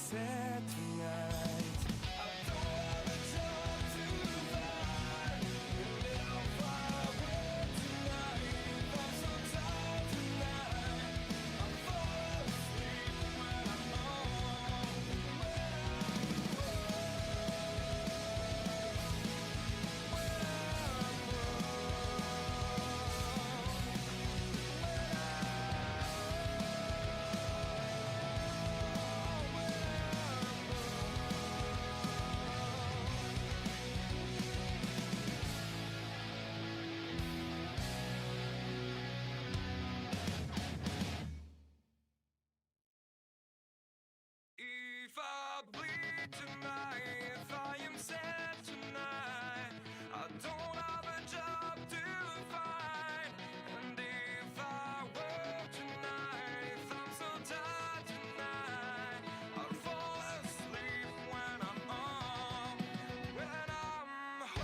said tonight. I don't have a job to find, and if I work tonight, I'm so tired tonight. I fall asleep when I'm home, if I bleed tonight, if I am sad tonight, I don't have a job to find. And if I work tonight, if I'm so tired tonight, I'll fall asleep when I'm home, when I'm home.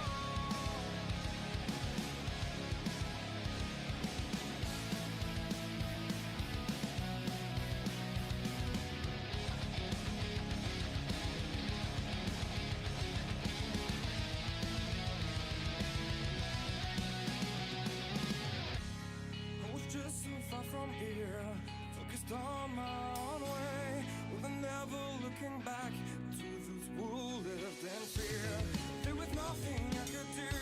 I was just so far from here, focused on my own way, with never looking back to those who lived in fear. There was nothing I could do,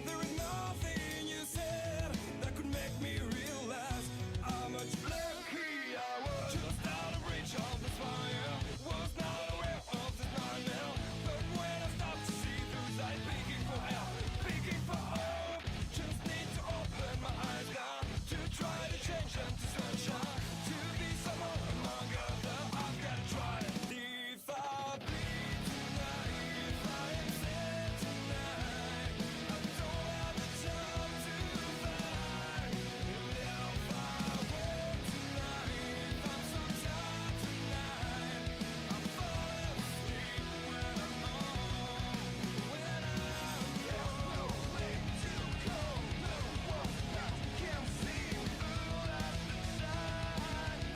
there was nothing you said that could make me realize how much lucky I was. Just out of reach of the fire, was not aware of this nightmare. But when I stopped to see those eyes begging for help, begging for hope, just need to open my eyes now to try to change them to sunshine, to be someone among others. I've got to try. If I bleed tonight, if I am sad tonight, I don't have a job to find. And if I work tonight, I'm so tired tonight, I fall asleep when I'm home, when I'm home. No way to go, no one that can see through that side.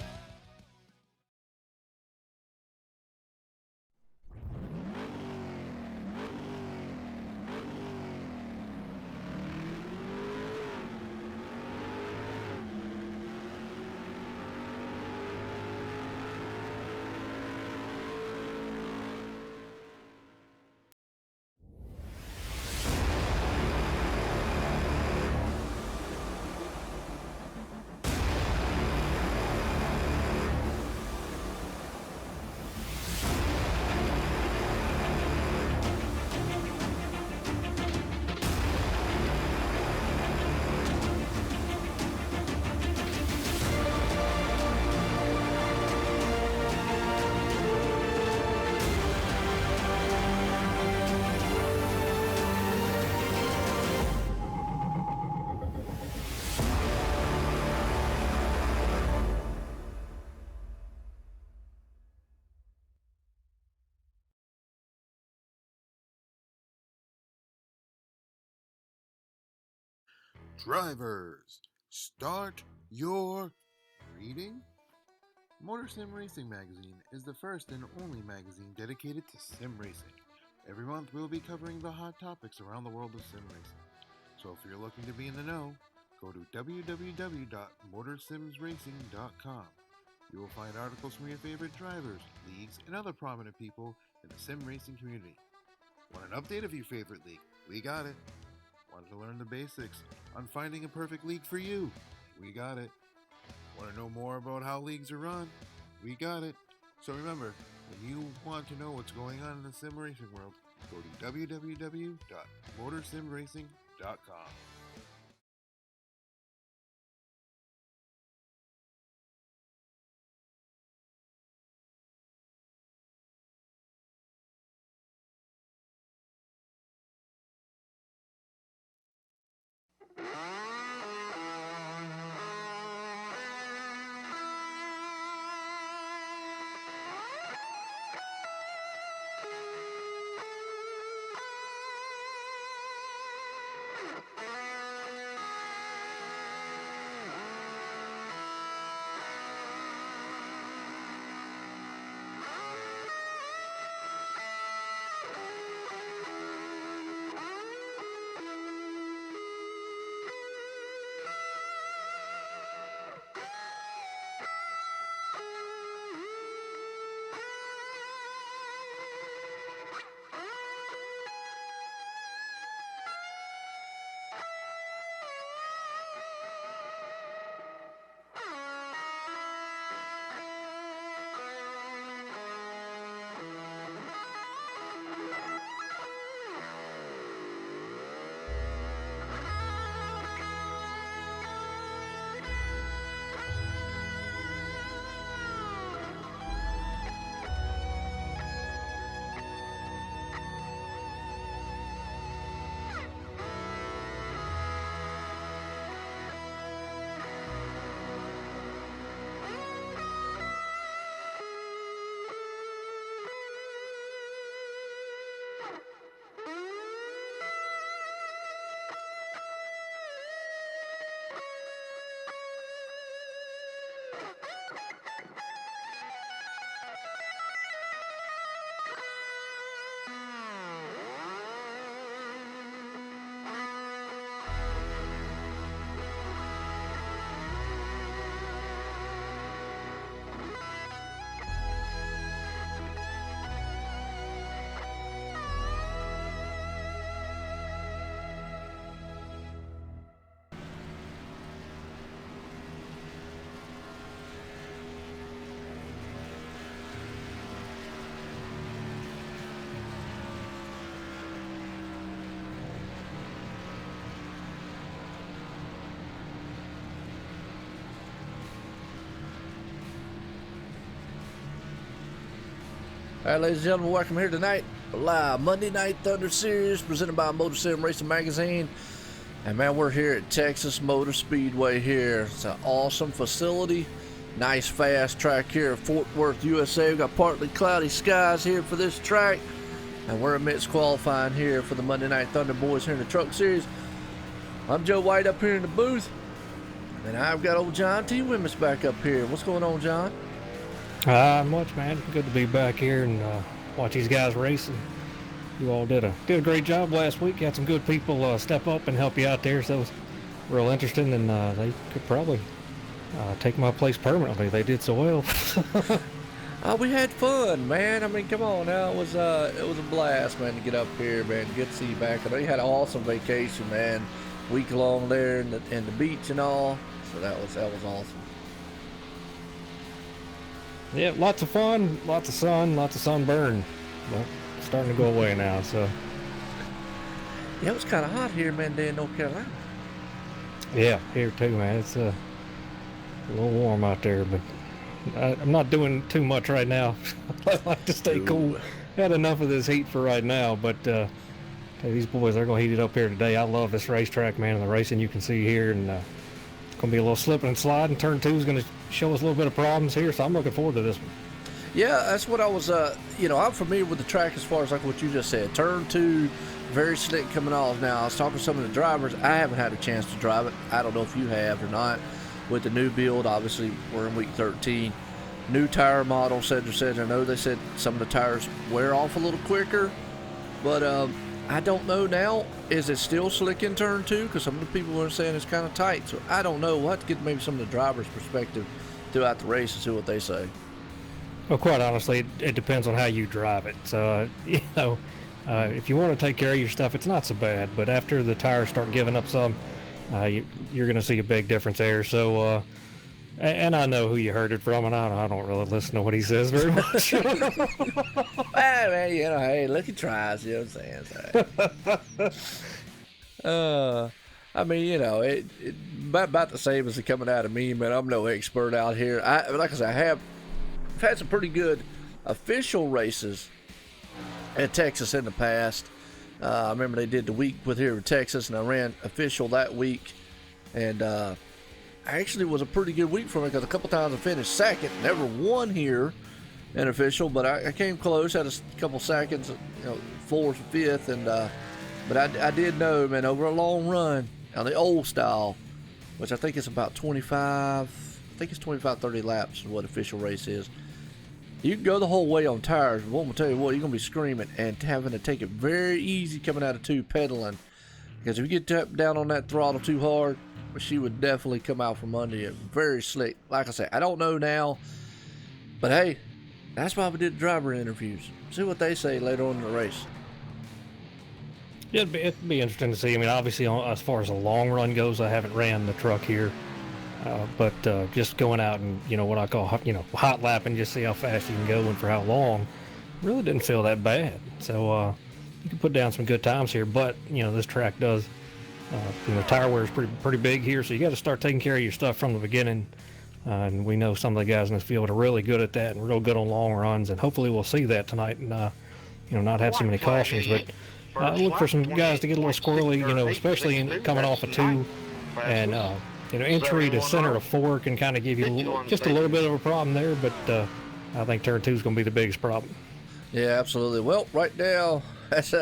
Drivers, start your reading. Motor Sim Racing Magazine is the first and only magazine dedicated to sim racing. Every month we'll be covering the hot topics around the world of sim racing. So if you're looking to be in the know, go to www.motorsimsracing.com. You will find articles from your favorite drivers, leagues, and other prominent people in the sim racing community. Want an update of your favorite league? We got it. Want to learn the basics on finding a perfect league for you? We got it. Want to know more about how leagues are run? We got it. So remember, when you want to know what's going on in the sim racing world, go to www.motorsimracing.com. All right, ladies and gentlemen, welcome here tonight. Live Monday Night Thunder Series presented by Motor Sim Racing Magazine. And man, we're here at Texas Motor Speedway here. It's an awesome facility. Nice fast track here at Fort Worth, USA. We've got partly cloudy skies here for this track. And we're amidst qualifying here for the Monday Night Thunder Boys here in the Truck Series. I'm Joe White up here in the booth. And I've got old John T. Wimmis back up here. What's going on, John? Much, man. Good to be back here and watch these guys racing. You all did a great job last week. You had some good people step up and help you out there, so it was real interesting, and they could probably take my place permanently. They did so well. We had fun, man. I mean, come on now. It was a blast, man, to get up here, man. Good to see you back. I know you had an awesome vacation, man. Week long there in the beach and all. So that was awesome. Yeah, lots of fun, lots of sun, lots of sunburn. Well, it's starting to go away now, so. Yeah, it was kind of hot here, man, there in North Carolina. Yeah, here too, man. It's a little warm out there, but I'm not doing too much right now. I like to stay cool. Had enough of this heat for right now, but these boys, they're going to heat it up here today. I love this racetrack, man, and the racing you can see here, and it's going to be a little slipping and sliding. Turn 2 is going to show us a little bit of problems here, so I'm looking forward to this one. Yeah, that's what I was, I'm familiar with the track as far as like what you just said. Turn 2, very slick coming off. Now, I was talking to some of the drivers. I haven't had a chance to drive it. I don't know if you have or not. With the new build, obviously, we're in week 13. New tire model, said. I know they said some of the tires wear off a little quicker, but I don't know now. Is it still slick in turn 2? Because some of the people are saying it's kind of tight. So I don't know. We'll have to get maybe some of the drivers' perspective throughout the race and see what they say. Well, quite honestly, it depends on how you drive it. So, if you want to take care of your stuff, it's not so bad. But after the tires start giving up some, you're going to see a big difference there. So, and I know who you heard it from, and I don't really listen to what he says very much. Hey, man, hey, look, he tries, you know what I'm saying? I mean, it about the same as it coming out of me, man. I'm no expert out here. Like I said, I've had some pretty good official races at Texas in the past. I remember they did the week with here in Texas, and I ran official that week, and actually was a pretty good week for me because a couple times I finished second. Never won here in official, but I came close. Had a couple seconds, fourth, fifth, and but I did know, man, over a long run on the old style, which I think it's about 25. I think it's 25-30 laps is what official race is. You can go the whole way on tires, but I'm gonna tell you what, you're gonna be screaming and having to take it very easy coming out of 2 pedaling, because if you get down on that throttle too hard, she would definitely come out from under you. Very slick. Like I say, I don't know now, but hey, that's why we did driver interviews. See what they say later on in the race. Yeah, it'd be interesting to see. I mean, obviously, as far as the long run goes, I haven't ran the truck here, but just going out and what I call hot lapping, just see how fast you can go and for how long, really didn't feel that bad. So you can put down some good times here, but this track does. Tire wear is pretty big here, so you got to start taking care of your stuff from the beginning. And we know some of the guys in this field are really good at that and real good on long runs, and hopefully we'll see that tonight and not have so many cautions. But look for some guys to get a little squirrely, especially coming off a 2, and entry to center of 4 can kind of give you just a little bit of a problem there. But I think turn 2 is going to be the biggest problem. Yeah, absolutely. Well, right now that's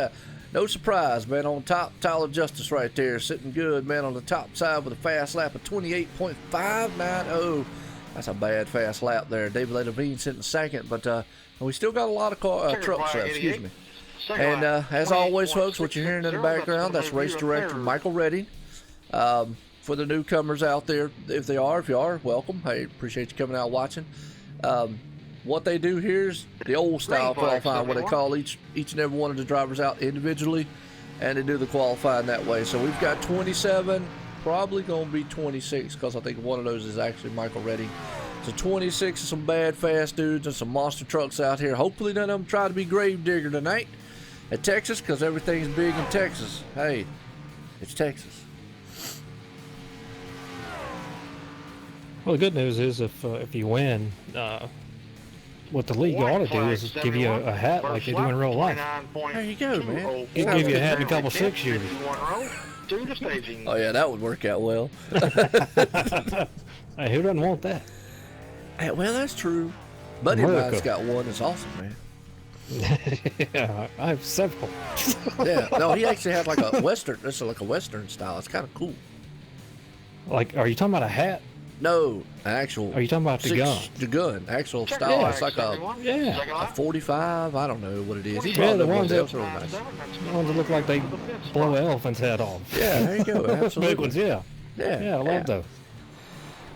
no surprise, man. On top, Tyler Justice right there, sitting good, man, on the top side with a fast lap of 28.590. That's a bad fast lap there. David Levine sitting second, but we still got a lot of trucks left. Excuse me. And as always, folks, what you're hearing in the background, that's race director Michael Redding. For the newcomers out there, if you are, welcome. Hey, appreciate you coming out watching. What they do here is the old style qualifying, where they call each and every one of the drivers out individually, and they do the qualifying that way. So we've got 27, probably going to be 26, because I think one of those is actually Michael Redding. So 26 of some bad fast dudes and some monster trucks out here. Hopefully none of them try to be grave digger tonight at Texas, because everything's big in Texas. Hey, it's Texas. Well, the good news is if you win, what the league ought to do is give you a hat like they do in real life. There you go, man. Give you a hat and a couple 6-shooters. Oh yeah, that would work out well. Hey, who doesn't want that? Hey, well, that's true. Buddy of mine's got one that's awesome, man. Yeah, I have several. Yeah, no, he actually had like a Western, it's like a Western style. It's kind of cool. Like, are you talking about a hat? No, an actual. Are you talking about the gun? The gun, actual style. Yeah. It's like a 45. I don't know what it is. He Yeah, brought the the ones ones that- really nice. The ones that look like they blow an elephant's head off. Yeah, there you go. Big Absolutely. ones, yeah. Yeah, Yeah, I love those.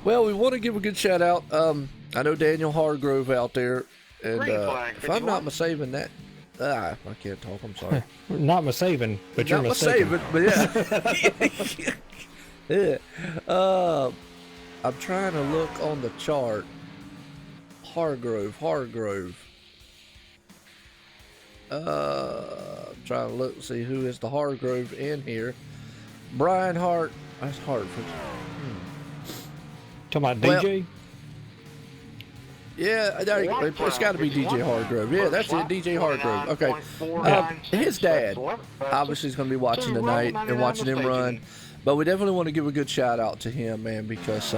Well, we want to give a good shout out. I know Daniel Hargrove out there, and if I'm not mistaken, I can't talk. I'm sorry. Not mistaken, but you're Not mistaken. but yeah. Yeah. I'm trying to look on the chart. Hargrove. I'm trying to look, see who is the Hargrove in here. Brian Hart. That's Hartford. Talking about Well, DJ? Yeah, there you go. It's got to be DJ Hargrove. Yeah, that's it, DJ Hargrove. Okay. His dad obviously is going to be watching tonight and watching him run. But we definitely want to give a good shout out to him, man, because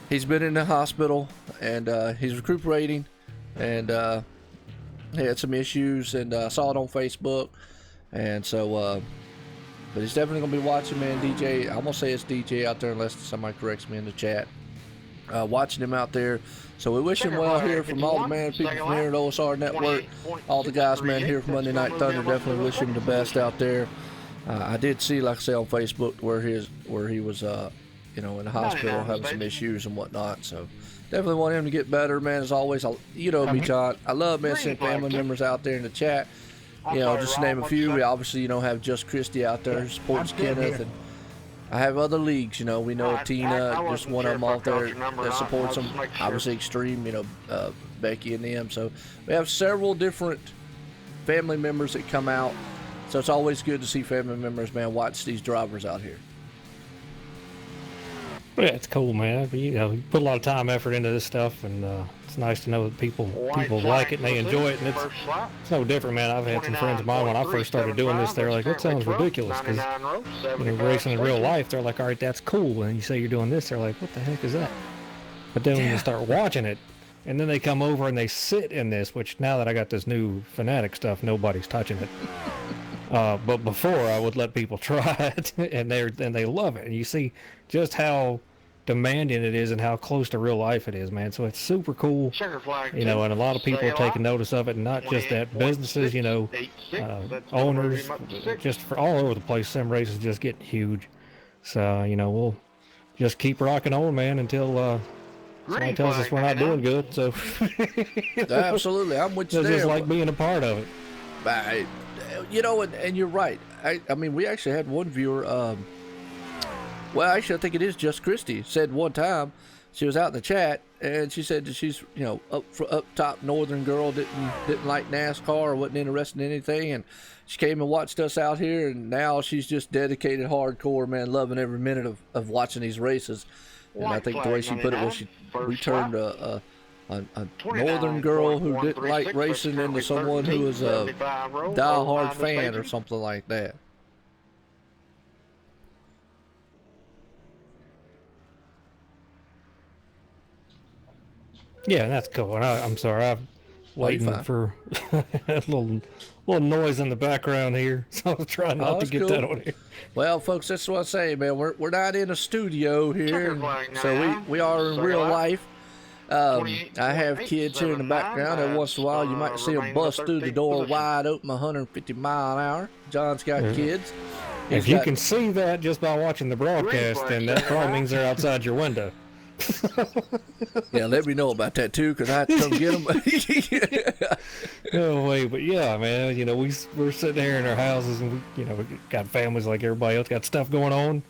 he's been in the hospital and he's recuperating, and he had some issues, and I saw it on Facebook, and so but he's definitely gonna be watching, man. DJ, I'm gonna say it's DJ out there unless somebody corrects me in the chat. Watching him out there, so we wish him well here from all the man people from here at OSR Network, all the guys, man, here from Monday Night Thunder. Definitely wish him the best out there. I did see, like I say, on Facebook where he was, in the hospital having some issues and whatnot. So definitely want him to get better, man. As always, you know me, John. I love seeing family members out there in the chat. Just to name a few. We obviously, have Just Christie out there who supports Kenneth, and I have other leagues. We know Tina, just one of them out there that supports them. Obviously, Extreme, Becky and them. So we have several different family members that come out. So it's always good to see family members, man, watch these drivers out here. Yeah, it's cool, man. You put a lot of time, effort into this stuff, and it's nice to know that people like it and they enjoy it. And it's no different, man. I've had some friends of mine when I first started doing this. They're like, "That sounds ridiculous," because racing in real life, they're like, "All right, that's cool." And you say you're doing this, they're like, "What the heck is that?" But then when you start watching it, and then they come over and they sit in this, which now that I got this new Fanatic stuff, nobody's touching it. But before, I would let people try it, and they love it. And you see just how demanding it is and how close to real life it is, man. So it's super cool, and a lot of people are taking notice of it, and not just that, businesses, owners, just for all over the place. Sim race is just getting huge. So, we'll just keep rocking on, man, until somebody tells us we're not doing good. So Absolutely, I'm with you it's there. just like being a part of it. And you're right. I mean, we actually had one viewer. Well, actually, I think it is Just Christie. Said one time she was out in the chat and she said that she's up top northern girl, didn't like NASCAR or wasn't interested in anything, and she came and watched us out here, and now she's just dedicated hardcore, man, loving every minute of watching these races. And I think the way she put it was we turned a northern girl who didn't like racing into someone who was a die-hard fan or something like that. Yeah, that's cool. And I'm sorry, I'm waiting for a little noise in the background here, so I was trying not to get that on here. Well, folks, that's what I say, man. We're not in a studio here, so we are in real life. I have kids here in the background. Every once in a while, you might see them bust through the door wide open, 150 mile an hour. John's got kids. If you can see that just by watching the broadcast, then that probably means they're outside your window. Yeah, let me know about that too, because I have to come get them. No way, but yeah, man, you know, we're sitting here in our houses, and we got families like everybody else, got stuff going on.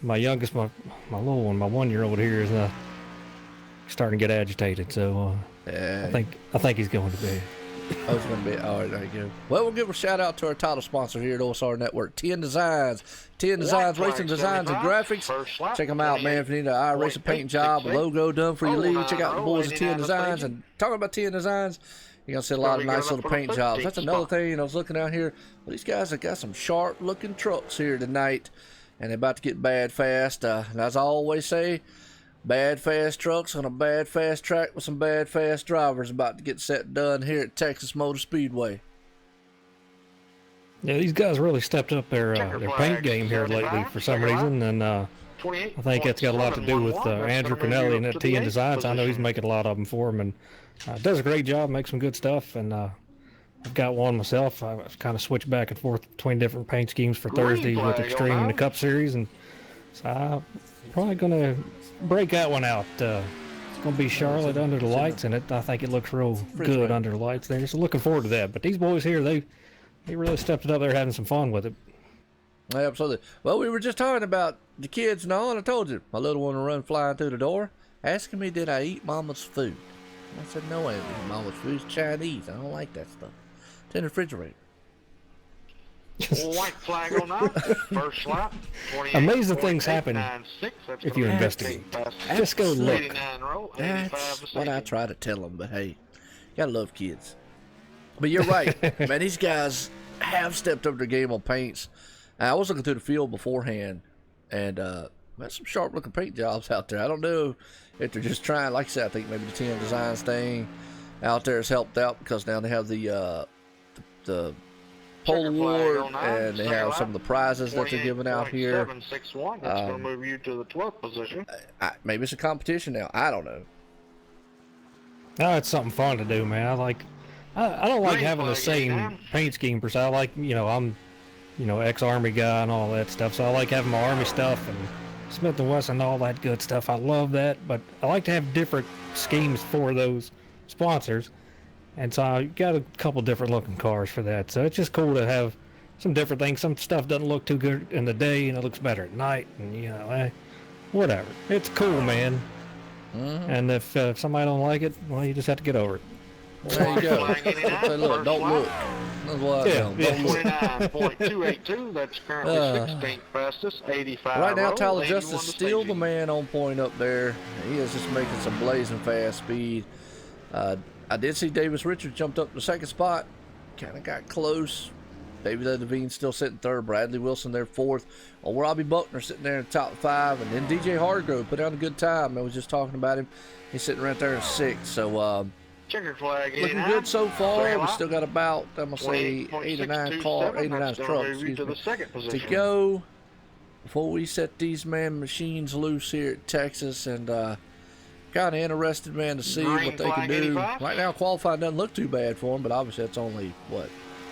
My youngest, my little one, my 1-year-old here is starting to get agitated, so I think he's going to bed. Oh, it's going to be all right. There you go. Well, we'll give a shout out to our title sponsor here at OSR Network, 10 Designs. 10 Designs, racing designs and graphics. Check them out, man. If you need an iracing paint job, a logo done for your league, check out the boys at 10 Designs. And talking about 10 Designs, you're going to see a lot of nice little paint jobs. That's another thing. I was looking out here. Well, these guys have got some sharp-looking trucks here tonight, and they're about to get bad fast. And as I always say, bad fast trucks on a bad fast track with some bad fast drivers about to get set done here at Texas Motor Speedway. Yeah, these guys really stepped up their paint game here lately for some reason, and I think that's got a lot to do with Andrew Cornelli and at TN Designs. I know he's making a lot of them for him, and does a great job, makes some good stuff, and I've got one myself. I kind of switch back and forth between different paint schemes for Thursday with Extreme and the Cup Series, and so I'm probably going to break that one out. It's going to be Charlotte under the lights, and I think it looks real good under the lights there. So looking forward to that. But these boys here, they really stepped it up. They're having some fun with it. Absolutely. Well, we were just talking about the kids and all, and I told you, my little one will run flying through the door, asking me, did I eat Mama's food? And I said, no, I didn't eat Mama's food. It's Chinese. I don't like that stuff. It's in the refrigerator. White flag on that. First lap. Amazing things happen if you investigate. Just go look. That's what I try to tell them, but hey, gotta love kids. But you're right, man. These guys have stepped up their game on paints. I was looking through the field beforehand, and there's some sharp-looking paint jobs out there. I don't know if they're just trying. Like I said, I think maybe the 10 Designs thing out there has helped out because now they have the pole award, and they have some of the prizes that they're giving out here. 761. That's going to move you to the 12th position. Maybe it's a competition now. I don't know. Oh, it's something fun to do, man. I don't like having the same paint scheme per se. I like, I'm, ex-Army guy and all that stuff, so I like having my Army stuff and Smith & Wesson and all that good stuff. I love that, but I like to have different schemes for those sponsors. And so I got a couple different looking cars for that. So it's just cool to have some different things. Some stuff doesn't look too good in the day and it looks better at night. And, whatever. It's cool, man. Mm-hmm. And if somebody don't like it, well, you just have to get over it. There you go. Say, look, don't look. That's what I know. Don't look. 29.282. That's currently 16th fastest. 85. Right now, Tyler Justice still the man on point up there. He is just making some blazing fast speed. I did see Davis Richards jumped up to the second spot. Kind of got close. David Levine still sitting third. Bradley Wilson there fourth. Oh, Robbie Buckner sitting there in the top five. And then DJ Hargrove put down a good time. I was just talking about him. He's sitting right there in sixth. So, checker flag looking good so far. We still got about, I'm going to say, 8 or 9 trucks to go before we set these machines loose here at Texas. And kind of interested, man, to see what they can do. Right now, qualifying doesn't look too bad for them, but obviously that's only,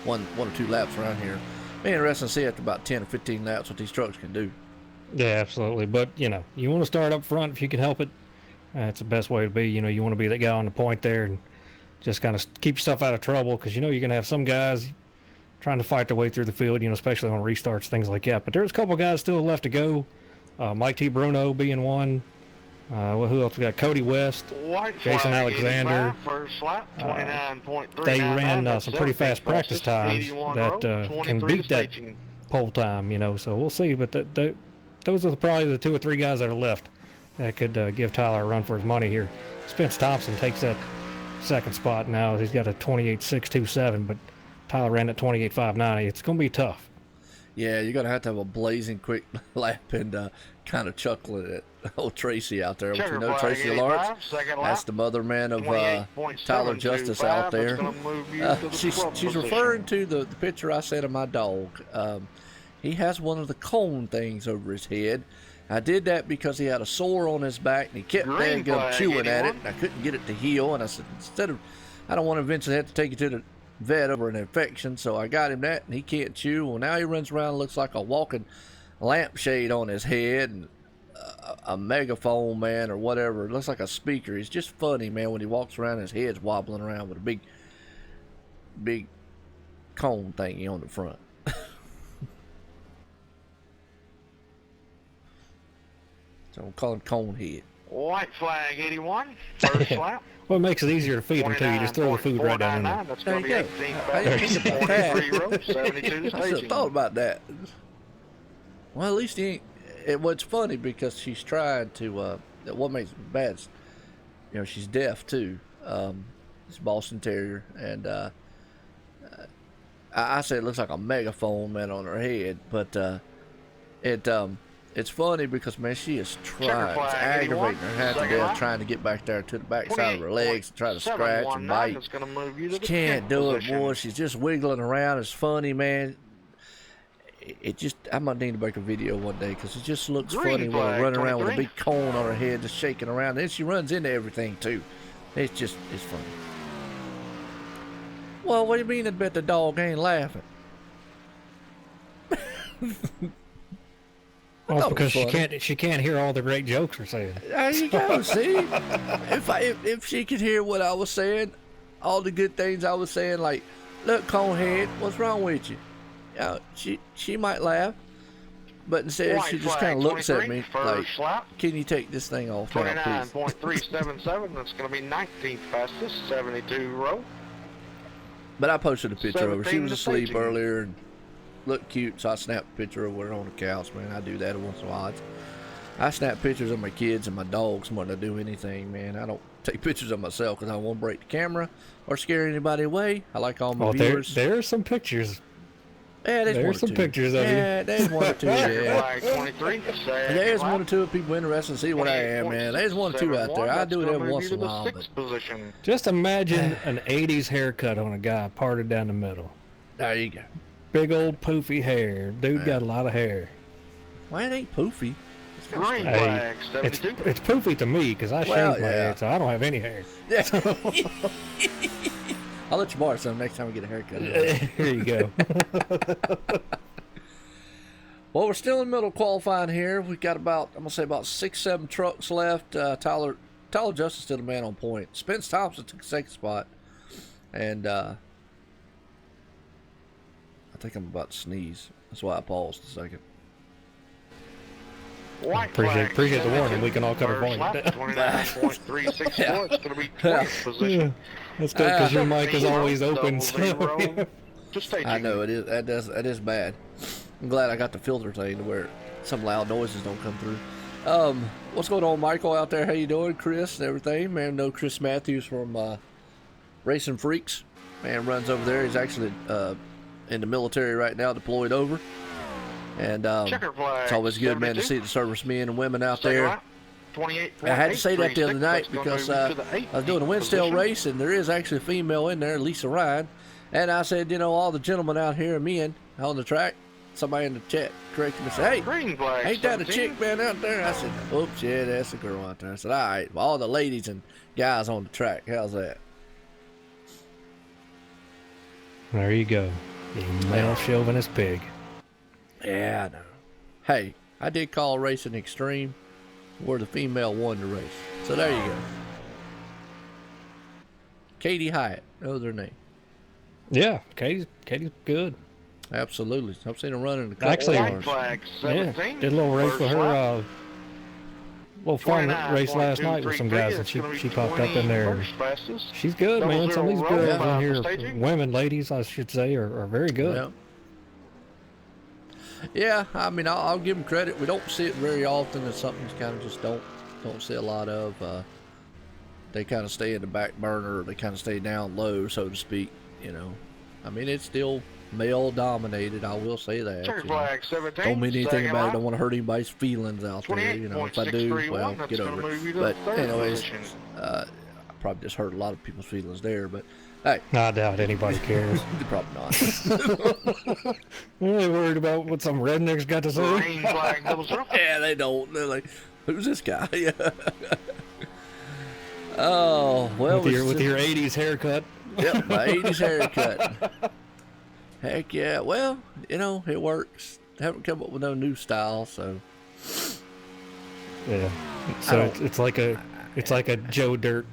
one or two laps around here. Be interesting to see after about 10 or 15 laps what these trucks can do. Yeah, absolutely. But, you want to start up front if you can help it. That's the best way to be. You want to be that guy on the point there and just kind of keep yourself out of trouble because, you're going to have some guys trying to fight their way through the field, especially on restarts, things like that. But there's a couple guys still left to go. Mike T. Bruno being one. Who else we got? Cody West, Jason Alexander. They ran some pretty fast practice times that can beat that pole time, so we'll see. But those are probably the 2 or 3 guys that are left that could give Tyler a run for his money here. Spence Thompson takes that second spot now. He's got a 28.627, but Tyler ran at 28.590. It's going to be tough. Yeah, you're going to have a blazing quick lap and kind of chuckling at old Tracy out there. But Tracy Lawrence, that's the mother man of Tyler Justice out there. She's referring to the picture I sent of my dog. He has one of the cone things over his head. I did that because he had a sore on his back and he kept Green flag, chewing at it, anyone? and I couldn't get it to heal. And I said, I don't want to eventually have to take you to the vet over an infection, so I got him that, and he can't chew. Well, now he runs around and looks like a walking lampshade on his head and a megaphone, man, or whatever. It looks like a speaker. He's just funny, man, when he walks around, his head's wobbling around with a big cone thingy on the front. So we'll call him Conehead. White flag 81. First lap. Well, it makes it easier to feed them too. You just throw the food right down in there. 29.499. That's There going you to go. be 18 I didn't fastest. think about that. 23 row, 72 I should have staging. thought about that. Well, at least he ain't. What's funny because she's trying to. What makes it bad is, she's deaf too. It's Boston Terrier, and I say it looks like a megaphone, man, on her head. But it's funny because, man, she is trying. flag, It's aggravating 81. her half to Second death lap. trying to get back there to the back side of her legs and try to scratch and 28.719. bite. That's going to move you to She the can't 10th do it, position. boy. She's just wiggling around. It's funny, man. It just, I might need to make a video one day because it just looks Green funny when flag, I run around with a 23. big cone on her head just shaking around. Then she runs into everything too. It's funny. Well, what do you mean? I bet the dog ain't laughing. Well, thought it because was funny. she can't hear all the great jokes we're saying. There you go. See, if she could hear what I was saying, all the good things I was saying, like, look, Conehead, what's wrong with you? She might laugh, but instead White she just flag, kind of looks at 23, me first like, lap. "Can you take this thing off now, please?" 29.377. That's going to be 19th fastest. 72 row. But I posted a picture of her. She 17 was to asleep 18. earlier and looked cute, so I snapped a picture of her on the couch, man. I do that once in a while. I snap pictures of my kids and my dogs more than I do anything, man. I don't take pictures of myself because I don't want to break the camera or scare anybody away. I like all my Oh, viewers. there's some pictures. Yeah, there's one or There's some two. pictures of you. Yeah, there's one or two. Yeah. Flag 23. Second There's lap. one or two of people interested to see what I am, man. There's one or two out there. I do it every once in a while, but Position. Just imagine an 80s haircut on a guy parted down the middle. there you go. Big old poofy hair. Dude got a lot of hair. Well, it ain't poofy. Green Hey, flag It's 72. it's poofy to me because I Well, shaved my yeah. head, so I don't have any hair. Yeah. I'll let you borrow some next time we get a haircut. Here you go. Well, we're still in the middle of qualifying here. We've got about 6-7 trucks left. Tyler Justice still the man on point. Spence Thompson took the second spot. And I think I'm about to sneeze. That's why I paused a second. White Appreciate flag the warning. 72. We can all cut our First volume lap, down. 29.364. It's going to be 20th position. That's good because your mic is 0, always open. double So. zero. Just stay I tuned. know it is. That is bad. I'm glad I got the filter thing to where some loud noises don't come through. What's going on, Michael, out there? How you doing, Chris, and everything? Man, know Chris Matthews from Racing Freaks. Man, runs over there. He's actually in the military right now, deployed over. And Checker flag. it's always good, man, to 72. see the servicemen and women out Second there. lap, 28.836. I had to say that the other night That's gonna because move you I to the was doing a 18th Winstail position. race, and there is actually a female in there, Lisa Ryan. And I said, all the gentlemen out here are men on the track. Somebody in the chat corrected me and said, hey, Green flag. ain't that a 17. chick man out there? I said, oops, yeah, that's a girl out there. I said, all right, well, all the ladies and guys on the track, how's that? There you go. You male chauvinist pig. Yeah, I know. Hey, I did call racing extreme where the female won the race. So there you go. Katie Hyatt, that was her name. Yeah, Katie's good. Absolutely. I've seen her running the couple Actually, White cars. flag Yeah, 17. did a little race with First lap. her. Little fun race last night with some guys, and she popped up in there. And she's good, man. Some of these girls in here, women, ladies, I should say, are very good. Yeah. Yeah, I mean, I'll give them credit. We don't see it very often. It's something you kind of just don't see a lot of. They kind of stay in the back burner. Or they kind of stay down low, so to speak. I mean, it's still male dominated. I will say that. Checker flag 17. Don't mean anything Second about it. lap. Don't want to hurt anybody's feelings out there. If I do, well, That's get gonna over move you it. to But the third anyways, position. I probably just hurt a lot of people's feelings there. But Hey, I doubt anybody cares. probably not. They're worried about what some rednecks got to say. Green flag double zero. Yeah, they don't. They're like, who's this guy? Oh, well. With your 80s haircut. Yep, my 80s haircut. Heck yeah. Well, you know, it works. Haven't come up with no new style, so. Yeah. So it's like a Joe Dirt.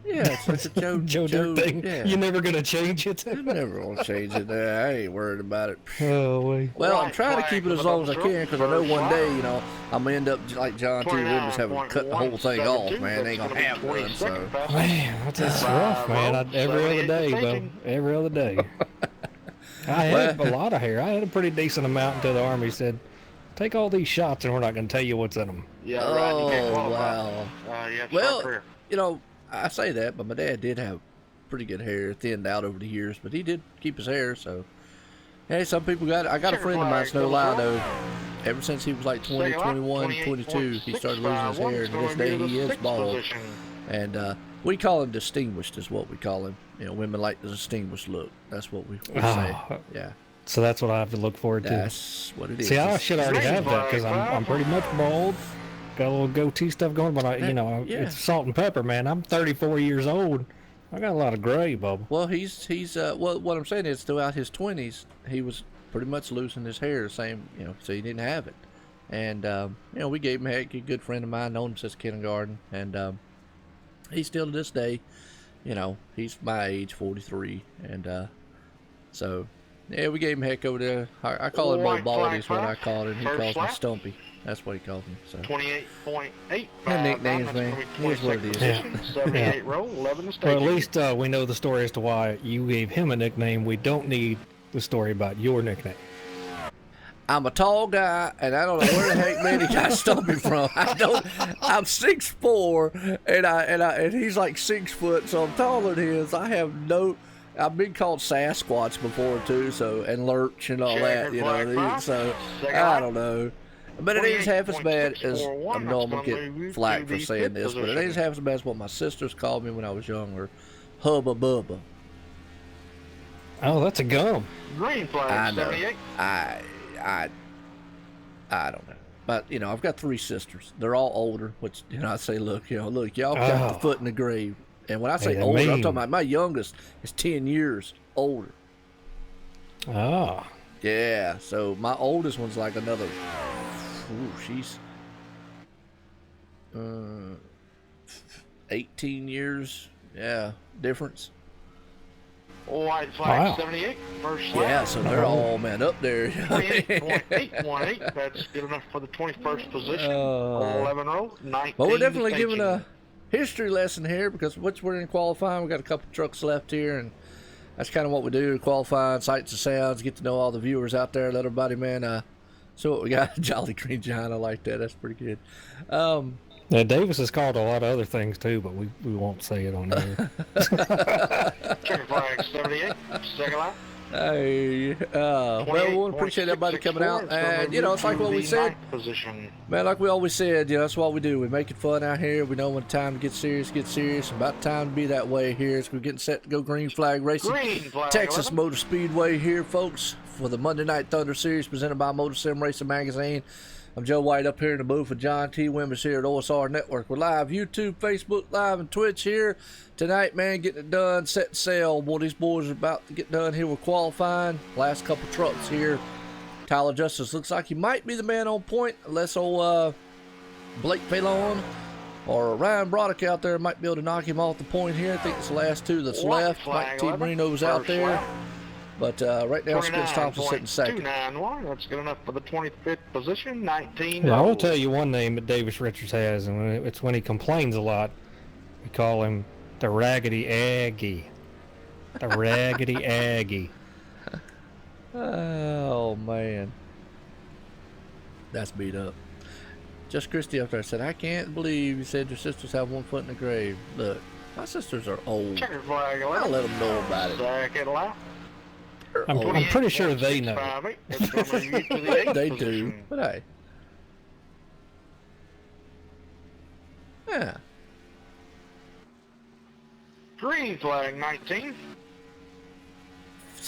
Yeah, it's like a Joe Dirt thing. Yeah. You're never gonna change it. I'm never gonna change it. I ain't worried about it. Oh wait. Well, I'm Right trying to flag keep it as for the long as I double can because I know one day, you know, I'm gonna end up like John T. Williams having to cut the whole thing off, man. They ain't gonna have none, so. Man, that's rough, man. Every other day, Bo. Every other day. I had a lot of hair. I had a pretty decent amount until the Army said, take all these shots and we're not going to tell you what's in them. Yeah, right. You can't Oh, qualify. wow. Yeah, it's Well, our career. you know, I say that, but my dad did have pretty good hair, thinned out over the years, but he did keep his hair, so. Hey, some people got it. I got a friend of mine, no lie, though. Ever since he was like 20, 21, 22, he started losing his hair, and to this day he is bald. And we call him distinguished, is what we call him. You know, women like the distinguished look. That's what we say. Yeah. So that's what I have to look forward to. That's what it is. See, I should already have that because I'm pretty much bald. Got a little goatee stuff going, but Yeah. it's salt and pepper, man. I'm 34 years old. I got a lot of gray, Bubba. Well, he's well, what I'm saying is throughout his 20s, he was pretty much losing his hair, the same, you know, so he didn't have it. And, you know, we gave him a good friend of mine, known him since kindergarten, and he's still to this day, you know, he's my age, 43, and so, yeah, we gave him heck over there. I call him Old Baldy is what I called him. He calls me Stumpy. That's what he calls me. So 28.8. Yeah, nicknames, man. Here's what it is. Yeah. 78 roll, 11 to Well, stage. at least we know the story as to why you gave him a nickname. We don't need the story about your nickname. I'm a tall guy, and I don't know where the heck man he got Stumpy from. I'm 6'4", and he's like 6 foot, so I'm taller than him. So I've been called Sasquatch before too, so and Lurch and all that, you know. So I don't know, but it ain't half as bad as I know I'm gonna get flack for saying this, but it ain't half as bad as what my sisters called me when I was younger, Hubba Bubba. Oh, that's a gum. Green I flag, know. 78. I don't know. But, you know, I've got 3 sisters. They're all older, which, you know, I say, look, y'all got the foot in the grave. And when I say older, I'm talking about my youngest is 10 years older. Ah. Yeah, so my oldest one's like another, she's 18 years, yeah, difference. White flag, Wow. 78. First flag. Yeah, so they're all, man, up there. 28.818. That's good enough for the 21st position. 11 roll, 19. Well, we're definitely giving staging. a history lesson here because once we're in qualifying, we got a couple trucks left here, and that's kind of what we do: qualifying, sights and sounds, get to know all the viewers out there, let everybody, man, see what we got. Jolly Green Giant, I like that. That's pretty good. Now, Davis is called a lot of other things too, but we won't say it on here. Checker flag, 78. Second line. Hey, well, we want to appreciate everybody coming out, and you know, it's like what we said, Position. man. Like we always said, you know, that's what we do. We make it fun out here. We know when time to get serious. About time to be that way here. So we're getting set to go green flag racing. Green flag, Texas 11. Motor Speedway here, folks, for the Monday Night Thunder Series presented by Motor Sim Racing Magazine. I'm Joe White up here in the booth with John T. Wimmers here at OSR Network. We're live YouTube, Facebook Live, and Twitch here tonight, man. Getting it done, set sail. Boy, these boys are about to get done here with qualifying. Last couple trucks here. Tyler Justice looks like he might be the man on point, unless old Blake Phelan or Ryan Broderick out there might be able to knock him off the point here. I think it's the last 2 that's White left. flag, Mike T. 11. Marino's out First there. lap. But right now, Spence Thompson sitting second. 29.291. That's good enough for the 25th position. 19. Yeah, I will rolls. tell you one name that Davis Richards has, and it's when he complains a lot. We call him the Raggedy Aggie. The Raggedy Aggie. Oh, man. That's beat up. Just Christy up there said, I can't believe you said your sisters have 1 foot in the grave. Look, my sisters are old. Checker flag, I'll 11. let them know about it. Second lap. They're I'm old. pretty sure they know. 28.658. It's going to move you to the 8th They do. position. But hey. Yeah. Green flag, 19.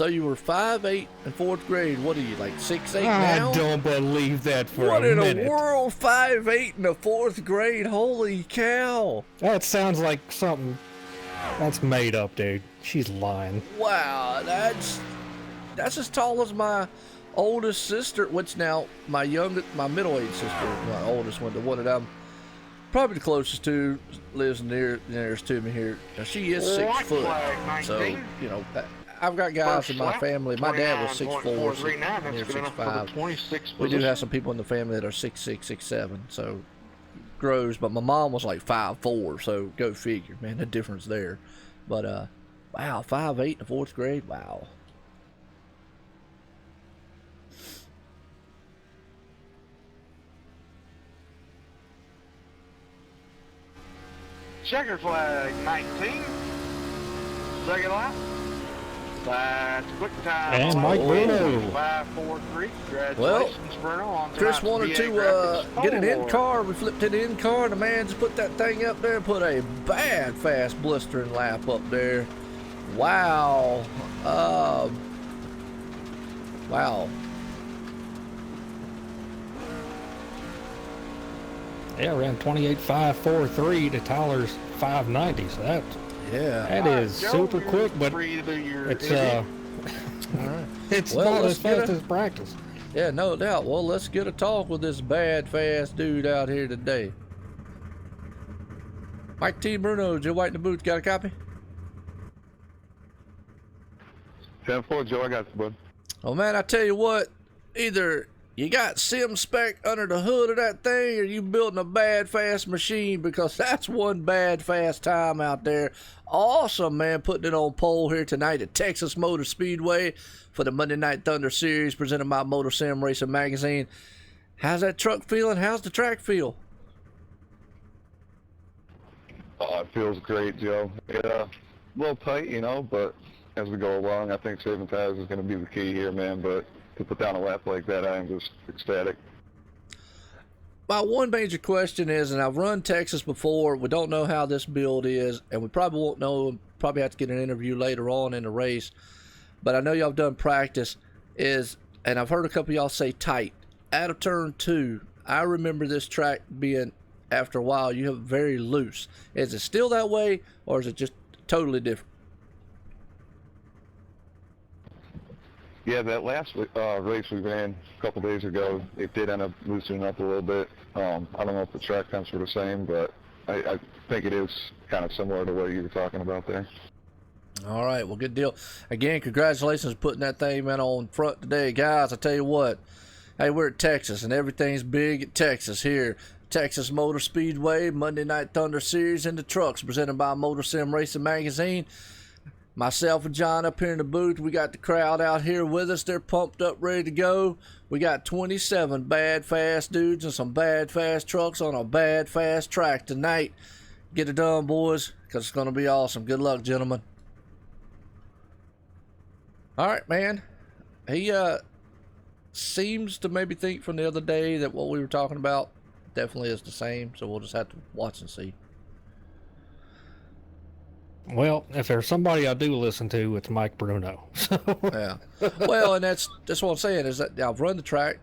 So you were 5'8" in 4th grade. What are you, like 6'8" now? I don't believe that for what a in minute. the world? 5'8" in the 4th grade? Holy cow! That sounds like something that's made up, dude. She's lying. Wow, that's as tall as my oldest sister. Which now my middle-aged sister, my oldest one, the one that I'm probably the closest to, lives nearest to me here. Now, she is 6 White foot, flag, so 19. you know I've got guys First in my lap, family. My dad was 6'4", 29.439. near That's good enough for the 6'5". 26 We do position. have some people in the family that are 6'6", 6'7", so grows. But my mom was like 5'4", so go figure, man, the difference there. But wow, 5'8" in the 4th grade, wow. Checker flag 19. Second lap. That's quick time. And Mike Bruno. 5:43. Congratulations, Well, Bruno. On Chris tonight's wanted VA to Graphics get an in Award. car. We flipped it in car, and the man just put that thing up there and put a bad fast blistering lap up there. Wow. Wow. Yeah, around 28.543 to Tyler's 590. So that Yeah. is Joe, super you're quick, but free to do your it's interview. All right. it's Well, not let's as get fast a- as practice. Yeah, no doubt. Well, let's get a talk with this bad fast dude out here today. Mike T. Bruno, Joe White in the booth. Got a copy? 10-4, Joe, I got you, bud. Oh man, I tell you what, either you got sim spec under the hood of that thing, or you building a bad fast machine, because that's one bad fast time out there. Awesome, man, putting it on pole here tonight at Texas Motor Speedway for the Monday Night Thunder Series presented by Motor Sim Racing Magazine. How's that truck feeling? How's the track feel? Oh, it feels great, Joe. A little tight, you know, but as we go along, I think saving tires is going to be the key here, man. But to put down a lap like that, I am just ecstatic. My one major question is, and I've run Texas before, we don't know how this build is, and we probably won't know, probably have to get an interview later on in the race, but I know y'all have done practice, and I've heard a couple of y'all say tight. Out of turn 2, I remember this track being, after a while, you have it very loose. Is it still that way, or is it just totally different? Yeah, that last race we ran a couple days ago, it did end up loosening up a little bit. I don't know if the track temps were the same, but I think it is kind of similar to what you were talking about there. All right, well, good deal. Again, congratulations on putting that thing, man, on front today. Guys, I tell you what, hey, we're at Texas, and everything's big at Texas here. Texas Motor Speedway, Monday Night Thunder Series in the trucks, presented by Motor Sim Racing Magazine. Myself and John up here in the booth. We got the crowd out here with us. They're pumped up, ready to go. We got 27 bad, fast dudes and some bad, fast trucks on a bad, fast track tonight. Get it done, boys, because it's going to be awesome. Good luck, gentlemen. All right, man. He seems to maybe think from the other day that what we were talking about definitely is the same, so we'll just have to watch and see. Well, if there's somebody I do listen to, it's Mike Bruno. Yeah. Well, and that's what I'm saying is that I've run the track,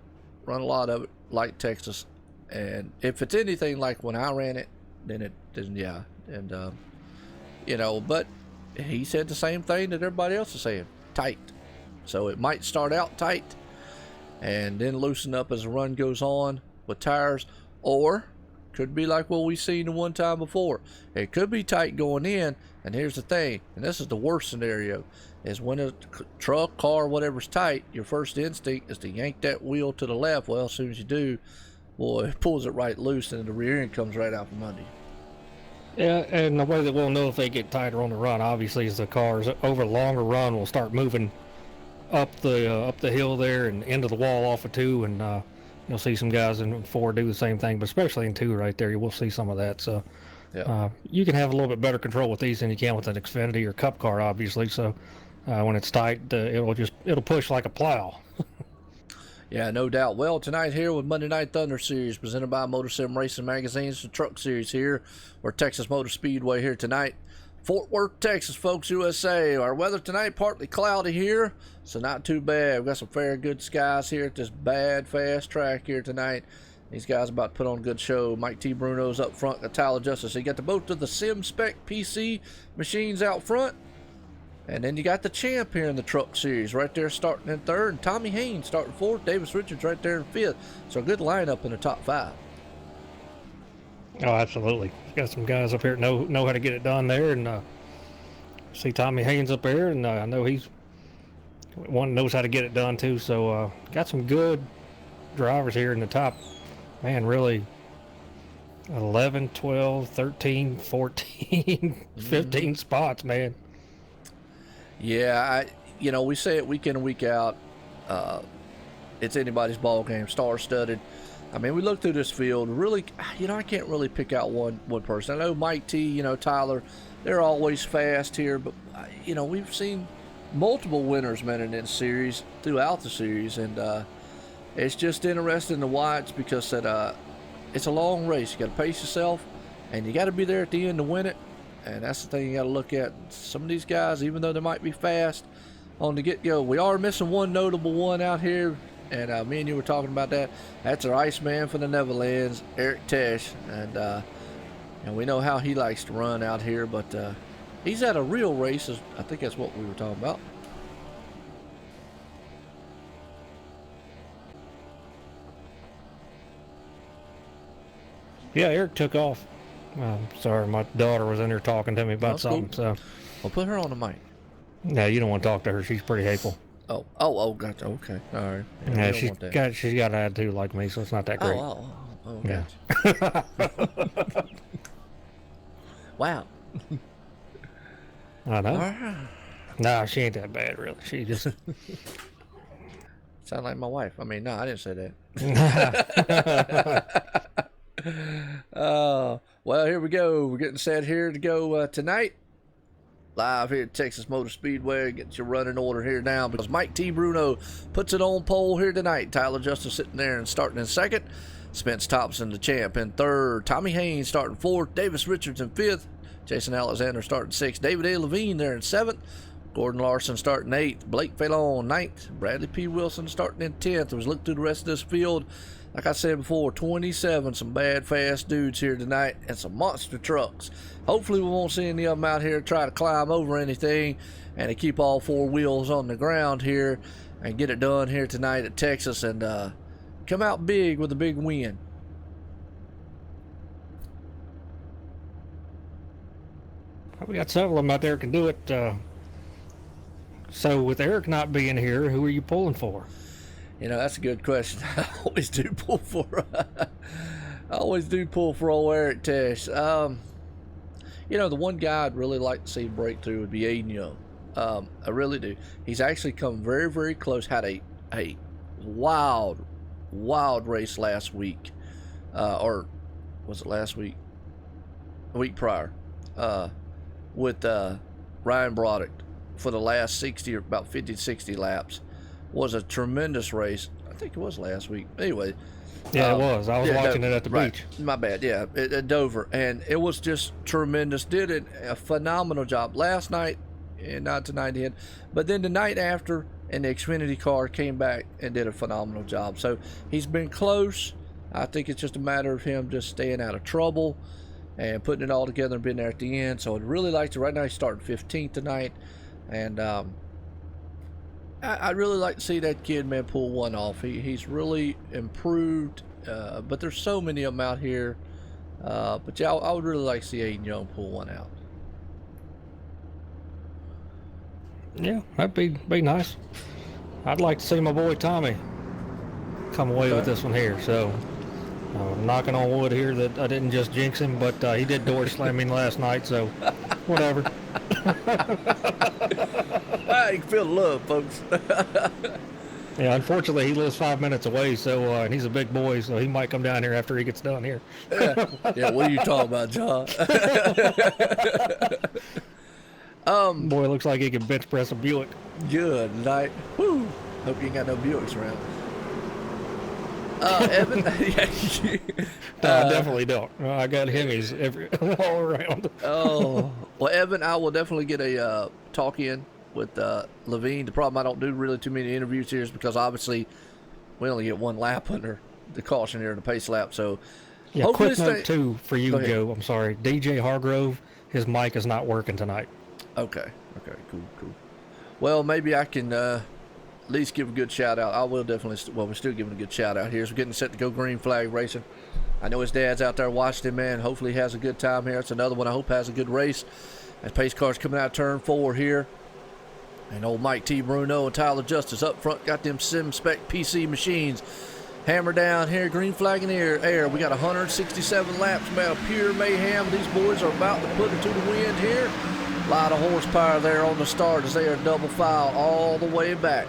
run a lot of it, like Texas, and if it's anything like when I ran it, then yeah, and you know, but he said the same thing that everybody else is saying, tight. So it might start out tight, and then loosen up as the run goes on with tires, or could be like what we've seen the one time before. It could be tight going in, and here's the thing, and this is the worst scenario, is when a truck, car, whatever's tight, your first instinct is to yank that wheel to the left. Well, as soon as you do, boy, it pulls it right loose, and the rear end comes right out from under you. Yeah, and the way that we'll know if they get tighter on the run, obviously, is the cars over a longer run will start moving up the hill there and into the wall off of 2, and you'll see some guys in 4 do the same thing, but especially in 2 right there, you will see some of that. So Yeah. you can have a little bit better control with these than you can with an Xfinity or Cup car, obviously. So when it's tight, it'll push like a plow. Yeah, no doubt. Well, tonight here with Monday Night Thunder Series, presented by Motor Sim Racing Magazine's the truck series here, or Texas Motor Speedway here tonight. Fort Worth, Texas, folks, USA. Our weather tonight, partly cloudy here, so not too bad. We've got some fair good skies here at this bad, fast track here tonight. These guys about to put on a good show. Mike T. Bruno's up front, got Tyler Justice. You got the both of the Sim Spec PC machines out front. And then you got the champ here in the truck series right there starting in third. And Tommy Haynes starting fourth. Davis Richards right there in fifth. So a good lineup in the top 5. Oh, absolutely. Got some guys up here that know how to get it done there. And see Tommy Haynes up there. And I know he's one knows how to get it done too. So got some good drivers here in the top. Man, really 11, 12, 13, 14, 15 spots, man. Yeah, we say it week in and week out. It's anybody's ball game, star-studded. I mean, we look through this field, really, I can't really pick out one person. I know Mike T, Tyler, they're always fast here, but, we've seen multiple winners, man, in this series, throughout the series, and it's just interesting to watch because it's a long race. You got to pace yourself, and you got to be there at the end to win it. And that's the thing you got to look at. Some of these guys, even though they might be fast on the get-go, we are missing one notable one out here. And me and you were talking about that. That's our Iceman for the Netherlands, Eric Tesh. And we know how he likes to run out here. But he's at a real race. I think that's what we were talking about. Yeah, Eric took off. Sorry, my daughter was in there talking to me about That's something. cool. So, Well, put her on the mic. no, you don't want to talk to her. She's pretty hateful. Oh, gotcha. Okay, all right. Yeah, we don't she's want that. got an attitude like me, so it's not that great. Yeah. Yeah. Gotcha. Wow. I know. All right. Nah, she ain't that bad, really. She just. Sound like my wife. I mean, no, I didn't say that. Well, here we go. We're getting set here to go tonight. Live here at Texas Motor Speedway. Get your running order here now because Mike T. Bruno puts it on pole here tonight. Tyler Justice sitting there and starting in second. Spence Thompson, the champ, in third. Tommy Haynes starting fourth. Davis Richards in fifth. Jason Alexander starting sixth. David A. Levine there in seventh. Gordon Larson starting 8th. Blake Phelan 9th. Bradley P. Wilson starting in 10th. As we look through the rest of this field, like I said before, 27, some bad, fast dudes here tonight and some monster trucks. Hopefully we won't see any of them out here try to climb over anything and to keep all 4 wheels on the ground here and get it done here tonight at Texas and come out big with a big win. We got several of them out there can do it. So with Eric not being here, who are you pulling for? That's a good question. I always do pull for old Eric Tesh. The one guy I'd really like to see break through would be Aiden Young. I really do. He's actually come very, very close. Had a wild race last week. Or was it last week? A week prior. With Ryan Broderick for the last 60 or about 50, 60 laps. Was a tremendous race. I think it was last week. Anyway. Yeah, it was. I was watching it at the beach. My bad. Yeah, at Dover. And it was just tremendous. Did a phenomenal job last night and not tonight in. But then the night after and the Xfinity car came back and did a phenomenal job. So he's been close. I think it's just a matter of him just staying out of trouble and putting it all together and being there at the end. So I'd really like to, right now he's starting 15th tonight. And I'd really like to see that kid, man, pull one off. He's really improved, but there's so many of them out here. But yeah, I would really like to see Aiden Young pull one out. Yeah, that'd be nice. I'd like to see my boy Tommy come away with this one here. So, knocking on wood here that I didn't just jinx him, but he did door slamming last night, so whatever. You can feel the love, folks. Yeah, unfortunately, he lives 5 minutes away, so and he's a big boy, so he might come down here after he gets done here. Yeah, what are you talking about, John? Boy, looks like he can bench press a Buick. Good night. Woo. Hope you ain't got no Buicks around. Evan, No, I definitely don't. I got Hemis all around. oh, well, Evan, I will definitely get a talk in with Levine. The problem I don't do really too many interviews here is because obviously we only get one lap under the caution here in the pace lap. So Yeah, hopefully quick note too for you, Go ahead. Joe. I'm sorry, DJ Hargrove. His mic is not working tonight. Okay, cool. Well, maybe I can at least give a good shout out. I will definitely. Well, we're still giving a good shout out here. So we're getting set to go green flag racing. I know his dad's out there watching him, man. Hopefully he has a good time here. It's another one I hope has a good race. As pace cars coming out of turn 4 here. And old Mike T. Bruno and Tyler Justice up front got them Sim Spec PC machines. Hammer down here, green flag in the air. We got 167 laps, man, of pure mayhem. These boys are about to put it to the wind here. A lot of horsepower there on the start as they are double file all the way back.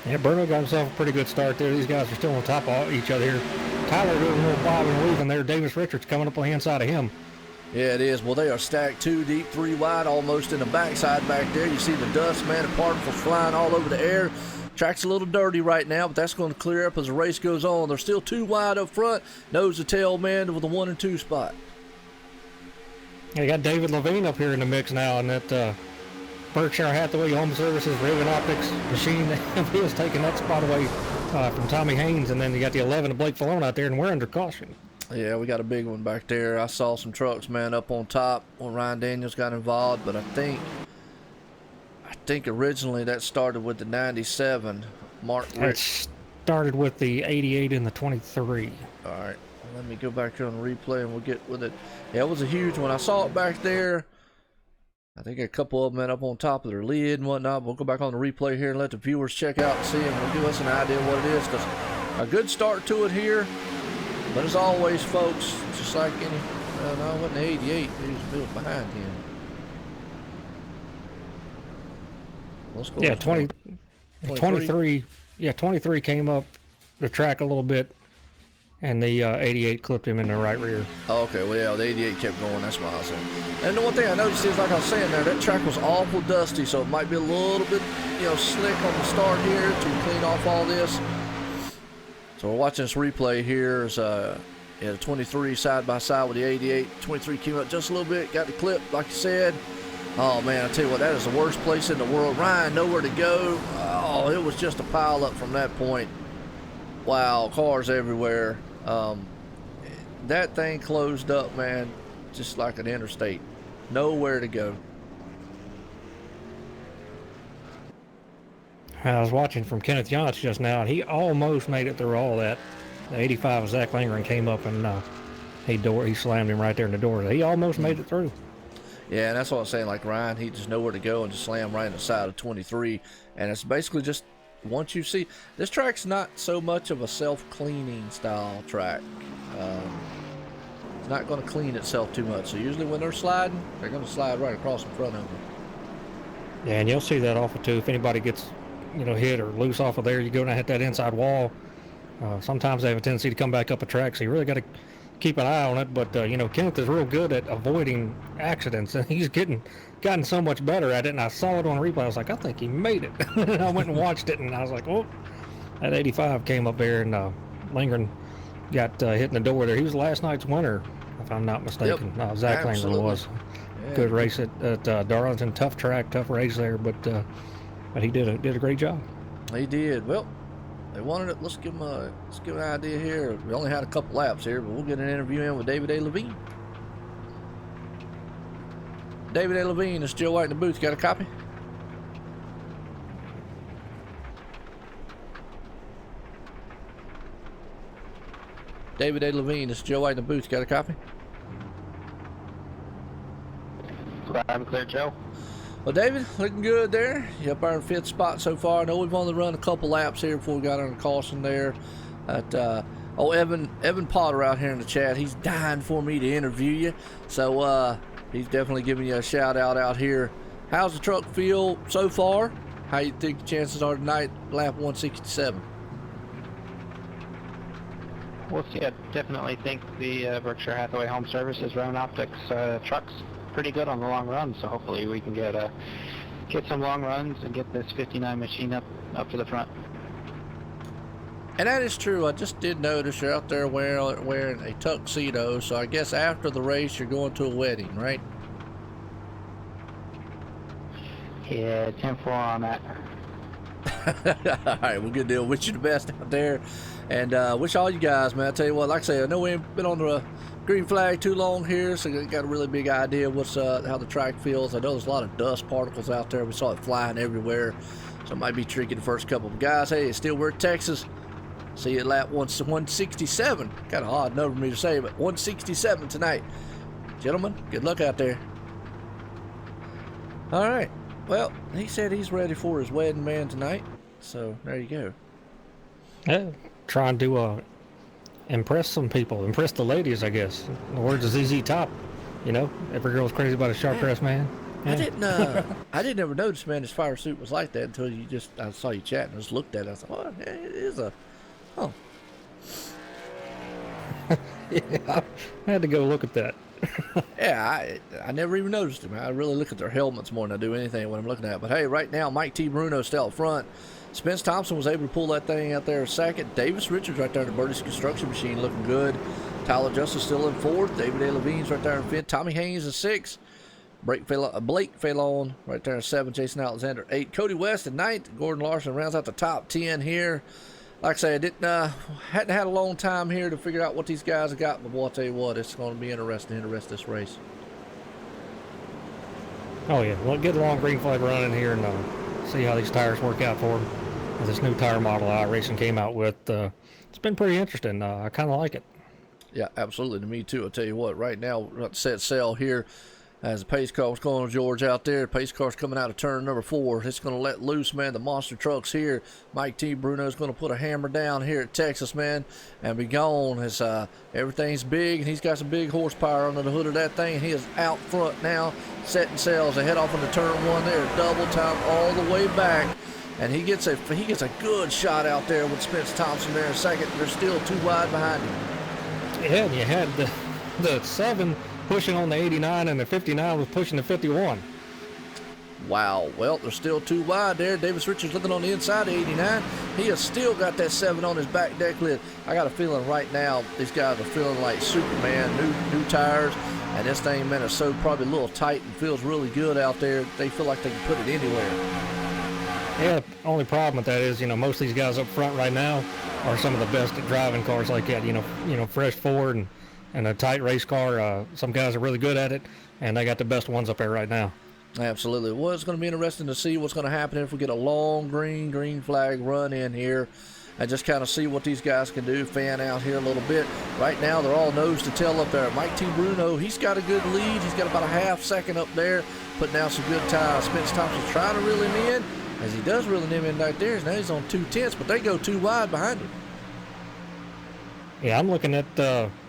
Yeah, Bruno got himself a pretty good start there. These guys are still on top of each other here. Tyler doing a little bob and weaving there. Davis Richards coming up on the inside of him. Yeah, it is. Well, they are stacked 2 deep, 3 wide, almost in the backside back there. You see the dust, man, and particles flying all over the air. Track's a little dirty right now, but that's going to clear up as the race goes on. They're still 2 wide up front. Nose to tail, man, with a 1 and 2 spot. Yeah, you got David Levine up here in the mix now, and that Berkshire Hathaway Home Services Raven Optics machine. He was taking that spot away from Tommy Haynes, and then you got the 11 of Blake Falone out there, and we're under caution. Yeah, we got a big one back there. I saw some trucks, man, up on top when Ryan Daniels got involved, but I think originally that started with the 97. Mark It Rich. started with the 88 and the 23. All right, let me go back here on the replay and we'll get with it. Yeah, it was a huge one. I saw it back there. I think a couple of them up on top of their lid and whatnot. We'll go back on the replay here and let the viewers check out and see, and we'll give us an idea of what it is. Because a good start to it here. But as always, folks, just like any, no, it wasn't the 88. It was built behind him. Let's go. Yeah, 23. Yeah, 23 came up the track a little bit, and the 88 clipped him in the right rear. Oh, okay, well, yeah, the 88 kept going. That's why I was saying. And the one thing I noticed is, like I was saying there, that track was awful dusty, so it might be a little bit, slick on the start here to clean off all this. So we're watching this replay here. Is the 23 side by side with the 88. 23 came up just a little bit, got the clip, like you said. Oh man, I tell you what, that is the worst place in the world. Ryan, nowhere to go. Oh, it was just a pile up from that point. Wow, cars everywhere. That thing closed up, man, just like an interstate. Nowhere to go. I was watching from Kenneth Yance just now, and he almost made it through all that. The 85 of Zach Langren came up and he slammed him right there in the door. He almost made it through. Yeah, and that's what I'm saying. Like Ryan, he just nowhere to go and just slammed right in the side of 23. And it's basically just once you see this track's not so much of a self-cleaning style track. It's not going to clean itself too much. So usually when they're sliding, they're going to slide right across in front of them. Yeah, and you'll see that often too. If anybody gets hit or loose off of there, you go down and hit that inside wall. Sometimes they have a tendency to come back up a track, so you really got to keep an eye on it. But Kenneth is real good at avoiding accidents, and he's gotten so much better at it. And I saw it on replay. I was like, I think he made it. And I went and watched it, and I was like, oh, that 85 came up there, and Langren got hit in the door there. He was last night's winner, if I'm not mistaken. Yep. Zach Absolutely. Langren was. Yeah. Good race at Darlington. Tough track, tough race there, but he did a great job. He did. Well, they wanted it. Let's give him an idea here. We only had a couple laps here, but we'll get an interview in with David A. Levine. David A. Levine, it's Joe White in the booth. Got a copy? David A. Levine, it's Joe White in the booth. Got a copy? I'm clear, Joe. Well, David, looking good there. You up there in 5th spot so far. I know we've only run a couple laps here before we got under caution there. But, Evan Potter out here in the chat, he's dying for me to interview you. So he's definitely giving you a shout out here. How's the truck feel so far? How you think the chances are tonight, lap 167? We'll see. I definitely think the Berkshire Hathaway Home Services Round Optics truck's pretty good on the long run, so hopefully we can get some long runs and get this 59 machine up to the front. And that is true. I just did notice you're out there wearing a tuxedo. So I guess after the race, you're going to a wedding, right? Yeah, 10-4 on that. All right, well, good deal. Wish you the best out there, and wish all you guys, man. I tell you what, like I say, I know we ain't been on the green flag too long here, so you got a really big idea what's how the track feels. I know there's a lot of dust particles out there. We saw it flying everywhere, so it might be tricky the first couple. But guys, hey, it's still we're Texas. See you at lap 167. Kind of odd number for me to say, but 167 tonight, gentlemen. Good luck out there. All right. Well, he said he's ready for his wedding, man, tonight. So there you go. Yeah, trying to impress some people, impress the ladies, I guess. In the words of ZZ Top, you know, every girl's crazy about a sharp-dressed man. Yeah. I didn't ever notice, man, his fire suit was like that until I saw you chatting. I just looked at it. I thought, oh, yeah, it is oh. Yeah, I had to go look at that. Yeah, I never even noticed him. I really look at their helmets more than I do anything when I'm looking at it. But hey, right now, Mike T. Bruno still up front. Spence Thompson was able to pull that thing out there second. Davis Richards right there in the Birdie's Construction Machine looking good. Tyler Justice still in fourth. David A. Levine's right there in fifth. Tommy Haynes in sixth. Blake Phelan right there in seventh. Jason Alexander 8. Cody West in ninth. Gordon Larson rounds out the top 10 here. Like I said, hadn't had a long time here to figure out what these guys have got, but boy, I'll tell you what, it's going to be interesting to rest this race. Oh yeah, well, get a long green flag running here and see how these tires work out for them. With this new tire model iracing came out with, it's been pretty interesting. I kind of like it. Yeah, absolutely. To me too. I'll tell you what, right now we're about to set sail here. As the pace car was going on, George out there. Pace car's coming out of turn number 4. It's going to let loose, man. The monster trucks here. Mike T. Bruno's going to put a hammer down here at Texas, man, and be gone. As everything's big, and he's got some big horsepower under the hood of that thing. He is out front now, setting sails. They head off into turn 1 there, double time all the way back, and he gets a good shot out there with Spence Thompson there in second. They're still too wide behind him. Yeah, and you had the 7 pushing on the 89, and the 59 was pushing the 51. Wow. Well, they're still too wide there. Davis Richards looking on the inside of 89. He has still got that 7 on his back deck lid. I got a feeling right now these guys are feeling like Superman, new tires, and this thing, man, is so probably a little tight and feels really good out there. They feel like they can put it anywhere. Yeah, the only problem with that is, most of these guys up front right now are some of the best at driving cars like that. Fresh Ford and a tight race car. Some guys are really good at it, and they got the best ones up there right now. Absolutely. Well, it's going to be interesting to see what's going to happen if we get a long green flag run in here and just kind of see what these guys can do, fan out here a little bit. Right now, they're all nose to tail up there. Mike T. Bruno, he's got a good lead. He's got about a half second up there, putting down some good tires. Spence Thompson's trying to reel him in. As he does reel him in right there, now he's on 2/10, but they go too wide behind him. Yeah, I'm looking at,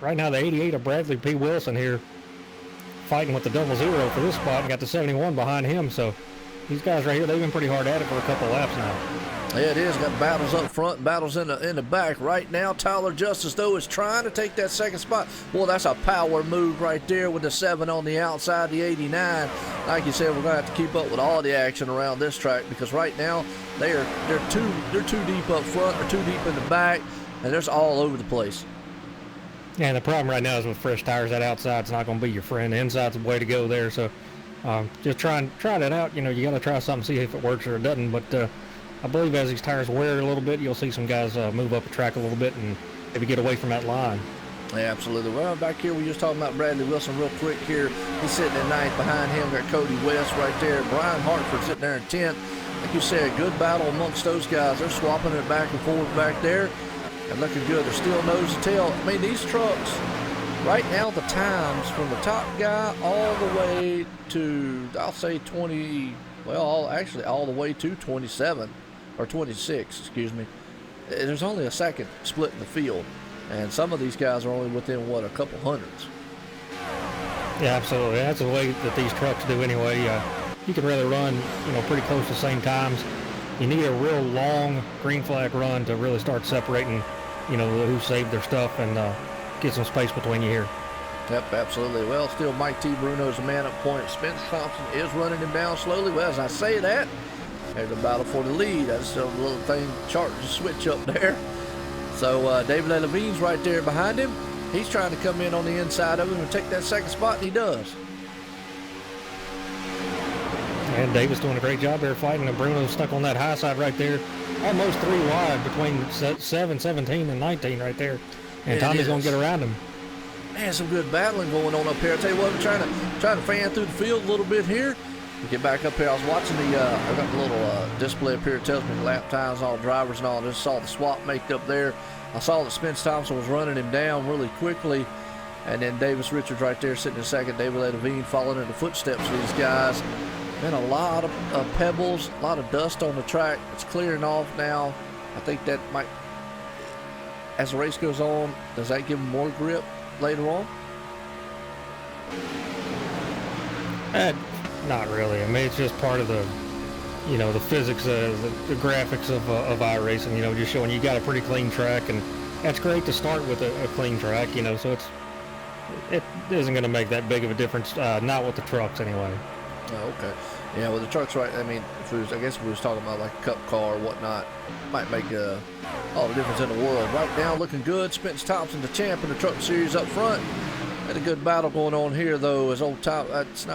right now, the 88 of Bradley P. Wilson here, fighting with the 00 for this spot, and got the 71 behind him. So these guys right here, they've been pretty hard at it for a couple of laps now. Yeah, it is. Got battles up front and battles in the back. Right now, Tyler Justice, though, is trying to take that second spot. Boy, that's a power move right there with the 7 on the outside, the 89. Like you said, we're going to have to keep up with all the action around this track because right now they're too deep up front, they're too deep in the back, and they're all over the place. Yeah, and the problem right now is with fresh tires, that outside's not going to be your friend. The inside's the way to go there. So just try that out. You got to try something, see if it works or it doesn't. But I believe as these tires wear a little bit, you'll see some guys move up the track a little bit and maybe get away from that line. Yeah, absolutely. Well, back here, we just talking about Bradley Wilson real quick here. He's sitting in 9th. Behind him, got Cody West right there. Brian Hartford sitting there in 10th. Like you said, good battle amongst those guys. They're swapping it back and forth back there. And looking good. They're still nose to tail. I mean, these trucks, right now, the times from the top guy all the way to, I'll say 20, well, all the way to 27, or 26, excuse me. There's only a second split in the field. And some of these guys are only within, a couple hundreds. Yeah, absolutely. That's the way that these trucks do anyway. You can really run, pretty close to the same times. You need a real long green flag run to really start separating, who saved their stuff and get some space between you here. Yep, absolutely. Well, still Mike T. Bruno's a man up point. Spence Thompson is running him down slowly. Well, as I say that, there's a battle for the lead. That's a little thing, chart to switch up there. So David A. Levine's right there behind him. He's trying to come in on the inside of him and take that second spot, and he does. And Davis doing a great job there fighting, and Bruno's stuck on that high side right there. Almost 3 wide between 7, 17, and 19 right there. And Tommy's going to get around him. Man, some good battling going on up here. I tell you what, I'm trying to fan through the field a little bit here. Get back up here. I was watching I got the little display up here. It tells me the lap times, all drivers and all. I just saw the swap make up there. I saw that Spence Thompson was running him down really quickly. And then Davis Richards right there sitting in second. David A. Levine following in the footsteps of these guys. Been a lot of pebbles, a lot of dust on the track. It's clearing off now. I think that might, as the race goes on, does that give them more grip later on? Not really. I mean, it's just part of the, the physics, the graphics of iRacing. Just showing you got a pretty clean track, and that's great to start with a clean track. So it isn't going to make that big of a difference. Not with the trucks anyway. Oh, okay. Yeah, with the trucks, right? I mean, I guess if we was talking about like a cup car or whatnot, might make all the difference in the world. Right now, looking good. Spence Thompson, the champ in the truck series up front. Had a good battle going on here, though. As old Tom, that's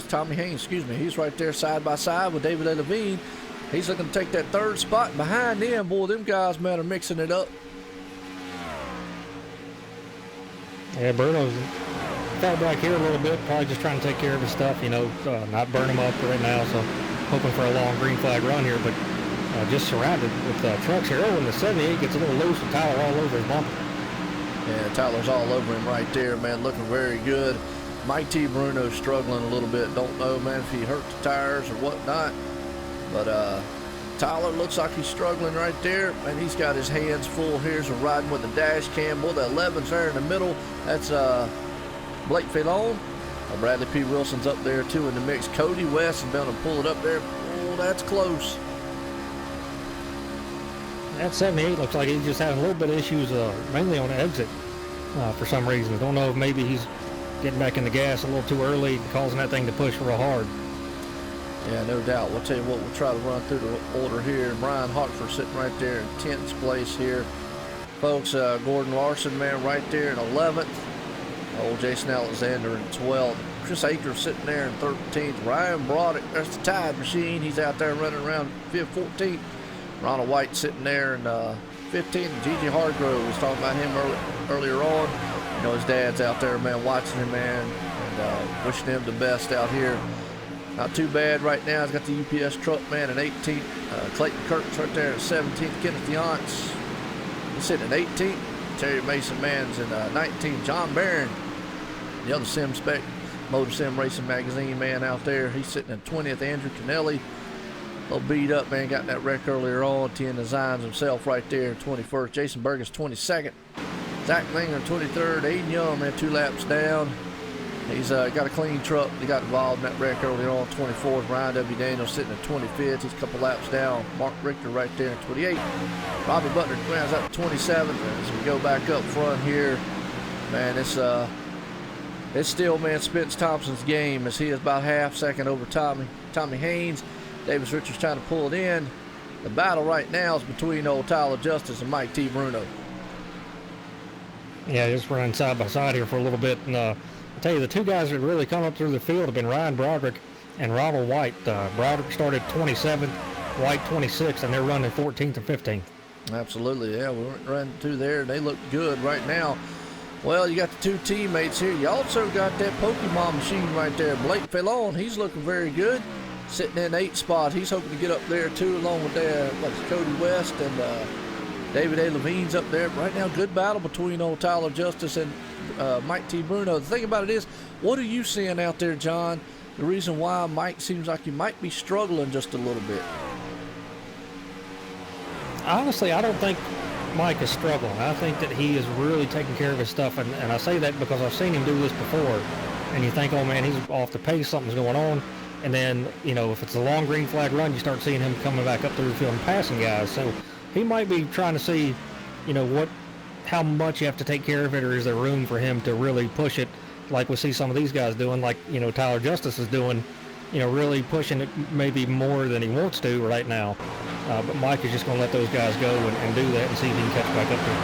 Tommy Haynes. Excuse me. He's right there side by side with David A. Levine. He's looking to take that third spot. Behind them, boy, them guys, man, are mixing it up. Yeah, Bruno's fell back here a little bit, probably just trying to take care of his stuff, not burn him up right now, so hoping for a long green flag run here, but just surrounded with trucks here. Oh, and the 78 gets a little loose with Tyler all over his bumper. Yeah, Tyler's all over him right there, man, looking very good. Mike T. Bruno's struggling a little bit. Don't know, man, if he hurt the tires or whatnot, but Tyler looks like he's struggling right there, and he's got his hands full here, so riding with the dash cam. Boy, the 11's there in the middle. That's Blake Filon. Bradley P. Wilson's up there too in the mix. Cody West is going to pull it up there. Oh, that's close. That 78 looks like he's just having a little bit of issues, mainly on the exit for some reason. Don't know if maybe he's getting back in the gas a little too early, causing that thing to push real hard. Yeah, no doubt. We'll tell you what, we'll try to run through the order here. Brian Hartford sitting right there in 10th place here. Folks, Gordon Larson, man, right there in 11th. Old Jason Alexander in 12th. Chris Akers sitting there in 13th. Ryan Broderick, that's the Tide Machine. He's out there running around 14th. Ronald White sitting there in 15th. And Gigi Hargrove was talking about him earlier on. His dad's out there, man, watching him, man, and wishing him the best out here. Not too bad right now. He's got the UPS truck, man, in 18th. Clayton Kurtz right there in 17th. Kenneth Yance, he's sitting in 18th. Terry Mason, man's in 19th. John Barron, the other Sim Spec Motor Sim Racing Magazine man out there. He's sitting in 20th. Andrew Kennelly, a little beat up, man. Got in that wreck earlier on. Tien Designs himself right there in 21st. Jason Burgess, 22nd. Zach Linger, 23rd. Aiden Young, man, 2 laps down. He's got a clean truck. He got involved in that wreck earlier on. 24th. Ryan W. Daniels sitting at 25th. He's a couple laps down. Mark Richter right there in 28th. Robbie Butler rounds up to 27th. As we go back up front here, man, it's still, man, Spence Thompson's game as he is about half second over Tommy Haynes. Davis Richards trying to pull it in. The battle right now is between old Tyler Justice and Mike T. Bruno. Yeah, just running side by side here for a little bit. And I'll tell you, the two guys that really come up through the field have been Ryan Broderick and Ronald White. Broderick started 27th, White 26th, and they're running 14th and 15th. Absolutely, yeah, we went running through there, and they look good right now. Well, you got the two teammates here. You also got that Pokemon machine right there. Blake Filon, he's looking very good. Sitting in 8th spot. He's hoping to get up there, too, along with Cody West and David A. Levine's up there. Right now, good battle between old Tyler Justice and Mike T. Bruno. The thing about it is, what are you seeing out there, John? The reason why Mike seems like he might be struggling just a little bit. Honestly, I don't think Mike is struggling. I think that he is really taking care of his stuff, and I say that because I've seen him do this before. And you think, oh man, he's off the pace, something's going on. And then, if it's a long green flag run, you start seeing him coming back up through the field and passing guys. So he might be trying to see, how much you have to take care of it, or is there room for him to really push it like we see some of these guys doing, like, Tyler Justice is doing, really pushing it maybe more than he wants to right now. But Mike is just going to let those guys go and do that and see if he can catch back up to him.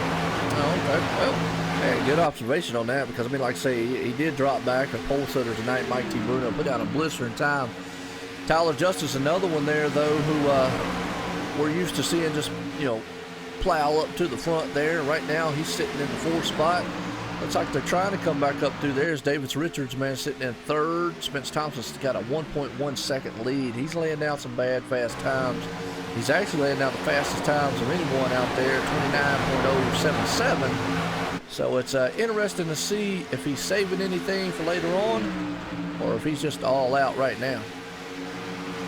Oh, okay. Well, hey, good observation on that because, I mean, like I say, he did drop back. A pole sitter tonight, Mike T. Bruno, put down a blistering time. Tyler Justice, another one there, though, who we're used to seeing just, plow up to the front there. Right now, he's sitting in the 4th spot. Looks like they're trying to come back up through there. There's Davis Richards, man, sitting in 3rd. Spence Thompson's got a 1.1 second lead. He's laying down some bad, fast times. He's actually laying down the fastest times of anyone out there, 29.077. So it's interesting to see if he's saving anything for later on or if he's just all out right now.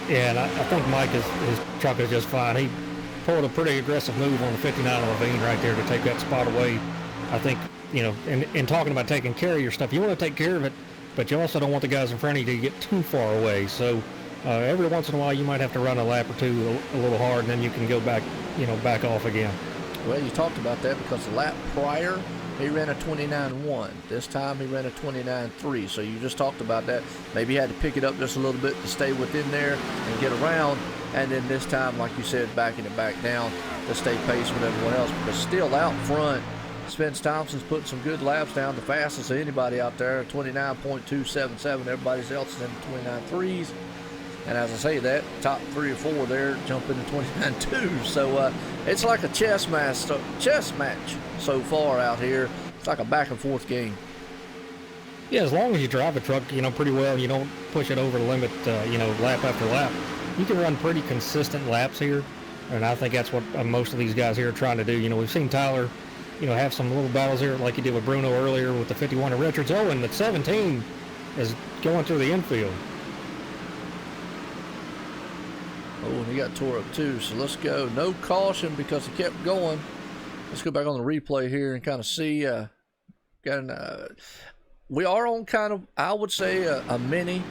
Yeah, and I think Mike, his truck is just fine. He pulled a pretty aggressive move on the 59 Levine right there to take that spot away. I think, in talking about taking care of your stuff, you want to take care of it, but you also don't want the guys in front of you to get too far away. So every once in a while you might have to run a lap or two a little hard, and then you can go back, back off again. Well, you talked about that because the lap prior, he ran a 29.1. This time he ran a 29.3. So you just talked about that. Maybe he had to pick it up just a little bit to stay within there and get around. And then this time, like you said, backing it back down to stay pace with everyone else. But still out front, Spence Thompson's putting some good laps down, the fastest of anybody out there, 29.277. Everybody else is in the 29.3s. And as I say that, top 3 or 4 there jump into 29.2. So it's like a chess match so far out here. It's like a back and forth game. Yeah, as long as you drive the truck, pretty well, you don't push it over the limit, lap after lap, you can run pretty consistent laps here. And I think that's what most of these guys here are trying to do. We've seen Tyler, have some little battles here like he did with Bruno earlier with the 51 of Richards. Oh, and the 17 is going through the infield. Oh, and he got tore up too, so let's go. No caution because he kept going. Let's go back on the replay here and kind of see. We are on kind of, I would say, a mini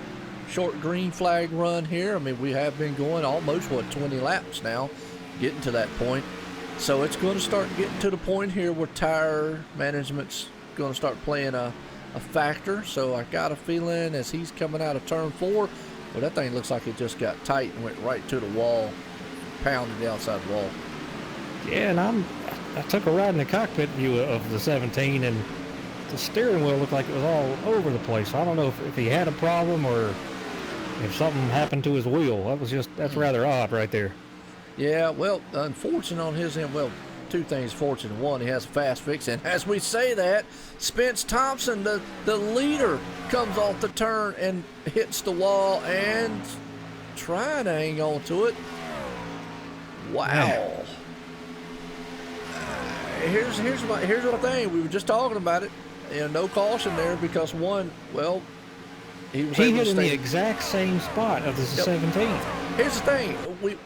short green flag run here. I mean, we have been going almost, 20 laps now, getting to that point. So it's going to start getting to the point here where tire management's going to start playing a factor. So I got a feeling as he's coming out of turn 4, well, that thing looks like it just got tight and went right to the wall, pounded the outside wall. Yeah, and I took a ride in the cockpit view of the 17, and the steering wheel looked like it was all over the place. So I don't know if he had a problem or if something happened to his wheel. That's rather odd right there. Yeah, well, unfortunate on his end. Well, 2 things fortunate. One, he has a fast fix, and as we say that, Spence Thompson, the leader, comes off the turn and hits the wall and trying to hang on to it. Wow. Here's what I think. We were just talking about it. No caution there because one, well, he hit in the exact same spot of the 17. Here's the thing.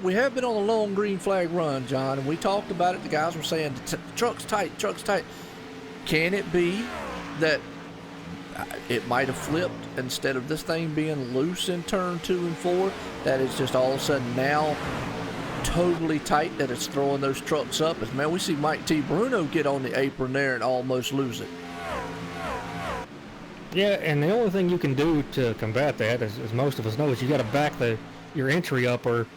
We have been on a long green flag run, John, and we talked about it. The guys were saying, the truck's tight. Can it be that it might have flipped instead of this thing being loose in turn 2 and 4, that it's just all of a sudden now totally tight that it's throwing those trucks up? As man, we see Mike T. Bruno get on the apron there and almost lose it. Yeah, and the only thing you can do to combat that, as most of us know, is you got to back your entry up or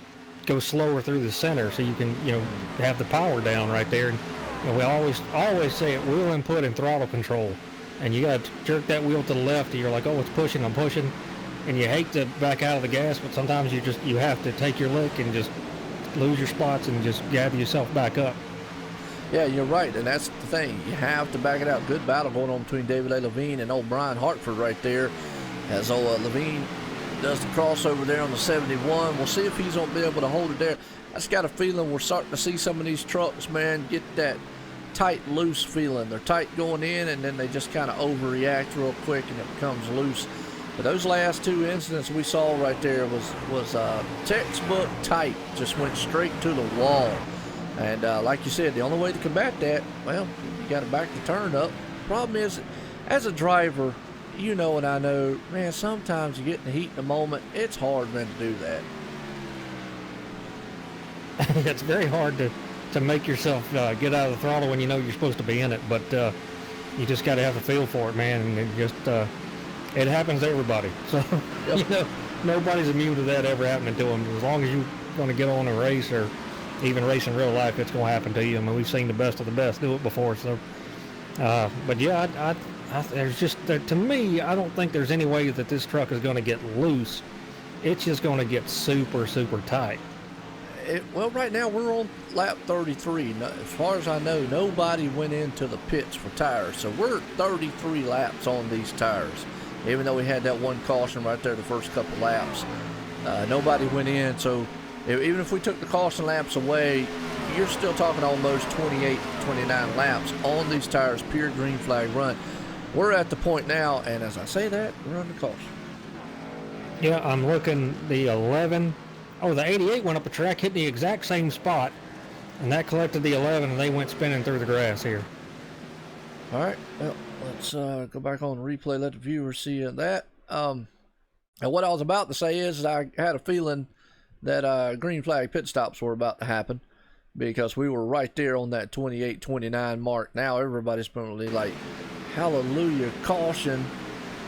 go slower through the center so you can, have the power down right there. And we always say it, wheel input and throttle control. And you got to jerk that wheel to the left, and you're like, oh, it's pushing, I'm pushing. And you hate to back out of the gas, but sometimes you have to take your lick and just lose your spots and just gather yourself back up. Yeah, you're right, and that's the thing. You have to back it out. Good battle going on between David A. Levine and old Brian Hartford right there. As old Levine does the crossover there on the 71. We'll see if he's going to be able to hold it there. I just got a feeling we're starting to see some of these trucks, man, get that tight, loose feeling. They're tight going in, and then they just kind of overreact real quick, and it becomes loose. But those last 2 incidents we saw right there was textbook tight. Just went straight to the wall. And like you said, the only way to combat that, well, you got to back the turn up. Problem is, as a driver, and I know, man, sometimes you get in the heat in the moment. It's hard, man, to do that. It's very hard to make yourself get out of the throttle when you know you're supposed to be in it. But you just got to have a feel for it, man. And it happens to everybody. So, Yep. nobody's immune to that ever happening to them. As long as you're going to get on a race or even race in real life, it's going to happen to you. I mean, we've seen the best of the best do it before. So, but yeah, there's just to me, I don't think there's any way that this truck is going to get loose. It's just going to get super, super tight. Well, right now we're on lap 33. As far as I know, nobody went into the pits for tires. So we're 33 laps on these tires. Even though we had that one caution right there the first couple laps, nobody went in. So even if we took the caution laps away, you're still talking almost 28, 29 laps on these tires, pure green flag run. We're at the point now, and as I say that, we're on the caution. Yeah, I'm looking the 11. Oh, the 88 went up the track, hit the exact same spot, and that collected the 11, and they went spinning through the grass here. All right, well, let's go back on the replay, let the viewers see that. And what I was about to say is I had a feeling that green flag pit stops were about to happen because we were right there on that 28-29 mark. Now everybody's probably like, hallelujah, caution,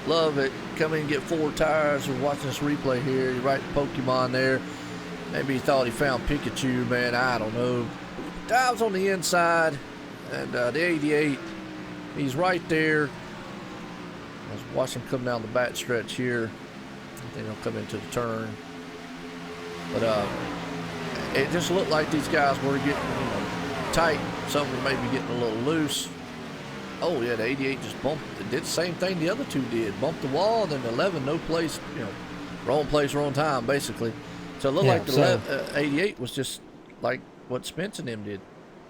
love it, come in and get 4 tires. We're watching this replay here, you write Pokemon there. Maybe he thought he found Pikachu, man, I don't know. Dives on the inside, and the 88, he's right there. Let's watch him come down the back stretch here. Then he'll come into the turn. But it just looked like these guys were getting tight. Some were maybe getting a little loose. Oh yeah, the 88 just bumped. It did the same thing the other two did. Bumped the wall, then the 11, no place, wrong place, wrong time, basically. So it looked like the 88 was just like what Spence and them did.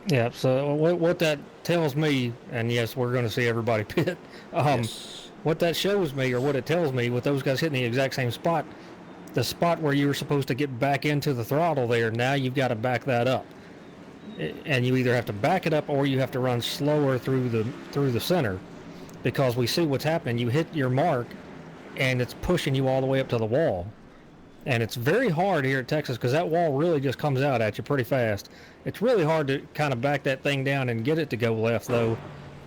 Yeah, so what that tells me, and yes, we're going to see everybody pit. Yes. What that shows me, or what it tells me, with those guys hitting the exact same spot, the spot where you were supposed to get back into the throttle there, now you've got to back that up. And you either have to back it up or you have to run slower through the center, because we see what's happening. You hit your mark, and it's pushing you all the way up to the wall. And it's very hard here at Texas because that wall really just comes out at you pretty fast. It's really hard to kind of back that thing down and get it to go left, though.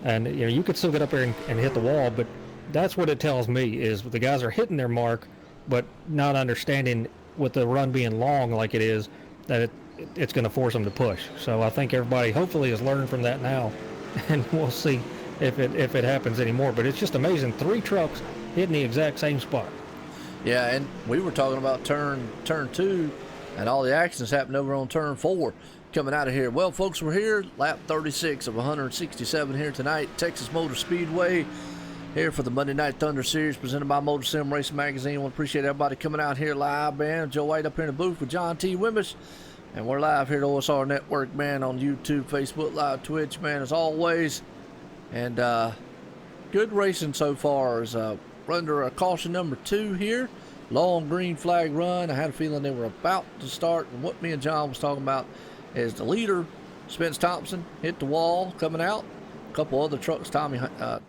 And you could still get up there and hit the wall, but that's what it tells me is the guys are hitting their mark, but not understanding with the run being long like it is that it's going to force them to push. So I think everybody hopefully has learned from that now, and we'll see if it happens anymore. But it's just amazing, 3 trucks hitting the exact same spot. Yeah, and we were talking about turn 2, and all the actions happened over on turn 4 coming out of here. Well, folks, we're here, lap 36 of 167 here tonight, Texas Motor Speedway, here for the Monday Night Thunder Series presented by Motor Sim Racing Magazine. I want to appreciate everybody coming out here live, man. Joe White up here in the booth with John T. Wimbish, and we're live here at OSR Network, man, on YouTube, Facebook Live, Twitch, man, as always. And good racing so far. As we're under a caution number 2 here. Long green flag run. I had a feeling they were about to start. And what me and John was talking about is the leader, Spence Thompson, hit the wall coming out. A couple other trucks, Tommy. I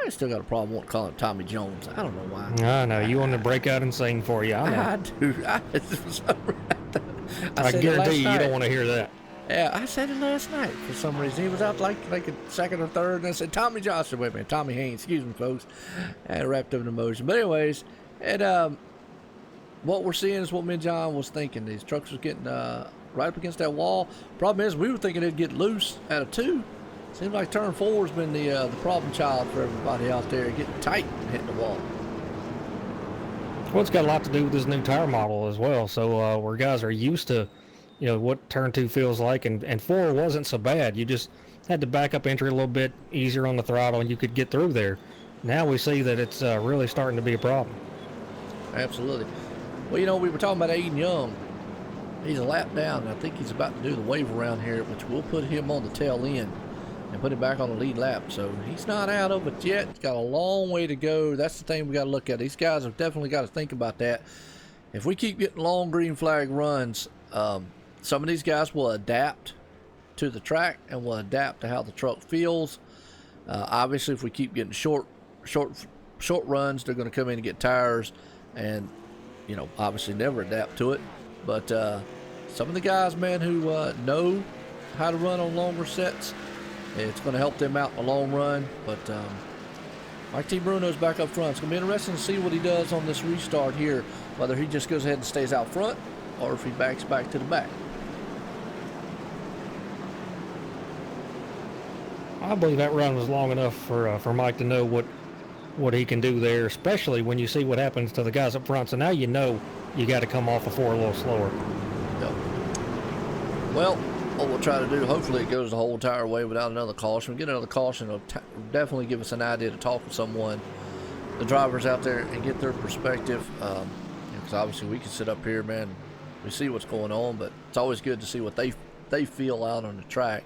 still got a problem wanting to call him Tommy Jones. I don't know why. I know. You want to break out and sing for you. I do. I guarantee you don't want to hear that. Yeah, I said it last night for some reason. He was out like a second or third, and I said, Tommy Johnson, wait a minute, Tommy Haynes, excuse me, folks. And wrapped up in emotion. But anyways, and what we're seeing is what me and John was thinking. These trucks was getting right up against that wall. Problem is, we were thinking it'd get loose out of 2. Seems like turn 4 has been the problem child for everybody out there, getting tight and hitting the wall. Well, it's got a lot to do with this new tire model as well. So where guys are used to, what turn 2 feels like, and 4 wasn't so bad. You just had to back up entry a little bit easier on the throttle, and you could get through there. Now we see that it's really starting to be a problem. Absolutely. Well, we were talking about Aiden Young. He's a lap down, and I think he's about to do the wave around here, which will put him on the tail end and put him back on the lead lap. So he's not out of it yet. He's got a long way to go. That's the thing we got to look at. These guys have definitely got to think about that. If we keep getting long green flag runs, some of these guys will adapt to the track and will adapt to how the truck feels. Obviously, if we keep getting short runs, they're going to come in and get tires and, obviously never adapt to it. But some of the guys, man, who know how to run on longer sets, it's going to help them out in the long run. But Mike T. Bruno's back up front. It's going to be interesting to see what he does on this restart here, whether he just goes ahead and stays out front or if he backs back to the back. I believe that run was long enough for Mike to know what he can do there, especially when you see what happens to the guys up front. So now you know you got to come off the 4 a little slower. Yep. Well, what we'll try to do, hopefully it goes the whole entire way without another caution. We get another caution, it'll definitely give us an idea to talk with someone, the drivers out there, and get their perspective. Because obviously we can sit up here, man, we see what's going on, but it's always good to see what they feel out on the track.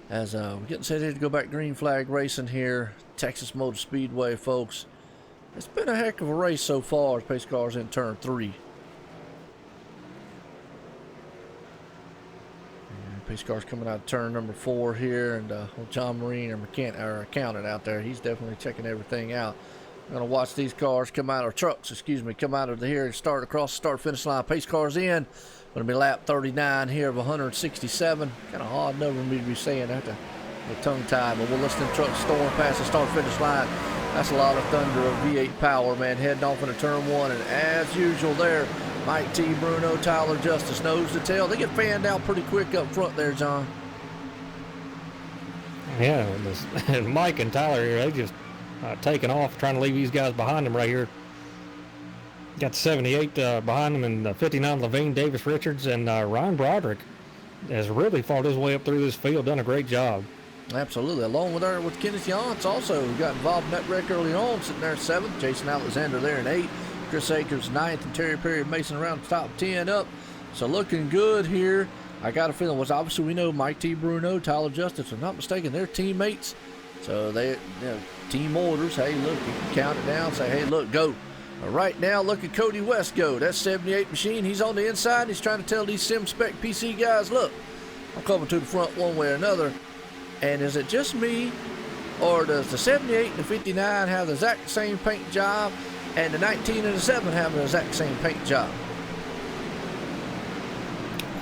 As we're getting set here to go back green flag racing here, Texas Motor Speedway, folks. It's been a heck of a race so far as pace cars in turn 3. Pace car's coming out of turn number 4 here, and John Marine, our accountant out there, he's definitely checking everything out. I'm gonna watch these cars come out, or trucks, excuse me, come out of here and start across the start-finish line. Pace cars in. Gonna be lap 39 here of 167. Kind of odd number for me to be saying that, the tongue-tied, but we'll listen to the trucks storm past the start-finish line. That's a lot of thunder of V8 power, man, heading off into turn 1, and as usual there, Mike T. Bruno, Tyler Justice knows the tail. They get fanned out pretty quick up front there, John. Yeah, and Mike and Tyler here, they just taking off, trying to leave these guys behind them right here. Got 78 behind them, and 59 Levine, Davis Richards, and Ryan Broderick has really fought his way up through this field, done a great job. Absolutely. Along with Kenneth Yance also, who got involved in that wreck early on, sitting there 7th. Jason Alexander there in 8th. Chris Akers 9th, and Terry Perry Mason around the top 10 up. So looking good here. I got a feeling, obviously we know Mike T. Bruno, Tyler Justice, if I'm not mistaken, they're teammates. So they, team orders. Hey, look, you can count it down, say, hey, look, go. Right now, look at Cody West go. That's 78 machine. He's on the inside. He's trying to tell these Sim Spec PC guys, look, I'm coming to the front one way or another. And is it just me, or does the 78 and the 59 have the exact same paint job, and the 19 and the 7 have the exact same paint job?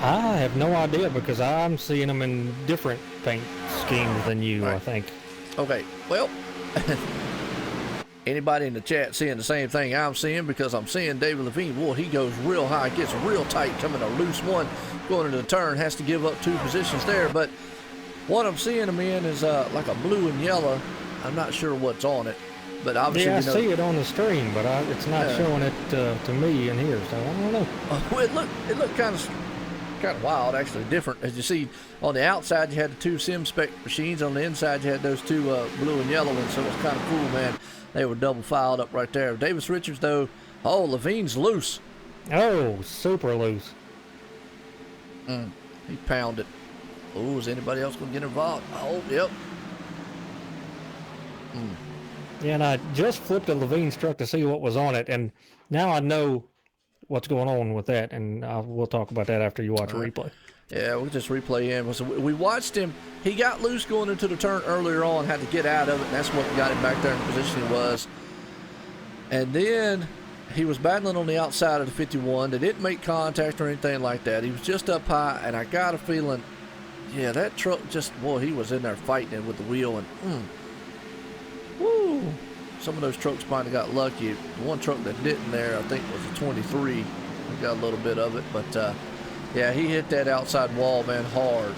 I have no idea, because I'm seeing them in different paint schemes than you, right. I think. Okay, well, anybody in the chat seeing the same thing I'm seeing, because I'm seeing David Levine. Boy, he goes real high, gets real tight, coming a loose one, going into the turn, has to give up 2 positions there. But what I'm seeing him in is like a blue and yellow. I'm not sure what's on it, but obviously, yeah, I see it on the screen, but it's not showing it to me in here, so I don't know. Well, it looked kind of wild, actually, different. As you see, on the outside you had the 2 Sim Spec machines, on the inside you had those 2 blue and yellow ones, so it's kind of cool, man. They were double filed up right there. Davis Richards, though, Levine's loose. Oh, super loose. He pounded. Oh, is anybody else going to get involved? Oh, yep. Yeah, and I just flipped a Levine's truck to see what was on it, and now I know what's going on with that, and we'll talk about that after you watch a replay. Yeah, we'll just replay him. So we watched him. He got loose going into the turn earlier on, had to get out of it, and that's what got him back there in the position he was. And then he was battling on the outside of the 51. They didn't make contact or anything like that. He was just up high, and I got a feeling, yeah, that truck just, boy, he was in there fighting it with the wheel, and woo, some of those trucks might have got lucky. The one truck that didn't there, I think, was a 23. We got a little bit of it, but yeah, he hit that outside wall, man, hard.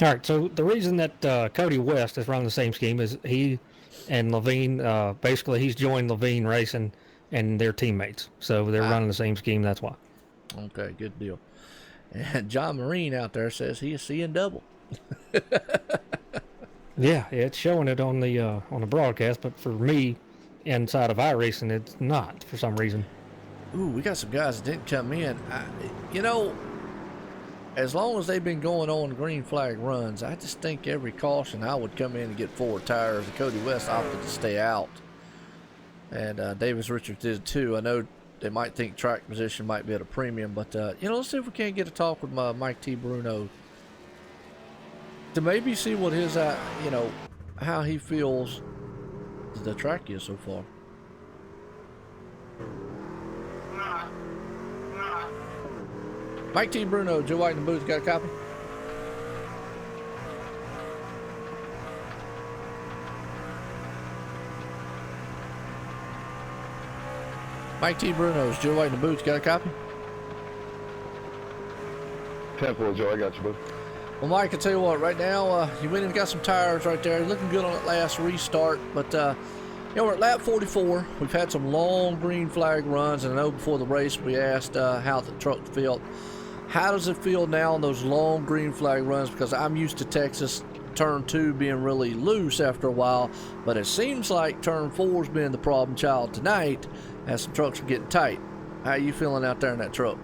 All right, so the reason that Cody West is running the same scheme is he and Levine, basically he's joined Levine Racing and they're teammates. So they're running the same scheme, that's why. Okay, good deal. And John Marine out there says he is seeing double. Yeah, it's showing it on the broadcast, but for me, inside of iracing, it's not for some reason. Ooh, we got some guys that didn't come in. As long as they've been going on green flag runs, I just think every caution I would come in and get 4 tires. And Cody West opted to stay out. And Davis Richards did too. I know they might think track position might be at a premium, but let's see if we can't get a talk with Mike T. Bruno to maybe see what his, how he feels the track is so far. Mike T. Bruno, Joe White in the booth, got a copy? Mike T. Bruno's Joe White in the booth. Got a copy? 10-4, Joe. I got you, bud. Well, Mike, I tell you what, right now, you went and got some tires right there. Looking good on that last restart. But, we're at lap 44. We've had some long green flag runs. And I know before the race we asked how the truck felt. How does it feel now on those long green flag runs? Because I'm used to Texas turn 2 being really loose after a while. But it seems like turn 4's been the problem child tonight as some trucks are getting tight. How are you feeling out there in that truck?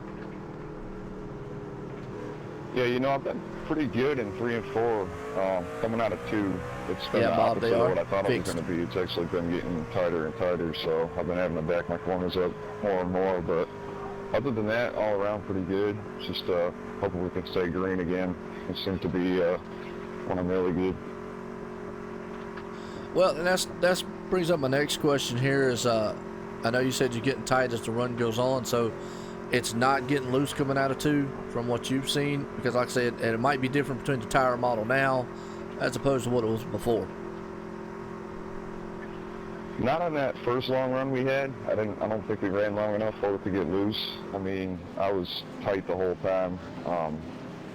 Yeah, I've been pretty good in 3 and 4. Coming out of 2, it's been Yeah, the Bob, opposite they of are what I thought fixed. it was going to be. It's actually been getting tighter and tighter, so I've been having to back my corners up more and more. But other than that, all around pretty good. Just hoping we can stay green again. It seems to be running really good. Well, and that's brings up my next question here is I know you said you're getting tight as the run goes on, so it's not getting loose coming out of 2 from what you've seen, because like I said, and it might be different between the tire model now as opposed to what it was before. Not on that first long run we had. I don't think we ran long enough for it to get loose. I mean, I was tight the whole time.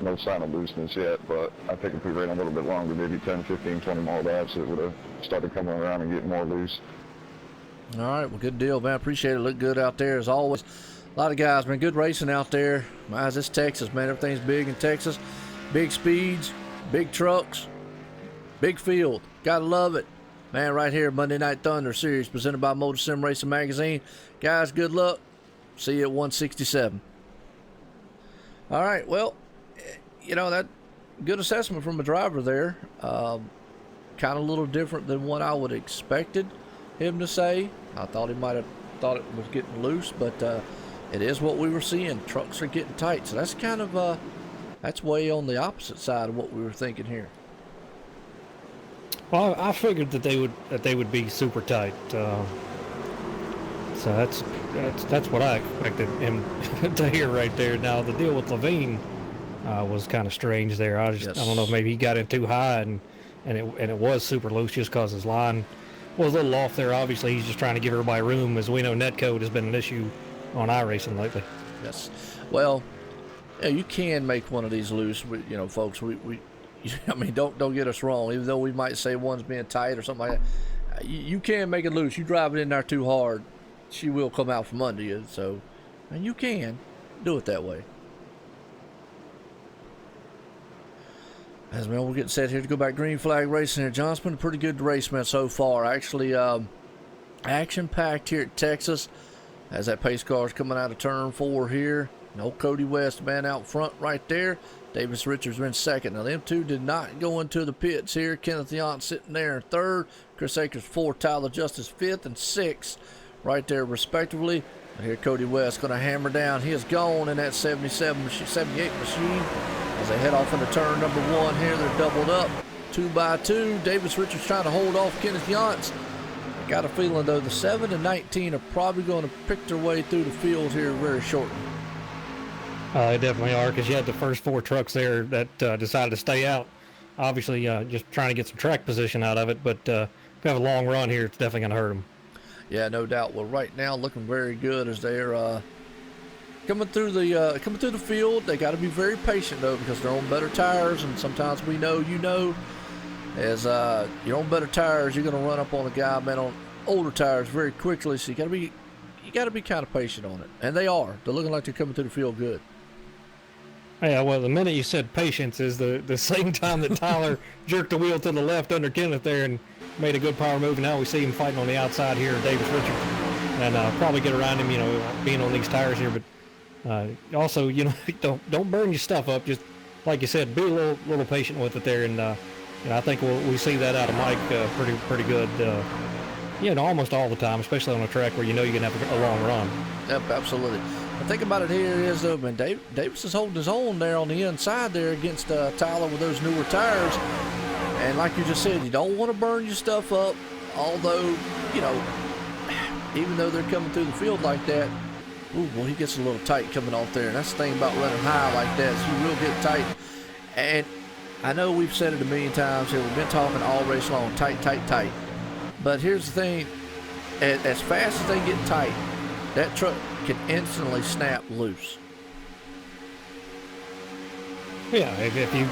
No sign of looseness yet, but I think if we ran a little bit longer, maybe 10, 15, 20 more laps, it would have started coming around and getting more loose. All right, well, good deal, man. Appreciate it. Look good out there as always. A lot of guys, man. Good racing out there. Guys, this Texas, man. Everything's big in Texas. Big speeds, big trucks, big field. Gotta love it. Man, right here, Monday Night Thunder Series presented by Motor Sim Racing Magazine. Guys, good luck. See you at 167. All right, well, that good assessment from a driver there. Kind of a little different than what I would have expected him to say. I thought he might have thought it was getting loose, but it is what we were seeing. Trucks are getting tight, so that's kind of that's way on the opposite side of what we were thinking here. Well, I figured that they would be super tight. So that's what I expected him to hear right there. Now the deal with Levine was kind of strange there. I don't know if maybe he got in too high and it was super loose just because his line was a little off there. Obviously, he's just trying to give everybody room. As we know, netcode has been an issue on iRacing lately. Yes. Well, yeah, you can make one of these loose. Folks, we I mean, don't get us wrong. Even though we might say one's being tight or something like that, you can make it loose. You drive it in there too hard, she will come out from under you. So, and you can do it that way. As man, we're getting set here to go back green flag racing here. John's been a pretty good race, man, so far. Actually, action-packed here at Texas as that pace car is coming out of turn 4 here. No Cody West, man, out front right there. Davis Richards in second. Now, them two did not go into the pits here. Kenneth Yount sitting there in third. Chris Akers 4th. Tyler Justice 5th and 6th right there, respectively. Here, Cody West going to hammer down. He is gone in that 78 machine. As they head off into turn number 1 here, they're doubled up 2 by 2. Davis Richards trying to hold off Kenneth Yount. Got a feeling, though, the 7 and 19 are probably going to pick their way through the field here very shortly. They definitely are, because you had the first 4 trucks there that decided to stay out. Obviously, just trying to get some track position out of it, but if you have a long run here, it's definitely going to hurt them. Yeah, no doubt. Well, right now, looking very good as they're coming through the field. They got to be very patient though, because they're on better tires, and sometimes we know, as you're on better tires, you're going to run up on a guy, man, on older tires very quickly. So you got to be kind of patient on it, and they are. They're looking like they're coming through the field good. Yeah, well, the minute you said patience is the same time that Tyler jerked the wheel to the left under Kenneth there and made a good power move. And now we see him fighting on the outside here, Davis Richards, and probably get around him, being on these tires here. But also, don't burn your stuff up. Just like you said, be a little patient with it there. And I think we see that out of Mike pretty good. Almost all the time, especially on a track where you're going to have a long run. Yep, absolutely. The thing about it here is, though, man, Davis is holding his own there on the inside there against Tyler with those newer tires. And like you just said, you don't want to burn your stuff up. Although, even though they're coming through the field like that, he gets a little tight coming off there. And that's the thing about running high like that, is you will get tight. And I know we've said it a million times here. We've been talking all race long, tight. But here's the thing, as fast as they get tight, that truck can instantly snap loose. Yeah, if you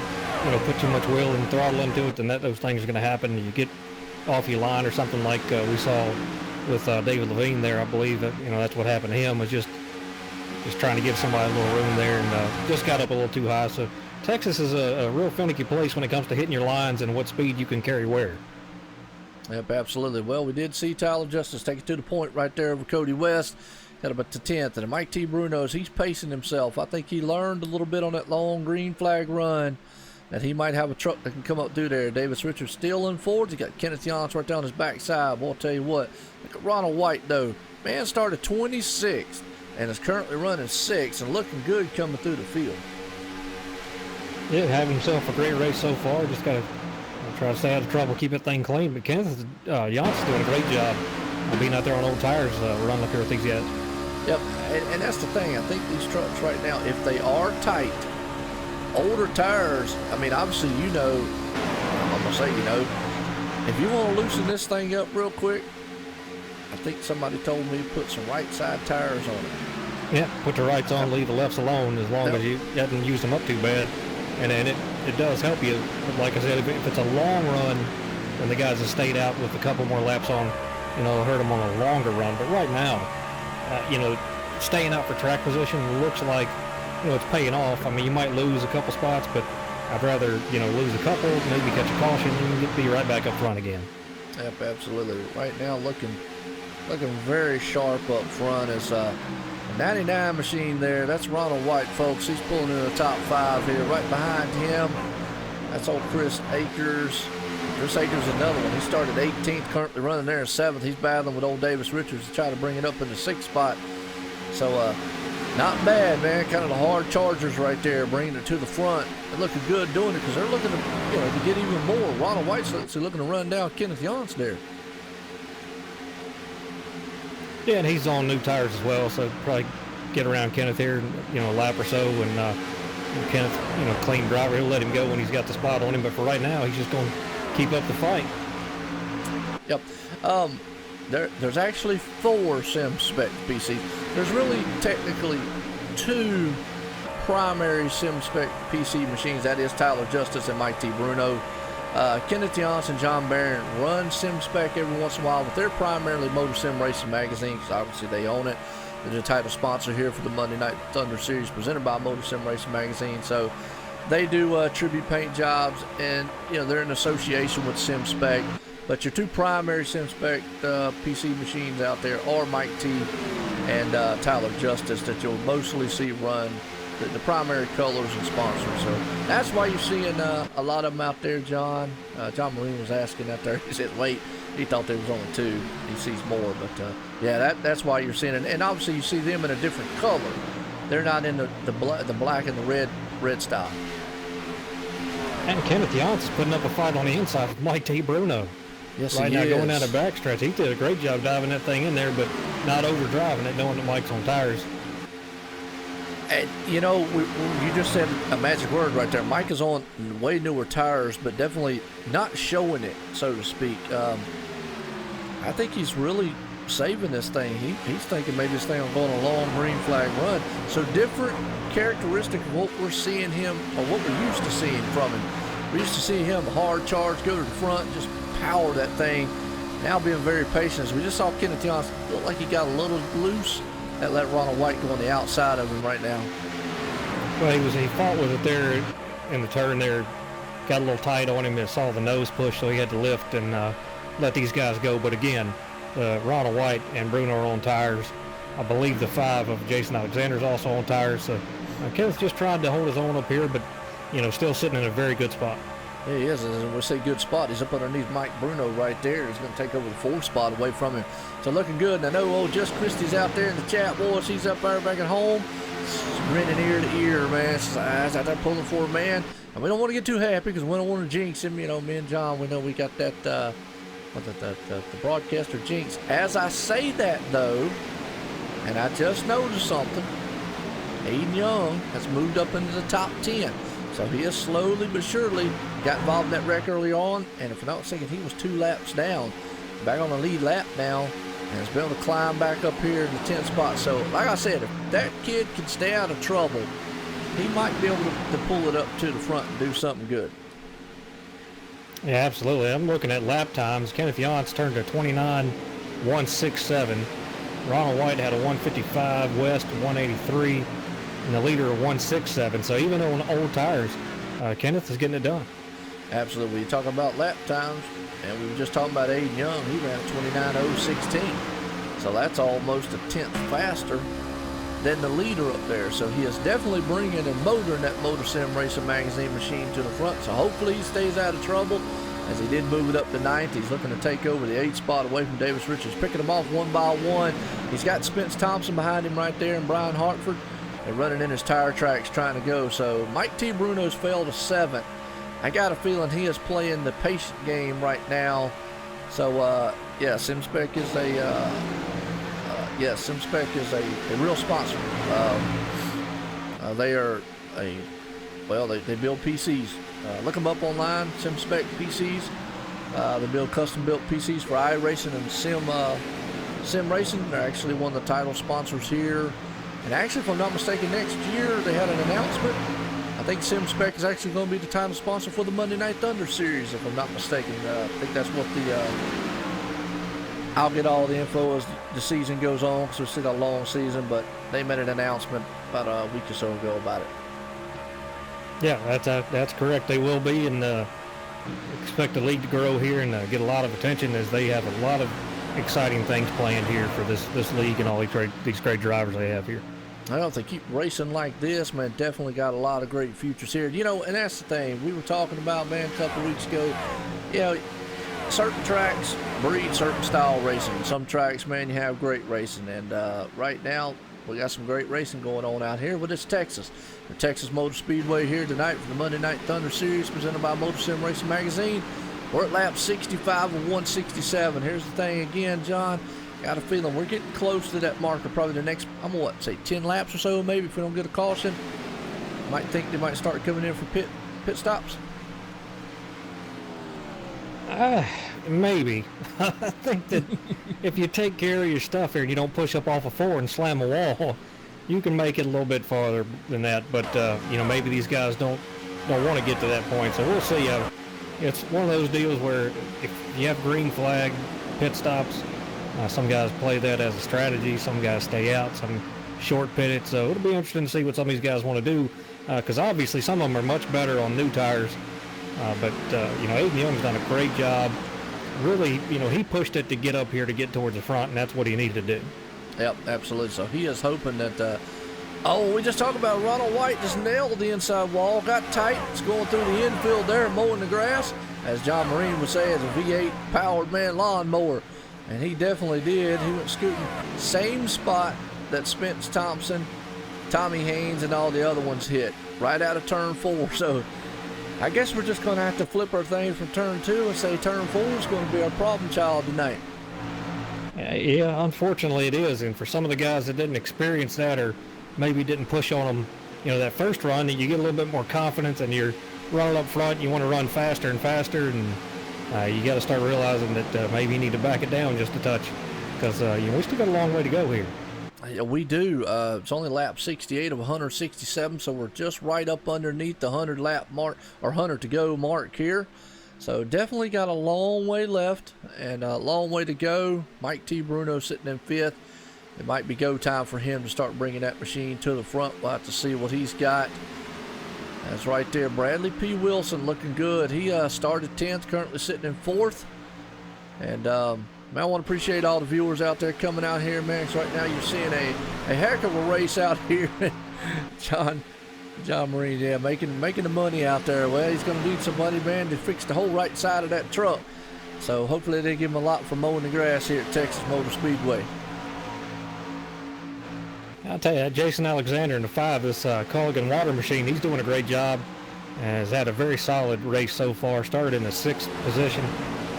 put too much wheel and throttle into it, then those things are going to happen. You get off your line or something like we saw with David Levine there. I believe that that's what happened to him, was just trying to give somebody a little room there, and just got up a little too high. So Texas is a real finicky place when it comes to hitting your lines and what speed you can carry where. Yep, absolutely. Well, we did see Tyler Justice take it to the point right there over Cody West. Got about to 10th, and Mike T. Bruno's, he's pacing himself. I think he learned a little bit on that long green flag run that he might have a truck that can come up through there. Davis Richards still in forwards. He got Kenneth Yance right down his backside. Boy, I'll tell you what, look at Ronald White, though. Man started 26th and is currently running 6th and looking good coming through the field. Yeah, having himself a great race so far. Just got to try to stay out of trouble, keep that thing clean. But Kenneth Yance is doing a great job of being out there on old tires, running up here with these guys. Yep, and that's the thing. I think these trucks right now, if they are tight, older tires, I mean, obviously, I'm going to say, if you want to loosen this thing up real quick, I think somebody told me put some right side tires on it. Yeah, put the rights on, leave the lefts alone as long as you haven't used them up too bad. And it does help you. But like I said, if it's a long run, then the guys have stayed out with a couple more laps on, hurt them on a longer run. But right now, staying out for track position looks like, it's paying off. I mean, you might lose a couple spots, but I'd rather, lose a couple, maybe catch a caution, and be right back up front again. Yep, absolutely. Right now, looking very sharp up front is a 99 machine there. That's Ronald White, folks. He's pulling in the top 5 here. Right behind him, that's old Chris Akers. Chris Akers is another one. He started 18th, currently running there in 7th. He's battling with old Davis Richards to try to bring it up in the 6th spot. So, not bad, man. Kind of the hard Chargers right there, bringing it to the front. They're looking good doing it because they're looking to, to get even more. Ronald White's looking to run down Kenneth Yance there. Yeah, and he's on new tires as well, so probably get around Kenneth here, a lap or so, and Kenneth, clean driver. He'll let him go when he's got the spot on him, but for right now, he's just going to keep up the fight. Yep. There's actually 4 Sim Spec PCs. There's really technically 2 primary Sim Spec PC machines. That is Tyler Justice and Mike T. Bruno. Kenneth Yance and John Barron run Sim Spec every once in a while, but they're primarily Motor Sim Racing Magazine because obviously they own it. They're the title sponsor here for the Monday Night Thunder Series presented by Motor Sim Racing Magazine. So they do tribute paint jobs, and they're in association with Sim Spec. But your 2 primary Sim Spec PC machines out there are Mike T and Tyler Justice that you'll mostly see run the primary colors and sponsors. So that's why you're seeing a lot of them out there, John. John Marine was asking out there. He said, wait, he thought there was only 2. He sees more. But, yeah, that's why you're seeing it. And obviously you see them in a different color. They're not in the black and the red style. And Kenneth Yance is putting up a fight on the inside with Mike T. Bruno. Yes, right he now, is. going down the backstretch. He did a great job diving that thing in there, but not overdriving it, knowing that Mike's on tires. And, you just said a magic word right there. Mike is on way newer tires, but definitely not showing it, so to speak. I think he's really saving this thing. He's thinking maybe this thing will go on a long green flag run. So different characteristic of what we're seeing him, or what we're used to seeing from him. We used to see him hard charge, go to the front, just power that thing. Now being very patient. As we just saw Kenneth Yance look like he got a little loose. That let Ronald White go on the outside of him right now. Well, he fought with it there in the turn there. Got a little tight on him and saw the nose push, so he had to lift and let these guys go. But again, Ronald White and Bruno are on tires. I believe the 5 of Jason Alexander's also on tires. So Kenneth's just trying to hold his own up here, but still sitting in a very good spot. Yeah, he is. And we say good spot. He's up underneath Mike Bruno right there. He's going to take over the 4th spot away from him. So looking good. And I know old Just Christie's out there in the chat, boys. He's up there back at home. Grinning ear to ear, man. His eyes out there pulling for a man. And we don't want to get too happy because we don't want to jinx him. Me and John, we know we got that, the broadcaster jinx. As I say that, though, and I just noticed something, Aiden Young has moved up into the top 10. So he has slowly but surely got involved in that wreck early on, and if I'm not mistaken, he was 2 laps down. Back on the lead lap now. and has been able to climb back up here in the 10th spot. So, like I said, if that kid can stay out of trouble, he might be able to pull it up to the front and do something good. Yeah, absolutely. I'm looking at lap times. Kenneth Yance turned to 29.167. Ronald White had a 155, West 183, and the leader a 167. So even on old tires, Kenneth is getting it done. Absolutely. You talk about lap times, and we were just talking about Aiden Young. He ran a 29.016. So that's almost a tenth faster than the leader up there. So he is definitely bringing a motor in that Motor Sim Racing Magazine machine to the front. So hopefully he stays out of trouble, as he did move it up to 9th. He's looking to take over the 8th spot away from Davis Richards, picking them off one by one. He's got Spence Thompson behind him right there and Brian Hartford. They're running in his tire tracks trying to go. So Mike T. Bruno's fell to 7th. I got a feeling he is playing the patient game right now. So, yeah, SimSpec is a real sponsor. They are they build PCs. Look them up online, SimSpec PCs. They build custom-built PCs for iRacing and Sim Racing. They're actually one of the title sponsors here. And actually, if I'm not mistaken, next year they had an announcement. I think SimSpec is actually going to be the title sponsor for the Monday Night Thunder series, if I'm not mistaken. I think that's what I'll get all the info as the season goes on, because we still got a long season, but they made an announcement about a week or so ago about it. Yeah, that's correct. They will be, and expect the league to grow here and get a lot of attention, as they have a lot of exciting things planned here for this league and all these great drivers they have here. Well, if they keep racing like this, man, definitely got a lot of great futures here. You know, and that's the thing. We were talking about, man, a couple of weeks ago, you know, certain tracks breed certain style racing. Some tracks, man, you have great racing. And right now, we got some great racing going on out here, but it's Texas. The Texas Motor Speedway here tonight for the Monday Night Thunder Series, presented by Motor Sim Racing Magazine. We're at lap 65 of 167. Here's the thing again, John. Got a feeling we're getting close to that marker. Probably the next, I'm what, say 10 laps or so, maybe, if we don't get a caution. Might think they might start coming in for pit stops. Maybe. I think that if you take care of your stuff here and you don't push up off a 4 and slam a wall, you can make it a little bit farther than that. But you know, maybe these guys don't want to get to that point. So we'll see. It's one of those deals where if you have green flag pit stops, some guys play that as a strategy. Some guys stay out. Some short pit it. So it'll be interesting to see what some of these guys want to do, because obviously some of them are much better on new tires. But you know, Aiden Young's done a great job. Really, you know, he pushed it to get up here to get towards the front, and that's what he needed to do. Yep, absolutely. So he is hoping that. We just talked about Ronald White just nailed the inside wall, got tight. It's going through the infield there, mowing the grass, as John Marine would say, as a V8 powered lawnmower. And he definitely did. He went scooting same spot that Spence Thompson, Tommy Haynes, and all the other ones hit, right out of turn 4. So I guess we're just going to have to flip our thing from turn 2 and say turn 4 is going to be our problem child tonight. Yeah, unfortunately it is. And for some of the guys that didn't experience that, or maybe didn't push on them, you know, that first run, you get a little bit more confidence and you're running up front. You want to run faster and faster, and you got to start realizing that maybe you need to back it down just a touch, because you know, we still got a long way to go here. Yeah, we do. It's only lap 68 of 167, so we're just right up underneath the 100 lap mark, or 100 to go mark here. So definitely got a long way left and a long way to go. Mike T. Bruno sitting in 5th. It might be go time for him to start bringing that machine to the front. We'll have to see what he's got. That's right there. Bradley P. Wilson looking good. He started 10th, currently sitting in 4th. And man, I want to appreciate all the viewers out there coming out here, man, 'cause right now you're seeing a heck of a race out here. John Marine, yeah, making the money out there. Well, he's going to need somebody, man, to fix the whole right side of that truck. So hopefully they give him a lot for mowing the grass here at Texas Motor Speedway. I'll tell you, Jason Alexander in the 5, this Culligan water machine, he's doing a great job. Has had a very solid race so far. Started in the 6th position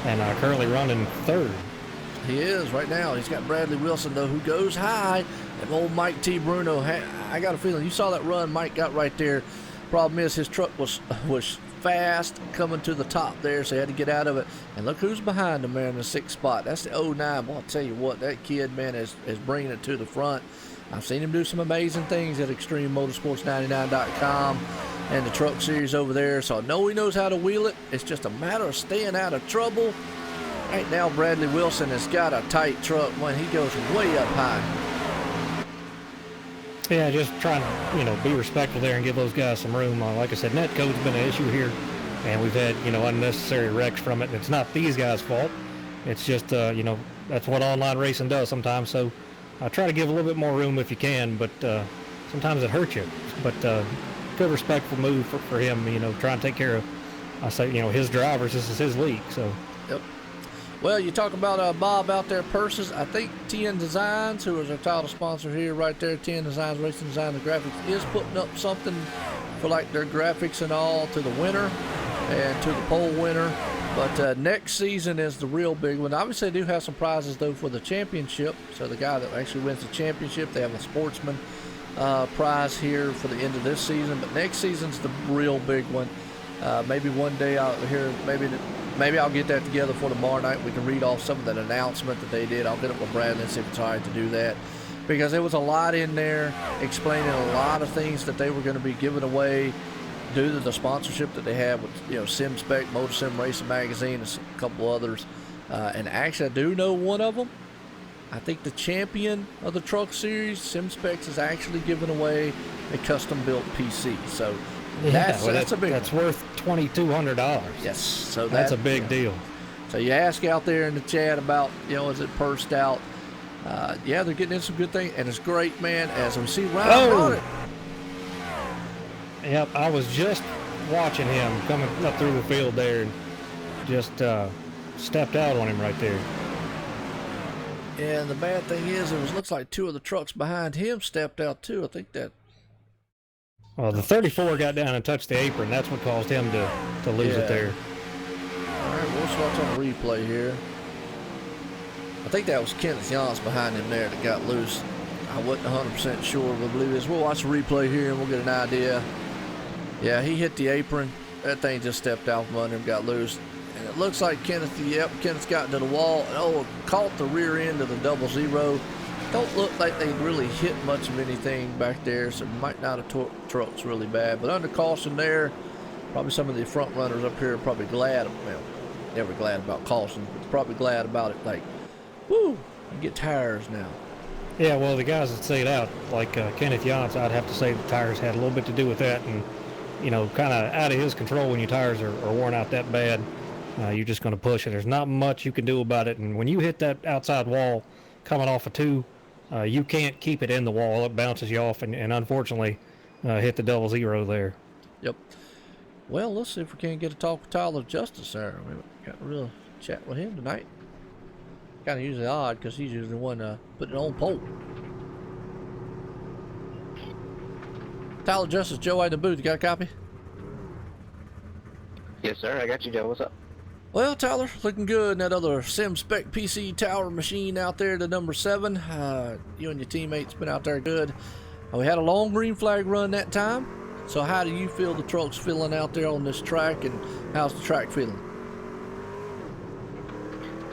and currently running 3rd. He is right now. He's got Bradley Wilson, though, who goes high. And old Mike T. Bruno, I got a feeling you saw that run Mike got right there. Problem is his truck was fast coming to the top there, so he had to get out of it. And look who's behind him there in the 6th spot. That's the 09. Well, I'll tell you what, that kid, man, is bringing it to the front. I've seen him do some amazing things at ExtremeMotorsports99.com and the truck series over there, so I know he knows how to wheel it. It's just a matter of staying out of trouble. Right now, Bradley Wilson has got a tight truck when he goes way up high. Yeah, just trying to, be respectful there and give those guys some room. Like I said, netcode's been an issue here, and we've had, unnecessary wrecks from it. And it's not these guys' fault. It's just, that's what online racing does sometimes. So I try to give a little bit more room if you can, but sometimes it hurts you. But good, respectful move for him, trying to take care of, his drivers. This is his league, so. Yep. Well, you talk about Bob out there, purses. I think TN Designs, who is our title sponsor here right there, TN Designs, Racing Design and Graphics, is putting up something for like their graphics and all to the winner and to the pole winner. But next season is the real big one. Obviously, they do have some prizes, though, for the championship. So the guy that actually wins the championship, they have a sportsman prize here for the end of this season. But next season's the real big one. Maybe one day out here, maybe I'll get that together for tomorrow night. We can read off some of that announcement that they did. I'll get up with Bradley and see if it's all right to do that. Because there was a lot in there explaining a lot of things that they were going to be giving away due to the sponsorship that they have with, SimSpec, Motor Sim Racing Magazine, and a couple others. And actually, I do know one of them. I think the champion of the truck series, SimSpecs, is actually giving away a custom-built PC. So that's a big That's worth $2,200. Yes, so that's a big deal. So you ask out there in the chat about, is it pursed out? Yeah, they're getting in some good things, and it's great, man. As we see Ryan on it. Yep, I was just watching him coming up through the field there, and just stepped out on him right there. And the bad thing is, looks like 2 of the trucks behind him stepped out too. I think that. Well, the 34 got down and touched the apron. That's what caused him to lose it there. All right, we'll watch on the replay here. I think that was Kenneth Jans behind him there that got loose. I wasn't 100% sure, but I believe this. We'll watch the replay here and we'll get an idea. Yeah, he hit the apron. That thing just stepped out from under him, got loose. And it looks like Kenneth's got to the wall and caught the rear end of the 00. Don't look like they really hit much of anything back there, so might not have tore trucks really bad. But under caution there, probably some of the front runners up here are probably glad. Well, never glad about caution, but probably glad about it. Like, woo, you get tires now. Yeah, well, the guys that stayed out, like Kenneth Jans, I'd have to say the tires had a little bit to do with that. And, kind of out of his control when your tires are worn out that bad. You're just going to push it. There's not much you can do about it. And when you hit that outside wall coming off of 2, you can't keep it in the wall. It bounces you off and unfortunately hit the 00 there. Yep. Well, let's see if we can get a talk with Tyler Justice there. We got a real chat with him tonight. Kind of usually odd because he's usually the one putting it on pole. Tyler Justice, Joe in the booth. You got a copy? Yes, sir. I got you, Joe. What's up? Well, Tyler, looking good. That other SimSpec PC tower machine out there, the number 7. You and your teammates been out there good. We had a long green flag run that time. So how do you feel the truck's feeling out there on this track, and how's the track feeling?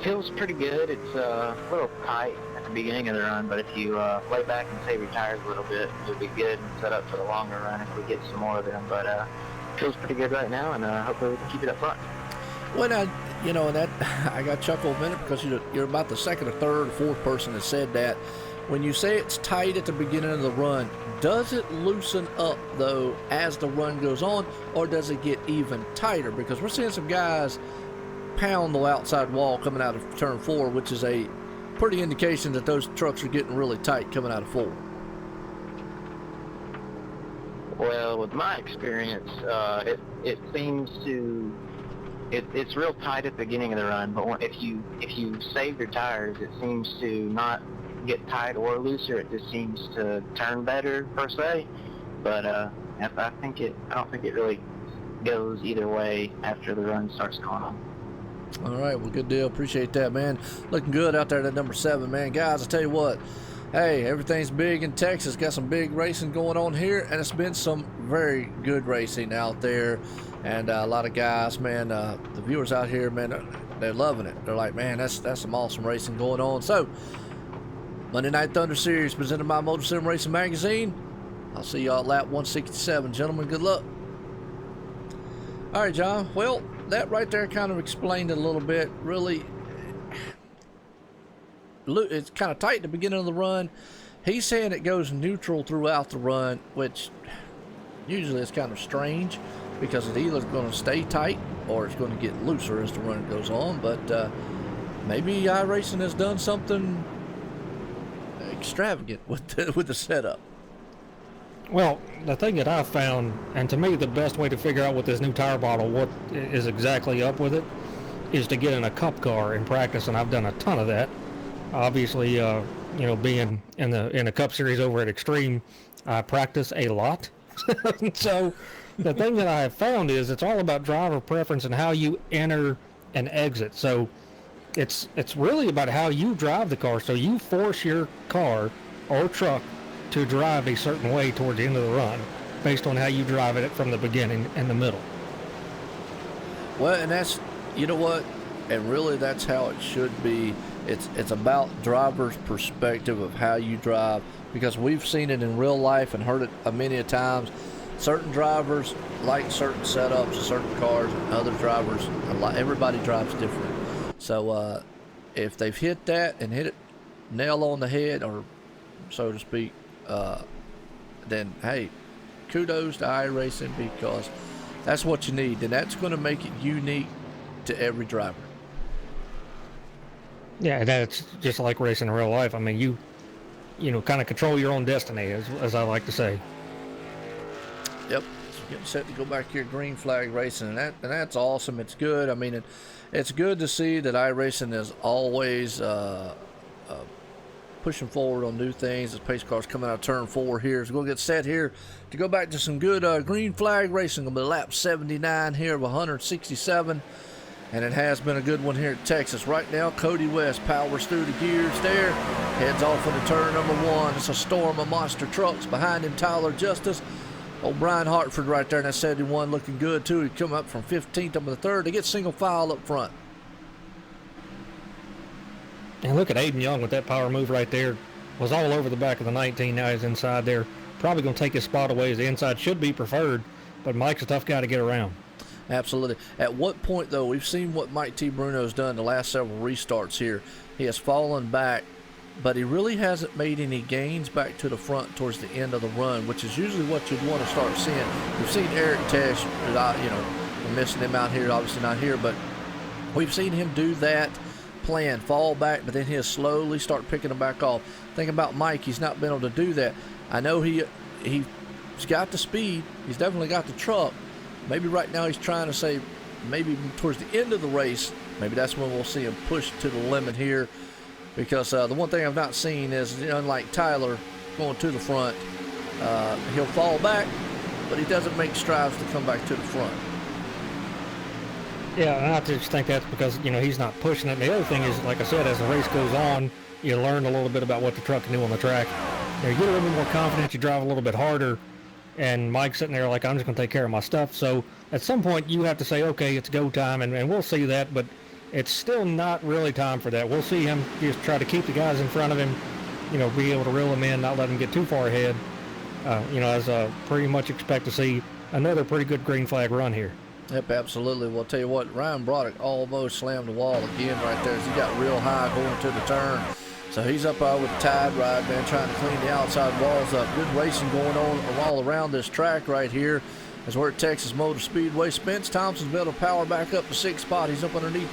Feels pretty good. It's a little tight at the beginning of the run, but if you lay back and save your tires a little bit, you'll be good and set up for the longer run if we get some more of them. But feels pretty good right now, and hopefully we can keep it up front. Well, now, and that I got chuckled a minute because you're about the second or third or fourth person that said that. When you say it's tight at the beginning of the run, does it loosen up, though, as the run goes on, or does it get even tighter? Because we're seeing some guys pound the outside wall coming out of turn 4, which is a pretty indication that those trucks are getting really tight coming out of 4. Well, with my experience, it seems to it's real tight at the beginning of the run, but if you save your tires, it seems to not get tight or looser. It just seems to turn better per se. But I don't think it really goes either way after the run starts going on. All right, well, good deal. Appreciate that, man. Looking good out there, that number 7, man. Guys, I tell you what, Hey, everything's big in Texas. Got some big racing going on here, and it's been some very good racing out there. And a lot of guys, man, the viewers out here, man, they're loving it. They're like, man, that's some awesome racing going on. So, Monday Night Thunder Series presented by Motor Sim Racing Magazine. I'll see y'all at lap 167. Gentlemen, good luck. All right, John. Well, that right there kind of explained it a little bit. Really, it's kind of tight at the beginning of the run. He's saying it goes neutral throughout the run, which usually is kind of strange because it's either going to stay tight or it's going to get looser as the run goes on. But maybe iRacing has done something extravagant with the setup. Well, the thing that I found, and to me the best way to figure out with this new tire bottle what is exactly up with it, is to get in a cup car and practice, and I've done a ton of that. Obviously, being in a Cup Series over at Extreme, I practice a lot. So the thing that I have found is it's all about driver preference and how you enter and exit. So it's really about how you drive the car. So you force your car or truck to drive a certain way toward the end of the run based on how you drive it from the beginning and the middle. Well, and that's, you know what, and really that's how it should be. It's about driver's perspective of how you drive, because we've seen it in real life and heard it many a times. Certain drivers like certain setups, certain cars, and other drivers, everybody drives different. So if they've hit that and hit it nail on the head, or so to speak, then hey, kudos to iRacing, because that's what you need, and that's going to make it unique to every driver. Yeah, and that's just like racing in real life. I mean, you kind of control your own destiny, as I like to say. Yep, so getting set to go back here, green flag racing, and that's awesome. It's good. I mean, it's good to see that iRacing is always pushing forward on new things. As pace cars coming out of turn 4 here, so we'll get set here to go back to some good green flag racing. Gonna be lap 79 here of 167. And it has been a good one here in Texas. Right now, Cody West powers through the gears there. Heads off into turn number 1. It's a storm of monster trucks. Behind him, Tyler Justice. Old Brian Hartford right there in that 71 looking good, too. He come up from 15th up to the 3rd. They get single file up front. And look at Aiden Young with that power move right there. Was all over the back of the 19. Now he's inside there. Probably going to take his spot away as the inside should be preferred. But Mike's a tough guy to get around. Absolutely. At what point, though, we've seen what Mike T. Bruno's done the last several restarts here. He has fallen back, but he really hasn't made any gains back to the front towards the end of the run, which is usually what you'd want to start seeing. We've seen Eric Tesh, we're missing him out here, obviously not here, but we've seen him do that plan, fall back, but then he'll slowly start picking them back off. Think about Mike. He's not been able to do that. I know he's got the speed. He's definitely got the truck. Maybe right now he's trying to say maybe towards the end of the race, maybe that's when we'll see him push to the limit here. Because the one thing I've not seen is, unlike Tyler going to the front, he'll fall back, but he doesn't make strides to come back to the front. Yeah, and I just think that's because, he's not pushing it. And the other thing is, like I said, as the race goes on, you learn a little bit about what the truck can do on the track. You get a little bit more confidence, you drive a little bit harder. And Mike's sitting there like, I'm just going to take care of my stuff. So at some point you have to say, okay, it's go time, and we'll see that. But it's still not really time for that. We'll see him just try to keep the guys in front of him, be able to reel them in, not let them get too far ahead. As pretty much expect to see another pretty good green flag run here. Yep, absolutely. Well, I'll tell you what, Ryan Broderick almost slammed the wall again right there as he got real high going to the turn. So he's up with the tide ride, man, trying to clean the outside walls up. Good racing going on all around this track right here. As we're at Texas Motor Speedway. Spence Thompson's been able to power back up the 6th spot. He's up underneath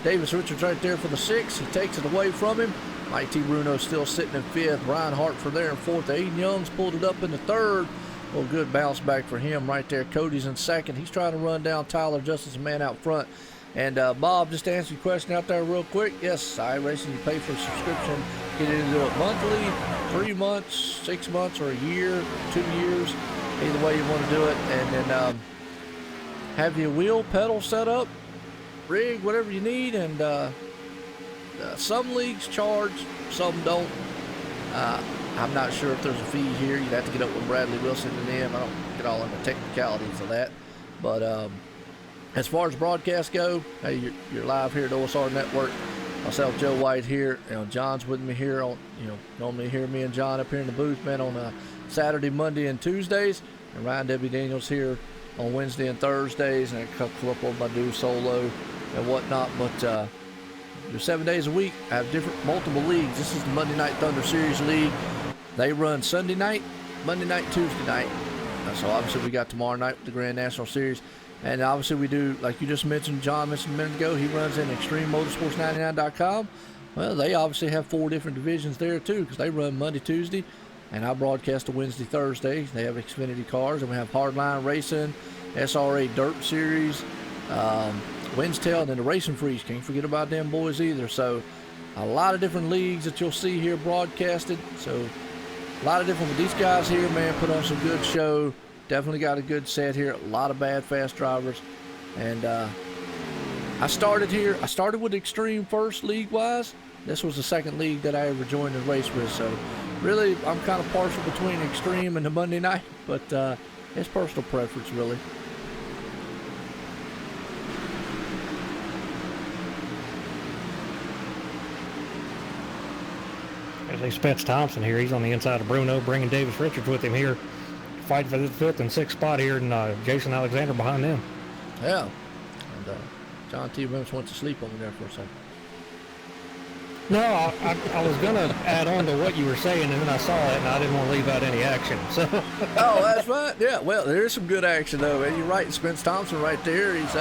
Davis Richards right there for the 6. He takes it away from him. Mike T. Bruno still sitting in 5th. Ryan Hartford there in 4th. Aiden Young's pulled it up in the 3rd. Well, good bounce back for him right there. Cody's in 2nd. He's trying to run down Tyler Justice, a man out front. And Bob, just to answer your question out there real quick, yes, iRacing, you pay for a subscription, get into it monthly, 3 months, 6 months, or a year, 2 years, either way you want to do it. And then have your wheel, pedal set up, rig, whatever you need. And some leagues charge, some don't. I'm not sure if there's a fee here. You'd have to get up with Bradley Wilson and them. I don't get all into technicalities of that. But as far as broadcasts go, hey, you're live here at OSR Network. Myself, Joe White here. John's with me here on, normally you hear me and John up here in the booth, man, on Saturday, Monday, and Tuesdays. And Ryan W. Daniels here on Wednesday and Thursdays. And a couple of my do solo and whatnot. But there's 7 days a week. I have multiple leagues. This is the Monday Night Thunder Series League. They run Sunday night, Monday night, Tuesday night. So obviously we got tomorrow night with the Grand National Series. And obviously we do, like you just mentioned, John mentioned a minute ago, he runs in ExtremeMotorsports99.com. Well, they obviously have 4 different divisions there too, because they run Monday, Tuesday, and I broadcast a Wednesday, Thursday. They have Xfinity cars, and we have Hardline Racing, SRA Dirt Series, Windstail, and then the Racing Freeze. Can't forget about them boys either. So a lot of different leagues that you'll see here broadcasted. So a lot of different, but these guys here, man, put on some good show. Definitely got a good set here. A lot of bad fast drivers. And I started here. I started with Extreme first league-wise. This was the second league that I ever joined and raced with. So really, I'm kind of partial between Extreme and the Monday night. But it's personal preference, really. There's Spence Thompson here. He's on the inside of Bruno, bringing Davis Richards with him here. Fighting for the 5th and 6th spot here, and Jason Alexander behind them. Yeah. And John T. Williams went to sleep over there for a second. No, I was going to add on to what you were saying, and then I saw it, and I didn't want to leave out any action. So. Oh, that's right. Yeah, well, there is some good action, though. And you're right, Spence Thompson right there. He's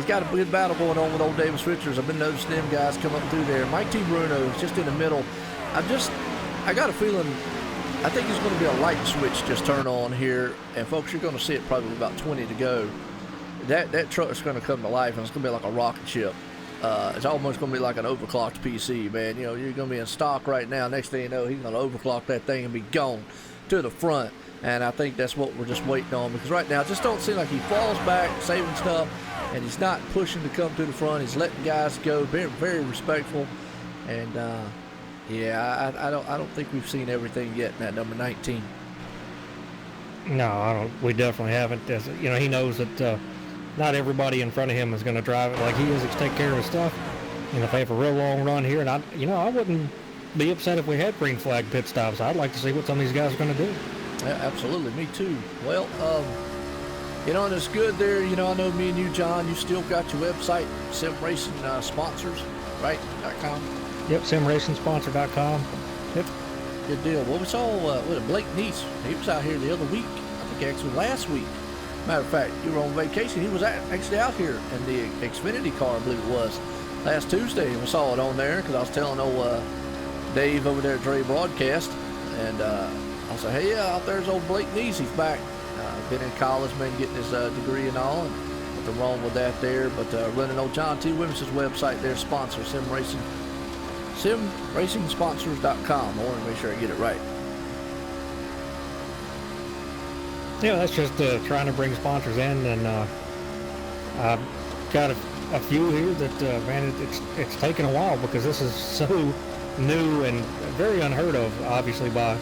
got a good battle going on with old Davis Richards. I've been noticing them guys come up through there. Mike T. Bruno is just in the middle. I got a feeling, I think there's going to be a light switch just turn on here. And, folks, you're going to see it probably about 20 to go. That truck's going to come to life, and it's going to be like a rocket ship. It's almost going to be like an overclocked PC, man. You're going to be in stock right now. Next thing you know, he's going to overclock that thing and be gone to the front. And I think that's what we're just waiting on, because right now it just don't seem like he falls back, saving stuff, and he's not pushing to come to the front. He's letting guys go, very, very respectful. And yeah, I don't think we've seen everything yet in that number 19. No, I don't. We definitely haven't. He knows that not everybody in front of him is going to drive it like he is. He's take care of his stuff. And if they have a real long run here, and I wouldn't be upset if we had green flag pit stops. I'd like to see what some of these guys are going to do. Yeah, absolutely. Me too. Well, and it's good there. I know me and you, John, you still got your website, SimRacing Sponsors, right? .com. Yep, simracingsponsor.com. Yep. Good deal. Well, we saw Blake Neese. He was out here the other week. I think actually last week. Matter of fact, you were on vacation. He was actually out here in the Xfinity car, I believe it was, last Tuesday. And we saw it on there because I was telling old Dave over there at Dre Broadcast. And I said, hey, yeah, out there's old Blake Neese. He's back. Been in college, man, getting his degree and all. And nothing wrong with that there. But running old John T. Williams' website there, sponsor, simracingsponsors.com. I want to make sure I get it right. Yeah, that's just trying to bring sponsors in, and I've got a few here that, man, it's taken a while because this is so new and very unheard of, obviously, by,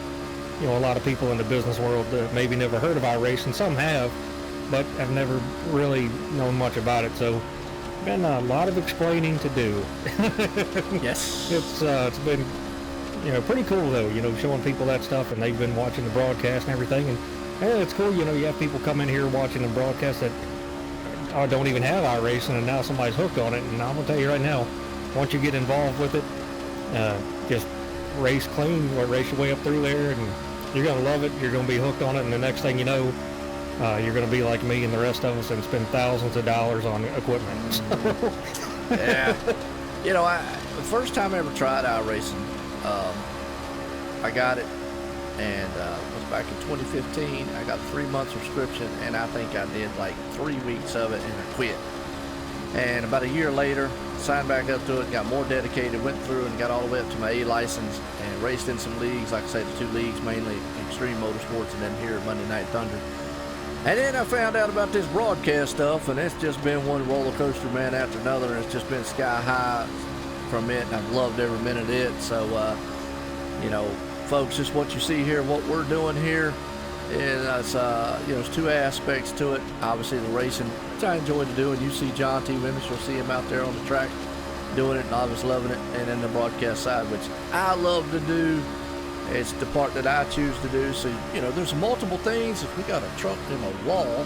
a lot of people in the business world that maybe never heard of iracing. Some have, but have never really known much about it, so been a lot of explaining to do. Yes. It's been, pretty cool, though, showing people that stuff, and they've been watching the broadcast and everything, and yeah, it's cool, you have people come in here watching the broadcast that don't even have iRacing, and now somebody's hooked on it. And I'm going to tell you right now, once you get involved with it, just race clean, or race your way up through there, and you're going to love it. You're going to be hooked on it, and the next thing you know, you're going to be like me and the rest of us and spend thousands of dollars on equipment. So. Yeah. The first time I ever tried iRacing, I got it, and back in 2015, I got a 3-month subscription, and I think I did like 3 weeks of it, and I quit. And about a year later, signed back up to it, got more dedicated, went through and got all the way up to my A license, and raced in some leagues, like I said, the 2 leagues, mainly Extreme Motorsports, and then here at Monday Night Thunder. And then I found out about this broadcast stuff, and it's just been one roller coaster, man, after another, and it's just been sky high from it, and I've loved every minute of it. So You know, folks, just what you see here, what we're doing here, and that's you know, there's two aspects to it. Obviously, the racing, which I enjoy to do, and you see John T. Wimmis, you'll see him out there on the track doing it, and I was loving it. And then the broadcast side, which I love to do. It's the part that I choose to do. So, you know, there's multiple things. If we got a truck in a wall.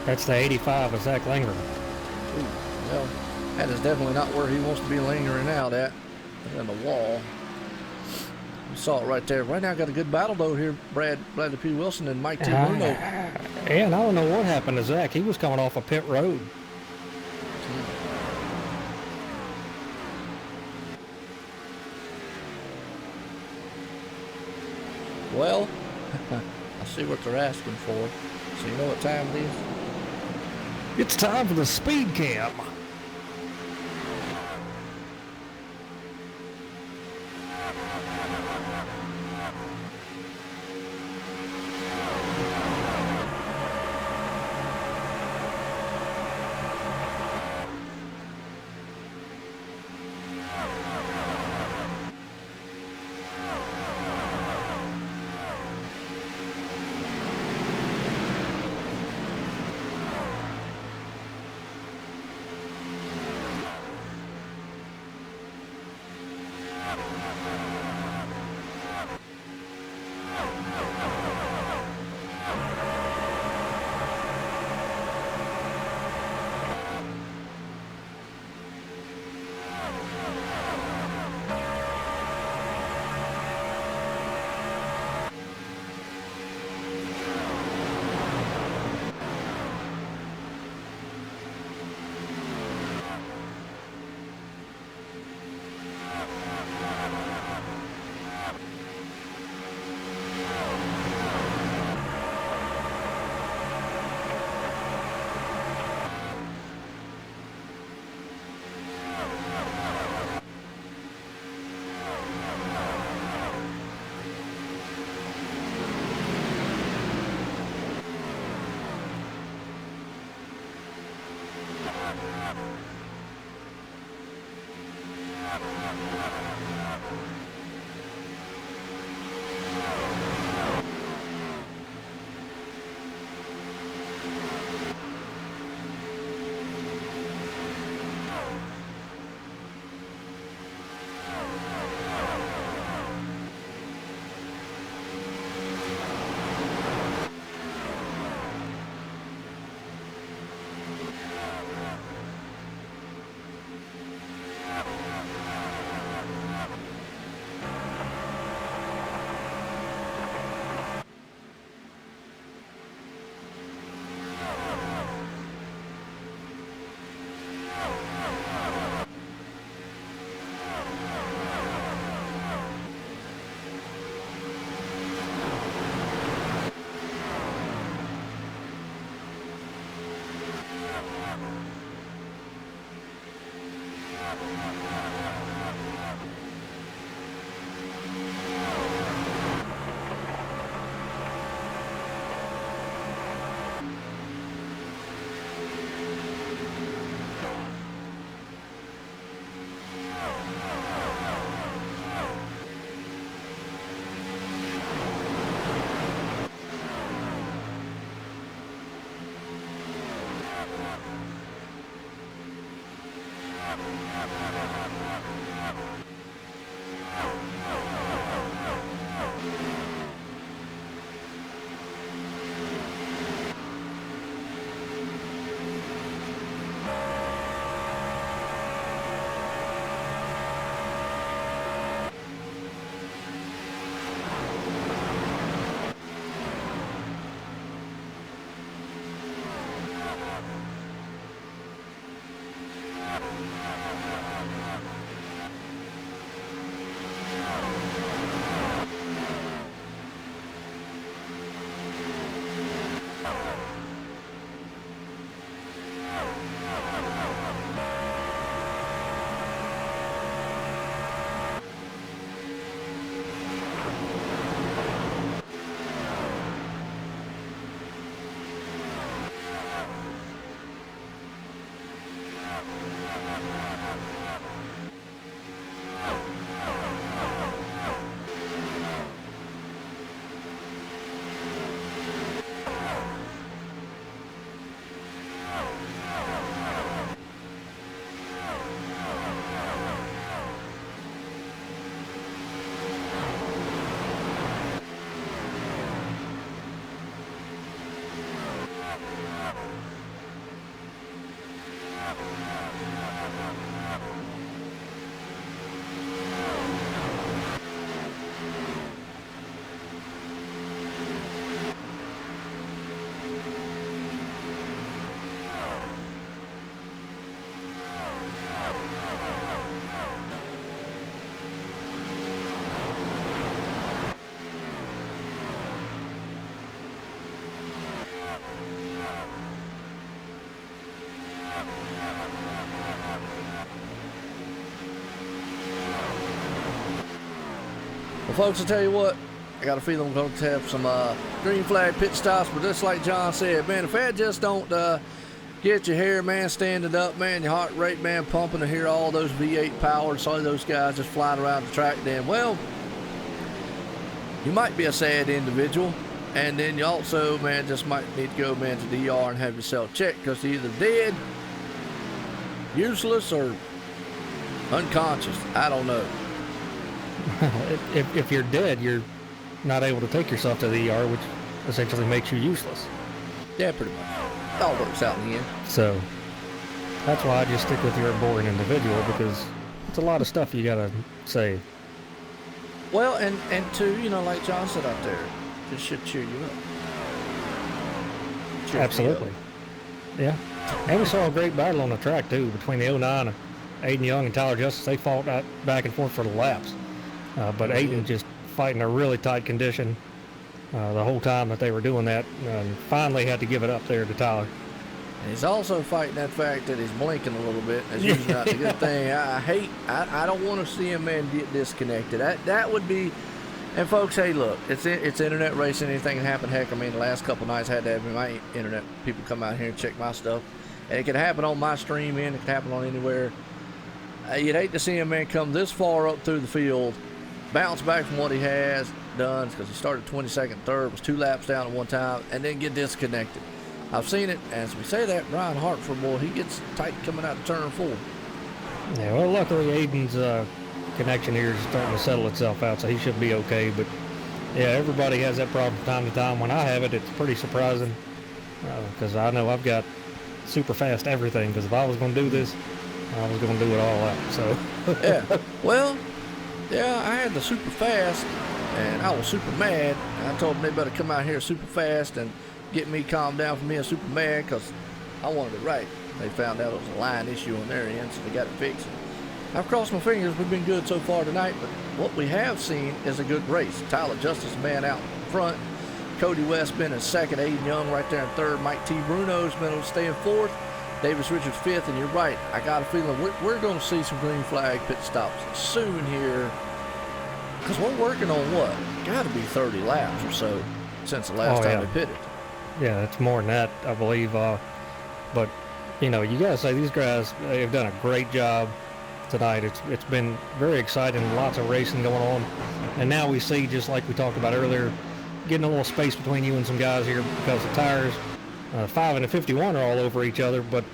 That's the 85 of Zach Langer. Ooh, well, that is definitely not where he wants to be lingering out at. In the wall. You saw it right there. Right now, got a good battle though here. Bradley P. Wilson and Mike T. Bruno. And I don't know what happened to Zach. He was coming off a pit road. Well, I see what they're asking for. So you know what time it is? It's time for the speed cam. Well, folks, I tell you what, I got a feeling we're going to have some green flag pit stops, but just like John said, man, if that just don't get your hair, man, standing up, man, your heart rate, man, pumping to hear all those V8 power and saw those guys just flying around the track, then, well, you might be a sad individual. And then you also, man, just might need to go, man, to DR and have yourself checked, because you're either dead, useless, or unconscious. I don't know. If you're dead, you're not able to take yourself to the ER, which essentially makes you useless. Yeah, pretty much. It all works out in the end. So that's why I just stick with your boring individual, because it's a lot of stuff you gotta say. Well, and too, you know, like John said out there, this should cheer you up. Cheers Absolutely. Yeah. And we saw a great battle on the track, too, between the 09 and Aiden Young and Tyler Justice. They fought out back and forth for the laps. But Aiden just fighting a really tight condition the whole time that they were doing that, and finally had to give it up there to Tyler. And he's also fighting that fact that he's blinking a little bit. That's usually not a good thing. I don't want to see him, man, get disconnected. That would be. And folks, hey, look, it's internet racing. Anything can happen. Heck, I mean, the last couple nights I had to have my internet people come out here and check my stuff, and it could happen on my stream, and it could happen on anywhere. You'd hate to see him, man, come this far up through the field, bounce back from what he has done, because he started 22nd, third, was 2 laps down at one time, and then get disconnected. I've seen it. As we say that, Ryan Hartford, boy, he gets tight coming out of turn 4. Yeah, well, luckily Aiden's connection here is starting to settle itself out, so he should be okay. But yeah, everybody has that problem from time to time. When I have it, it's pretty surprising, because I know I've got super fast everything, because if I was going to do this, I was going to do it all out. So yeah, well, yeah, I had the super fast, and I was super mad, and I told them they better come out here super fast and get me calmed down from being super mad, because I wanted it right. They found out it was a line issue on their end, so they got it fixed. I've crossed my fingers. We've been good so far tonight, but what we have seen is a good race. Tyler Justice, man, out front. Cody West been in second. Aiden Young right there in third. Mike T. Bruno's been staying fourth. Davis Richards fifth. And you're right, I got a feeling we're going to see some green flag pit stops soon here, because we're working on what? Got to be 30 laps or so since the last time we pitted. Yeah, it's more than that, I believe. But, you know, you got to say these guys, they've done a great job tonight. It's been very exciting, lots of racing going on, and now we see, just like we talked about earlier, getting a little space between you and some guys here, because the tires 5 and the 51 are all over each other, but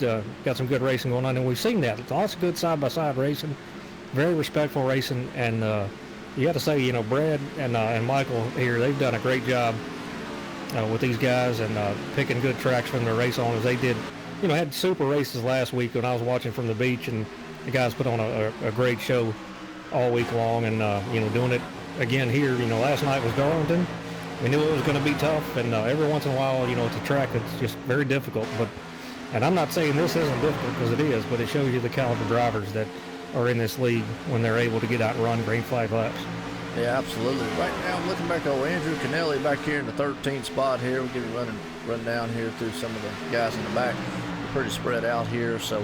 got some good racing going on, and we've seen that. It's lots of good side-by-side racing, very respectful racing, and you got to say, you know, Brad and Michael here, they've done a great job with these guys, and picking good tracks from their race on, as they did. You know, had super races last week when I was watching from the beach, and the guys put on a great show all week long, and you know, doing it again here. You know, last night was Darlington. We knew it was going to be tough, and every once in a while, you know, it's a track that's just very difficult. And I'm not saying this isn't difficult, because it is, but it shows you the caliber drivers that are in this league when they're able to get out and run green flag laps. Yeah, absolutely. Right now, I'm looking back over Andrew Kennelly back here in the 13th spot here. We'll give you a run down here through some of the guys in the back. We're pretty spread out here, so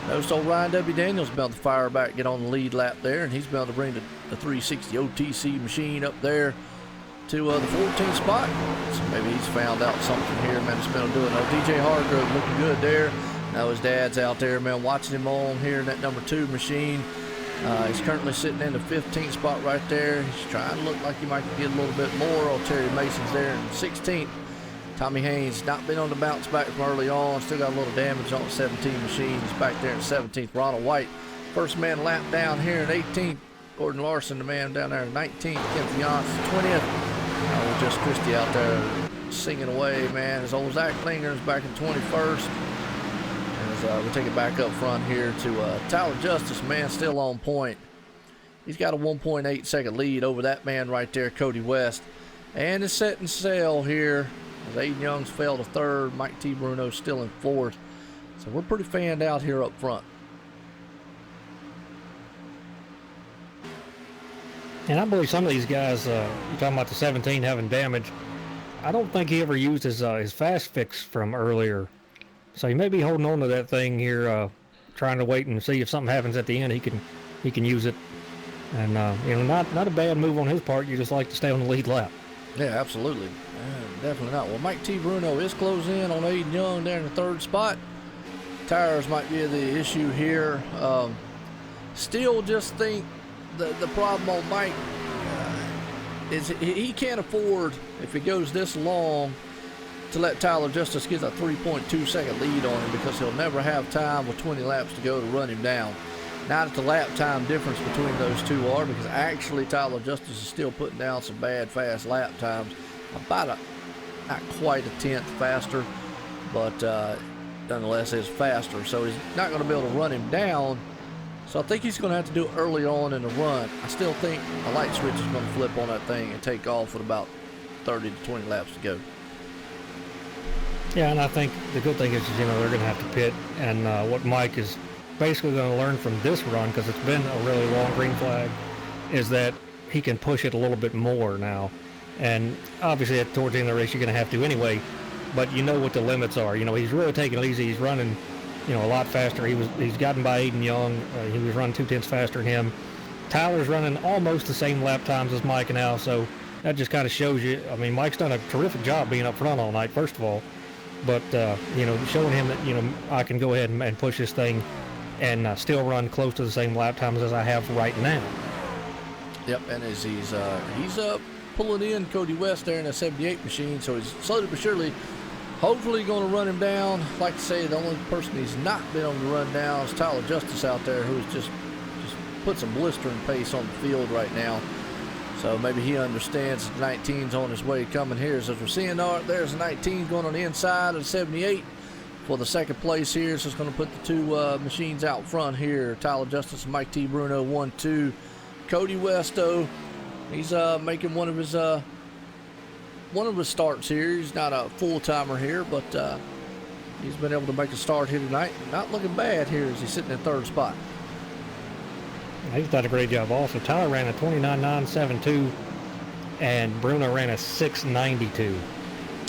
noticed old Ryan W. Daniels been able to fire back, get on the lead lap there, and he's been able to bring the 360 OTC machine up there to the 14th spot. So maybe he's found out something here, man. He's been able to do it. Now, DJ Hargrove looking good there. Now his dad's out there, man, watching him on here in that number 2 machine. He's currently sitting in the 15th spot right there. He's trying to look like he might get a little bit more. Old Terry Mason's there in 16th. Tommy Haynes not been on the bounce back from early on. Still got a little damage on the 17 machine. He's back there in 17th. Ronald White, first man lap down here in 18th. Gordon Larson, the man down there in 19th. Ken Fiance, 20th. Just Christie out there singing away, man. As old Zach Klinger's back in 21st. We'll take it back up front here to Tyler Justice, man, still on point. He's got a 1.8 second lead over that man right there, Cody West. And is setting sail here as Aiden Young's fell to third. Mike T. Bruno still in fourth. So we're pretty fanned out here up front. And I believe some of these guys, you're talking about the 17 having damage, I don't think he ever used his fast fix from earlier. So he may be holding on to that thing here, trying to wait and see if something happens at the end. He can use it And not a bad move on his part. You just like to stay on the lead lap. Yeah, absolutely. Definitely not. Well, Mike T. Bruno is closing in on Aiden Young there in the third spot. Tires might be the issue here. Still just think the problem on Mike is he can't afford, if he goes this long, to let Tyler Justice get a 3.2 second lead on him, because he'll never have time with 20 laps to go to run him down. Not that the lap time difference between those two are, because actually Tyler Justice is still putting down some bad fast lap times, about not quite a tenth faster, but nonetheless is faster, so he's not going to be able to run him down. So I think he's going to have to do it early on in the run. I still think a light switch is going to flip on that thing and take off with about 30 to 20 laps to go. Yeah, and I think the good thing is they're going to have to pit, and what Mike is basically going to learn from this run, because it's been a really long green flag, is that he can push it a little bit more now. And obviously towards the end of the race you're going to have to anyway, but you know what the limits are. He's really taking it easy. He's running a lot faster. He's gotten by Aiden Young. He was running 2/10 faster than him. Tyler's running almost the same lap times as Mike now, so that just kind of shows you. I mean, Mike's done a terrific job being up front all night, first of all, but showing him that I can go ahead and push this thing and still run close to the same lap times as I have right now. Yep, and as he's pulling in Cody West there in a 78 machine, so he's slowly but surely, hopefully going to run him down. Like I say, the only person he's not been able to run down is Tyler Justice out there, who's just put some blistering pace on the field right now. So maybe he understands the 19's on his way coming here. So as we're seeing there's a 19 going on the inside of the 78 for the second place here. So it's going to put the two machines out front here. Tyler Justice and Mike T. Bruno 1-2. Cody West, though, he's making one of his starts here. He's not a full-timer here, but he's been able to make a start here tonight. Not looking bad here as he's sitting in third spot. He's done a great job also. Tyler ran a 29.972 and Bruno ran a 6.92.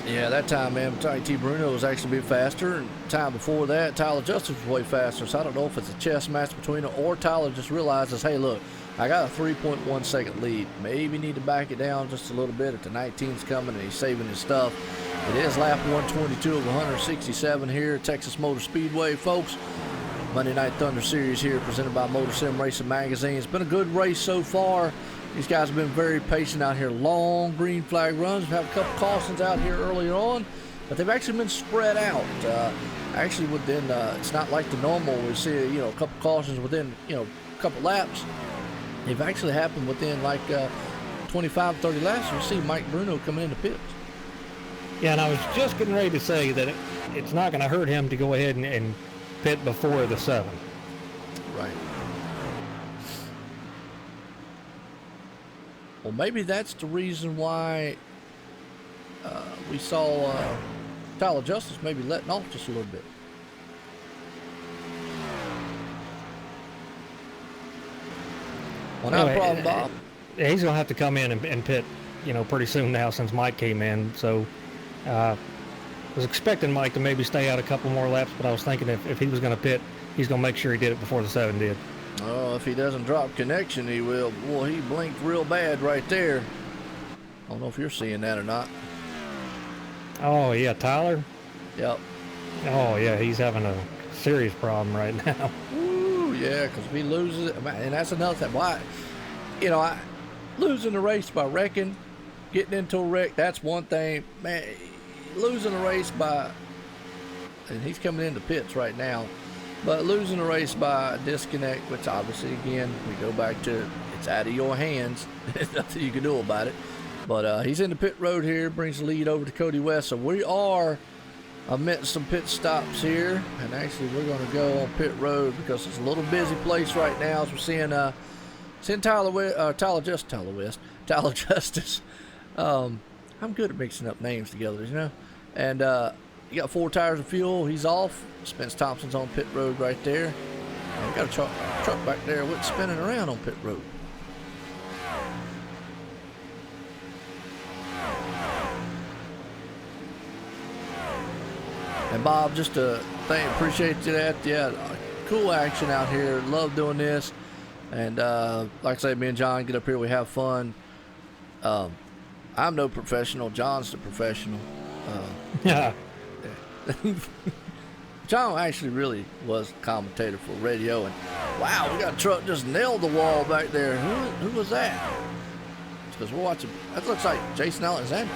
Yeah, that time, man, Mike T. Bruno was actually a bit faster, and time before that, Tyler Justice was way faster. So I don't know if it's a chess match between them, or Tyler just realizes, hey, look, I got a 3.1 second lead. Maybe need to back it down just a little bit if the 19's coming and he's saving his stuff. It is lap 122 of 167 here at Texas Motor Speedway, folks. Monday Night Thunder Series here, presented by Motor Sim Racing Magazine. It's been a good race so far. These guys have been very patient out here. Long green flag runs. We've had a couple cautions out here early on, but they've actually been spread out. Actually, within it's not like the normal. We see a couple cautions within a couple laps. They've actually happened within like 25, 30 laps. You see Mike Bruno coming into pits. Yeah, and I was just getting ready to say that it's not going to hurt him to go ahead and pit before the 7. Right. Well, maybe that's the reason why we saw Tyler Justice maybe letting off just a little bit. Well, not a problem, Bob. Yeah, he's going to have to come in and pit, pretty soon now since Mike came in. So I was expecting Mike to maybe stay out a couple more laps, but I was thinking if he was going to pit, he's going to make sure he did it before the 7 did. Oh, if he doesn't drop connection, he will. Boy, he blinked real bad right there. I don't know if you're seeing that or not. Oh, yeah, Tyler? Yep. Oh, yeah, he's having a serious problem right now. Ooh, yeah, because if he loses it, and that's another thing. Why? Losing the race by wrecking, getting into a wreck, that's one thing. Man, losing a race by, and he's coming into pits right now, but losing a race by disconnect, which obviously, again, we go back to it's out of your hands. There's nothing you can do about it. But he's in the pit road here, brings the lead over to Cody West. So we are amidst some pit stops here. And actually, we're going to go on pit road because it's a little busy place right now. As we're seeing Tyler Justice. I'm good at mixing up names together, And you got 4 tires of fuel. He's off. Spence Thompson's on pit road right there. And we got a truck back there with spinning around on pit road. And Bob, just appreciate you that. Yeah, cool action out here. Love doing this. And like I say, me and John get up here, we have fun. I'm no professional. John's the professional. Yeah. John actually really was a commentator for radio, and wow, we got a truck just nailed the wall back there. Who was that? Because we're watching. That looks like Jason Alexander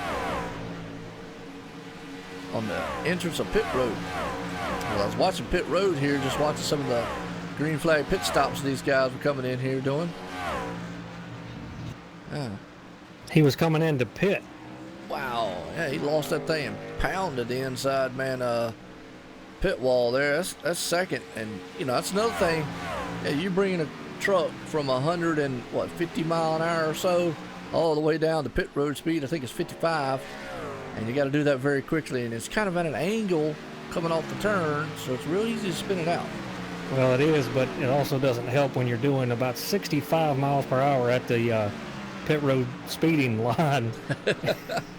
on the entrance of pit road. Well, I was watching pit road here, just watching some of the green flag pit stops these guys were coming in here doing. He was coming in to pit. Wow, yeah, he lost that thing and pounded the inside, man, pit wall there. That's second, and you know that's another thing. Yeah, you bringing a truck from 50 mile an hour or so all the way down to pit road speed. I think it's 55, and you got to do that very quickly, and it's kind of at an angle coming off the turn, so it's real easy to spin it out. Well, it is, but it also doesn't help when you're doing about 65 miles per hour at the pit road speeding line,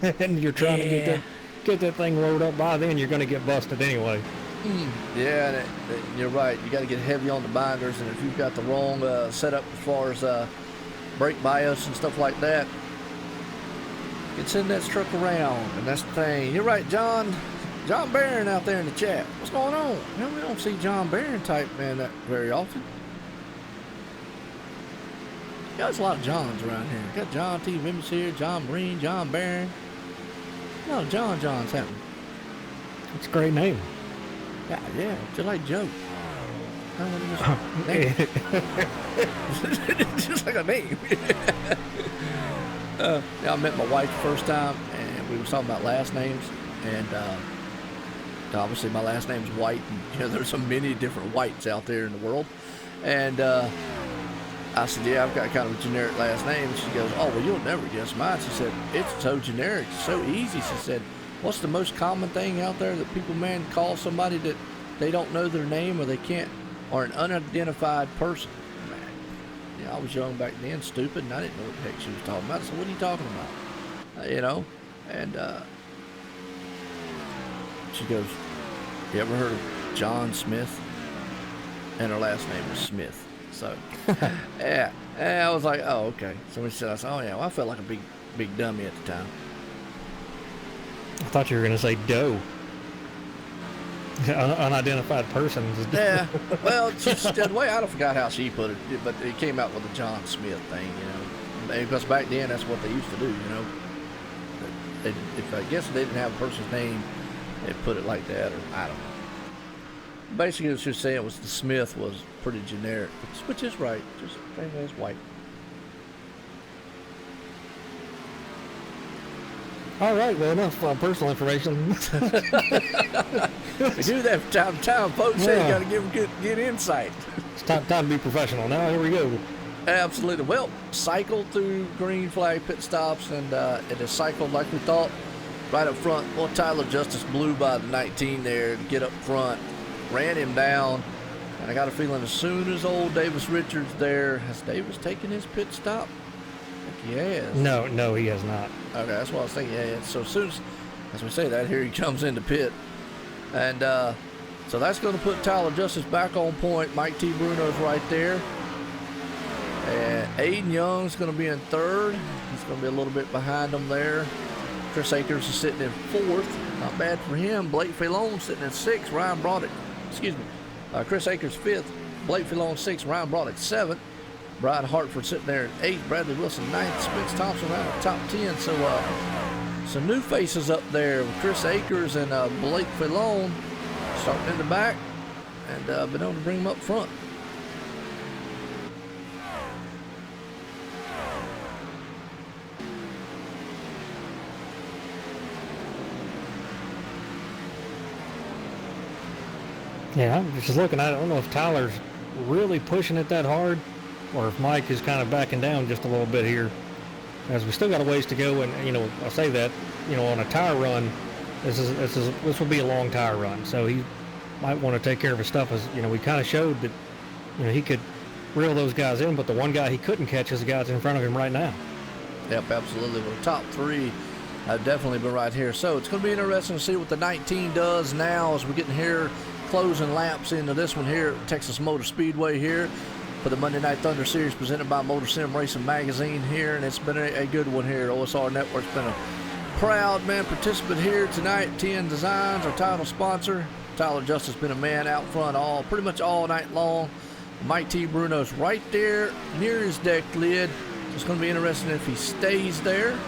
and you're trying to get that thing rolled up. By then, you're going to get busted anyway. Yeah, and you're right. You got to get heavy on the binders, and if you've got the wrong setup as far as brake bias and stuff like that, you can send that truck around, and that's the thing. You're right, John Barron out there in the chat. What's going on? You know, we don't see John Barron type man that very often. Yeah, there's a lot of Johns around here. Got John T. Wimmis here, John Breen, John Barron. A lot of John's happening. It's a great name. Yeah, just like Joe. Just like a name. Yeah, I met my wife the first time, and we were talking about last names, and obviously my last name's White, and you know there's so many different Whites out there in the world, and I said, yeah, I've got kind of a generic last name. And she goes, oh, well, you'll never guess mine. She said, it's so generic, it's so easy. She said, what's the most common thing out there that people, man, call somebody that they don't know their name or they can't, or an unidentified person? Man, yeah, I was young back then, stupid, and I didn't know what the heck she was talking about. I said, what are you talking about? You know, and she goes, you ever heard of John Smith? And her last name was Smith. So, yeah, and I was like, oh, okay. So we said, I said, oh, yeah, well, I felt like a big dummy at the time. I thought you were going to say doe. Unidentified person. Yeah, well, the way I forgot how she put it, but it came out with the John Smith thing, you know. Because back then, that's what they used to do, you know. If I guess they didn't have a person's name, they put it like that, or I don't know. Basically, it's just saying the Smith was pretty generic, which is right. Just same as White. All right, well, enough personal information. We do that from time to time. Folks say you got to give them good insight. It's time to be professional. Now, here we go. Absolutely. Well, cycled through green flag pit stops, and it has cycled like we thought. Right up front, well, Tyler Justice blew by the 19 there to get up front. Ran him down, and I got a feeling as soon as old Davis Richards there, has Davis taken his pit stop? I think he has. No, he has not. Okay, that's what I was thinking. Yeah. So as soon as we say that, here he comes into pit, and so that's going to put Tyler Justice back on point. Mike T. Bruno's right there, and Aiden Young's going to be in third. He's going to be a little bit behind him there. Chris Akers is sitting in fourth. Not bad for him. Blake Filon sitting in sixth. Chris Akers fifth. Blake Filon sixth. Ryan Broderick seventh. Brian Hartford sitting there in eighth. Bradley Wilson ninth. Spence Thompson around the top 10. So some new faces up there with Chris Akers and Blake Filon starting in the back, and been able to bring them up front. Yeah, I'm just looking. I don't know if Tyler's really pushing it that hard, or if Mike is kind of backing down just a little bit here, as we still got a ways to go. And you know, I say that, you know, on a tire run, this will be a long tire run, so he might want to take care of his stuff. As you know, we kind of showed that, you know, he could reel those guys in, but the one guy he couldn't catch is the guy that's in front of him right now. Yep, absolutely. Well, the top three have definitely been right here. So it's going to be interesting to see what the 19 does now as we're getting here, closing laps into this one here at Texas Motor Speedway here. for the Monday Night Thunder Series presented by Motor Sim Racing Magazine here, and it's been a good one here. OSR Network's been a proud man participant here tonight. TN Designs, our title sponsor. Tyler Justice been a man out front pretty much all night long. Mike T. Bruno's right there near his deck lid. It's going to be interesting if he stays there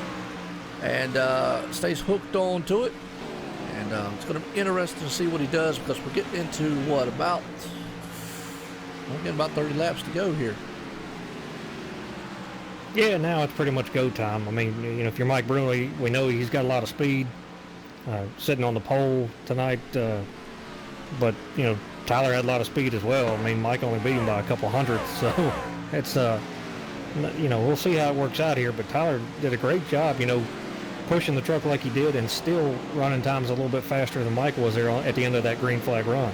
and stays hooked on to it. And it's going to be interesting to see what he does, because we're getting into what, about 30 laps to go here. Yeah, now it's pretty much go time. I mean, you know, if you're Mike Bruno, we know he's got a lot of speed, sitting on the pole tonight. But, you know, Tyler had a lot of speed as well. I mean, Mike only beat him by a couple hundredths, so it's, you know, we'll see how it works out here. But Tyler did a great job, you know, pushing the truck like he did and still running times a little bit faster than Mike was there at the end of that green flag run.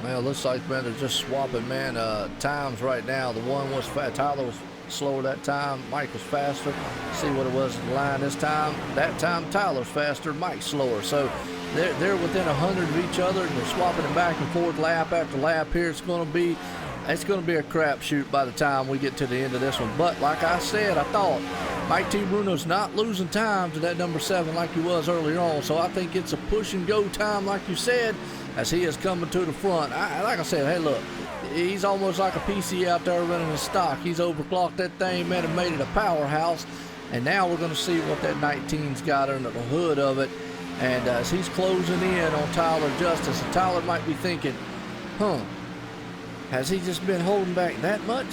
Well, looks like, man, they're just swapping, man, times right now. The one was fast. Tyler was slower that time. Mike was faster. See what it was in the line this time. That time, Tyler's faster. Mike's slower. So they're within 100 of each other, and they're swapping it back and forth lap after lap here. It's going to be a crapshoot by the time we get to the end of this one. But like I said, I thought Mike T. Bruno's not losing time to that number 7 like he was earlier on. So I think it's a push and go time, like you said, as he is coming to the front. Like I said, hey, look, he's almost like a PC out there running a stock. He's overclocked that thing, man, and made it a powerhouse. And now we're going to see what that 19's got under the hood of it. And as he's closing in on Tyler Justice, and Tyler might be thinking, has he just been holding back that much?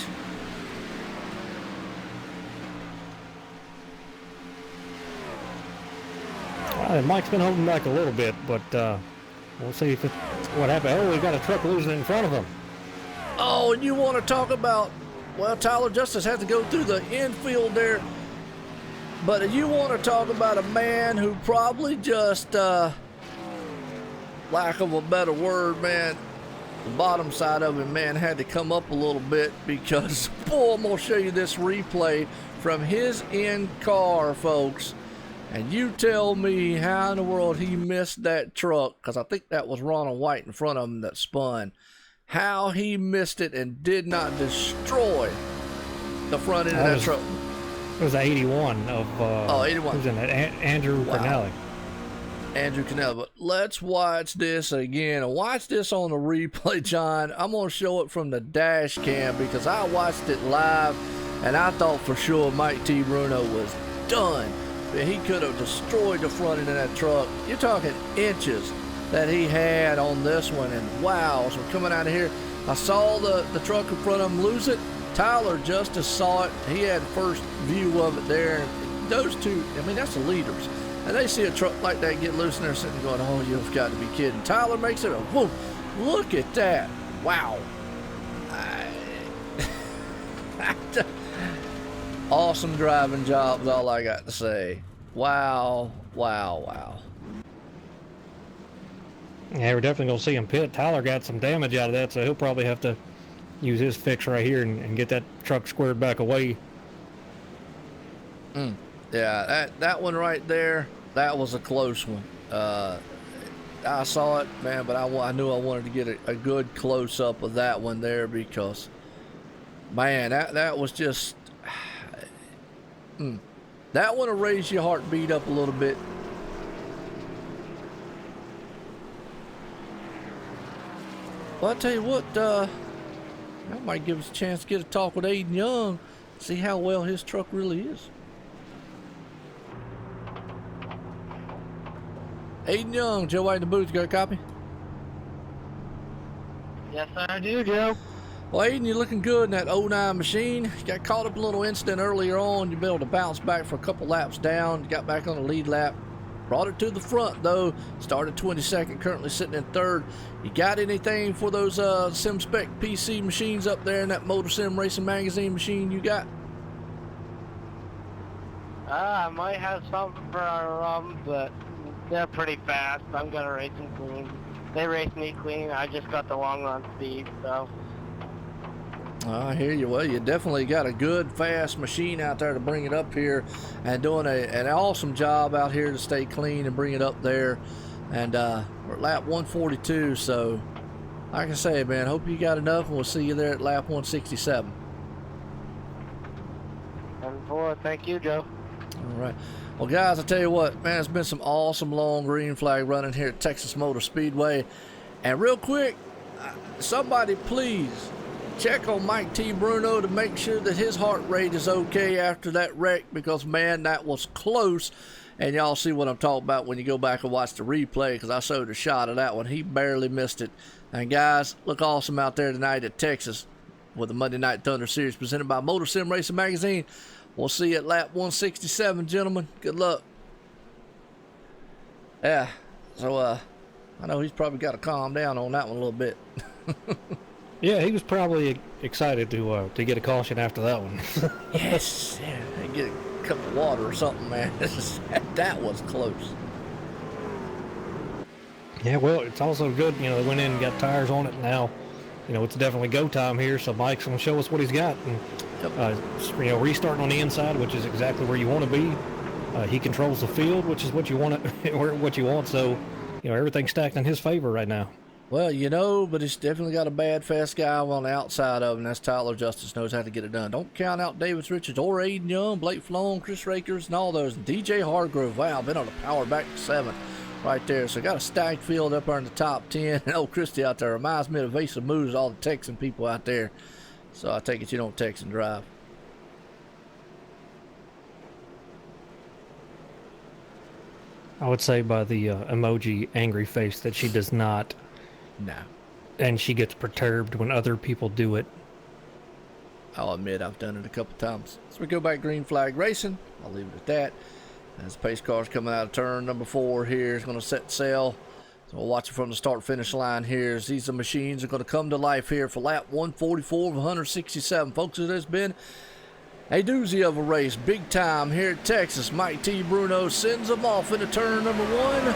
Mike's been holding back a little bit, but we'll see what happens. Oh, we got a truck losing in front of him. Oh, and you want to talk about, well, Tyler Justice had to go through the infield there. But you want to talk about a man who probably just, lack of a better word, man, the bottom side of him, man, had to come up a little bit, because, boy, I'm going to show you this replay from his in-car, folks. And you tell me how in the world he missed that truck, because I think that was Ronald White in front of him that spun. How he missed it and did not destroy the front end of that truck. It was 81 of 81. Who's in that? Andrew Cornelli. Andrew Cornelli. But let's watch this again. And watch this on the replay, John. I'm going to show it from the dash cam, because I watched it live and I thought for sure Mike T. Bruno was done. He could have destroyed the front end of that truck. You're talking inches that he had on this one. And wow, as we're coming out of here, I saw the truck in front of him lose it. Tyler Justice saw it. He had first view of it there. Those two, I mean, that's the leaders. And they see a truck like that get loose, and they're sitting going, oh, you've got to be kidding. Tyler makes it a whoop. Look at that. Wow. Awesome driving job is all I got to say. Wow, wow, wow. Yeah, we're definitely going to see him pit. Tyler got some damage out of that, so he'll probably have to use his fix right here and get that truck squared back away. Yeah, that one right there, that was a close one. I saw it, man, but I knew I wanted to get a good close-up of that one there, because, man, that was just... That one will raise your heartbeat up a little bit. Well, I'll tell you what, that might give us a chance to get a talk with Aiden Young, see how well his truck really is. Aiden Young, Joe White in the booth, you got a copy? Yes, I do, Joe. Well, Aiden, you're looking good in that 09 machine. You got caught up in a little incident earlier on. You've been able to bounce back for a couple laps down. You got back on the lead lap. Brought it to the front, though. Started 22nd, currently sitting in 3rd. You got anything for those SimSpec PC machines up there in that Motor Sim Racing Magazine machine you got? I might have something for but they're pretty fast. I'm going to race them clean. They race me clean. I just got the long run speed, so... I hear you. Well, you definitely got a good, fast machine out there to bring it up here, and doing an awesome job out here to stay clean and bring it up there. And we're at lap 142, so like I say, man, hope you got enough, and we'll see you there at lap 167. looking for. Thank you, Joe. All right. Well, guys, I tell you what, man, it's been some awesome long green flag running here at Texas Motor Speedway. And real quick, somebody please check on Mike T. Bruno to make sure that his heart rate is okay after that wreck, because, man, that was close. And y'all see what I'm talking about when you go back and watch the replay, because I showed a shot of that one. He barely missed it. And, guys, look awesome out there tonight at Texas with the Monday Night Thunder Series presented by Motor Sim Racing Magazine. We'll see you at lap 167, gentlemen. Good luck. Yeah, so I know he's probably got to calm down on that one a little bit. Yeah, he was probably excited to get a caution after that one. Yes, yeah, get a cup of water or something, man. That was close. Yeah, well, it's also good, they went in and got tires on it. Now, it's definitely go time here, so Mike's going to show us what he's got. And, restarting on the inside, which is exactly where you want to be. He controls the field, which is what you want, so, everything's stacked in his favor right now. Well, but he's definitely got a bad, fast guy on the outside of him. That's Tyler Justice, knows how to get it done. Don't count out Davis Richards or Aiden Young, Blake Flown, Chris Rakers, and all those. DJ Hargrove, wow, been on the power back to 7th right there. So got a stacked field up there in the top 10. And old Christie out there reminds me of evasive moves, all the Texan people out there. So I take it you don't text and drive. I would say by the emoji angry face that she does not. No. And she gets perturbed when other people do it. I'll admit I've done it a couple times. So we go back green flag racing. I'll leave it at that. As the pace car's coming out of turn number 4 here, is going to set sail. So we'll watch it from the start-finish line here as these machines are going to come to life here for lap 144 of 167. Folks, it has been a doozy of a race, big time here at Texas. Mike T. Bruno sends them off into turn number 1.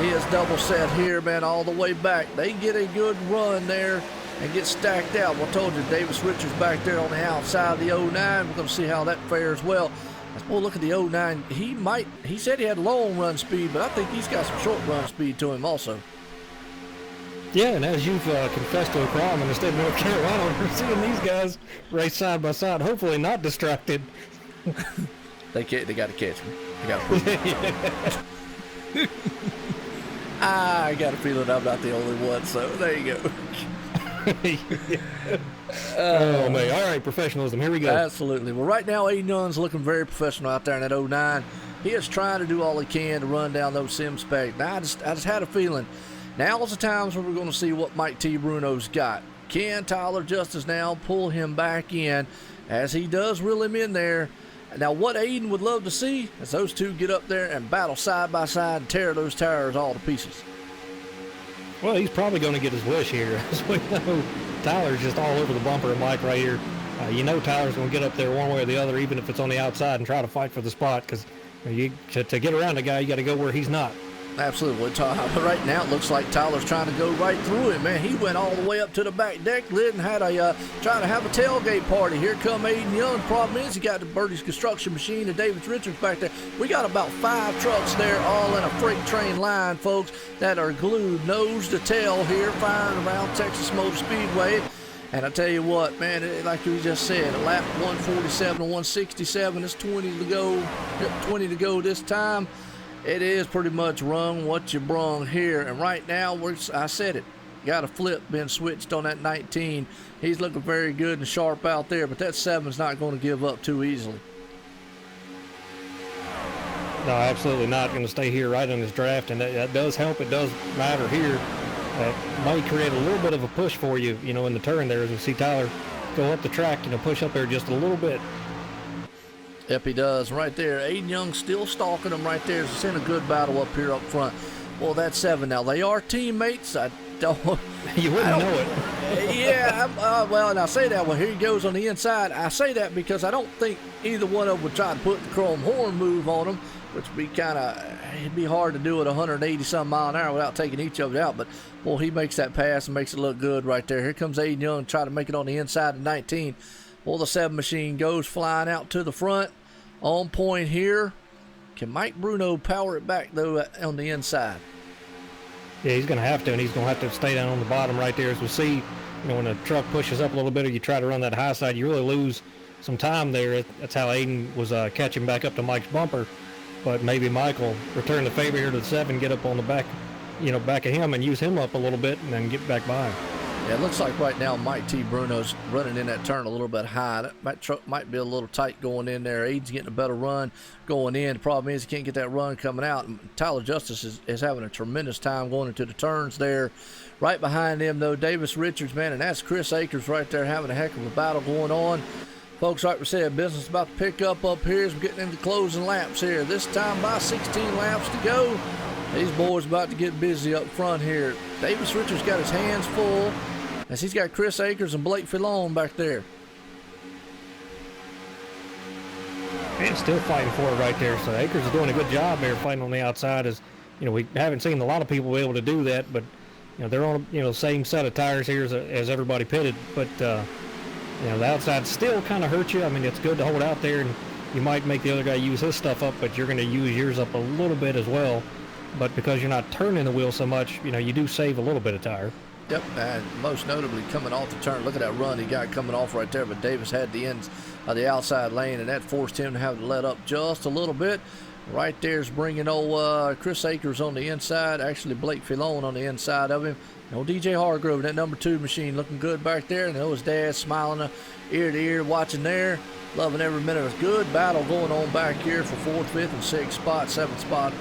He is double set here, man, all the way back. They get a good run there and get stacked out. Well, I told you, Davis Richards back there on the outside of the 09. We're going to see how that fares well. Well, look at the 09. He said he had long run speed, but I think he's got some short run speed to him also. Yeah, and as you've confessed to a crime in the state of North Carolina, we're seeing these guys race side by side, hopefully not distracted. They got to catch me. They got to prove it. I got a feeling I'm not the only one, so there you go. Oh, man. All right, professionalism. Here we go. Absolutely. Well, right now, Aiden Young's looking very professional out there in that 09. He is trying to do all he can to run down those sim specs. Now, I just had a feeling. Now's the times where we're going to see what Mike T. Bruno's got. Can Tyler Justice now pull him back in as he does reel him in there? Now, what Aiden would love to see is those two get up there and battle side by side and tear those tires all to pieces. Well, he's probably going to get his wish here. As we know, Tyler's just all over the bumper of Mike right here. Tyler's going to get up there one way or the other, even if it's on the outside, and try to fight for the spot, because to get around a guy, you got to go where he's not. Absolutely. Right now, it looks like Tyler's trying to go right through it, man. He went all the way up to the back deck lid and had trying to have a tailgate party. Here come Aiden Young. Problem is, he got the Birdie's Construction Machine and David Richards back there. We got about 5 trucks there, all in a freight train line, folks, that are glued nose to tail here, firing around Texas Motor Speedway. And I tell you what, man, like we just said, lap 147 to 167, it's 20 to go this time. It is pretty much run what you brung here. And right now, I said it, got a flip been switched on that 19. He's looking very good and sharp out there, but that 7's not going to give up too easily. No, absolutely not. Going to stay here right on his draft, and that does help. It does matter here. Might create a little bit of a push for you, in the turn there, as we see Tyler go up the track, push up there just a little bit. Yep, he does. Right there, Aiden Young still stalking him right there. It's in a good battle up here up front. Well, that 7 now. They are teammates. You wouldn't know it. Yeah, and I say that. Well, here he goes on the inside. I say that because I don't think either one of them would try to put the chrome horn move on him, which would be it'd be hard to do at 180-some mile an hour without taking each of it out. But, well, he makes that pass and makes it look good right there. Here comes Aiden Young trying to make it on the inside of 19. Well, the 7 machine goes flying out to the front. On point here. Can Mike Bruno power it back, though, on the inside? Yeah, he's going to have to, and he's going to have to stay down on the bottom right there. As we see, when a truck pushes up a little bit or you try to run that high side, you really lose some time there. That's how Aiden was catching back up to Mike's bumper. But maybe Michael return the favor here to the 7, get up on the back, back of him and use him up a little bit and then get back by him. Yeah, it looks like right now Mike T. Bruno's running in that turn a little bit high. That truck might be a little tight going in there. Aiden's getting a better run going in. The problem is he can't get that run coming out. Tyler Justice is having a tremendous time going into the turns there. Right behind him, though, Davis Richards, man, and that's Chris Akers right there having a heck of a battle going on. Folks, like we said, business about to pick up here as we're getting into closing laps here. This time by 16 laps to go. These boys about to get busy up front here. Davis Richards got his hands full as he's got Chris Akers and Blake Filon back there. And still fighting for it right there. So Akers is doing a good job there fighting on the outside. As we haven't seen a lot of people be able to do that, but they're on the same set of tires here as everybody pitted. But the outside still kind of hurts you. I mean, it's good to hold out there, and you might make the other guy use his stuff up, but you're going to use yours up a little bit as well. But because you're not turning the wheel so much, you do save a little bit of tire. Yep, and most notably coming off the turn. Look at that run he got coming off right there, but Davis had the ends of the outside lane, and that forced him to have to let up just a little bit. Right there's bringing old Chris Akers on the inside, actually Blake Filon on the inside of him. DJ Hargrove, that number 2 machine, looking good back there, and his dad smiling ear to ear, watching there, loving every minute. It's good battle going on back here for 4th, 5th, and 6th spot, 7th spot,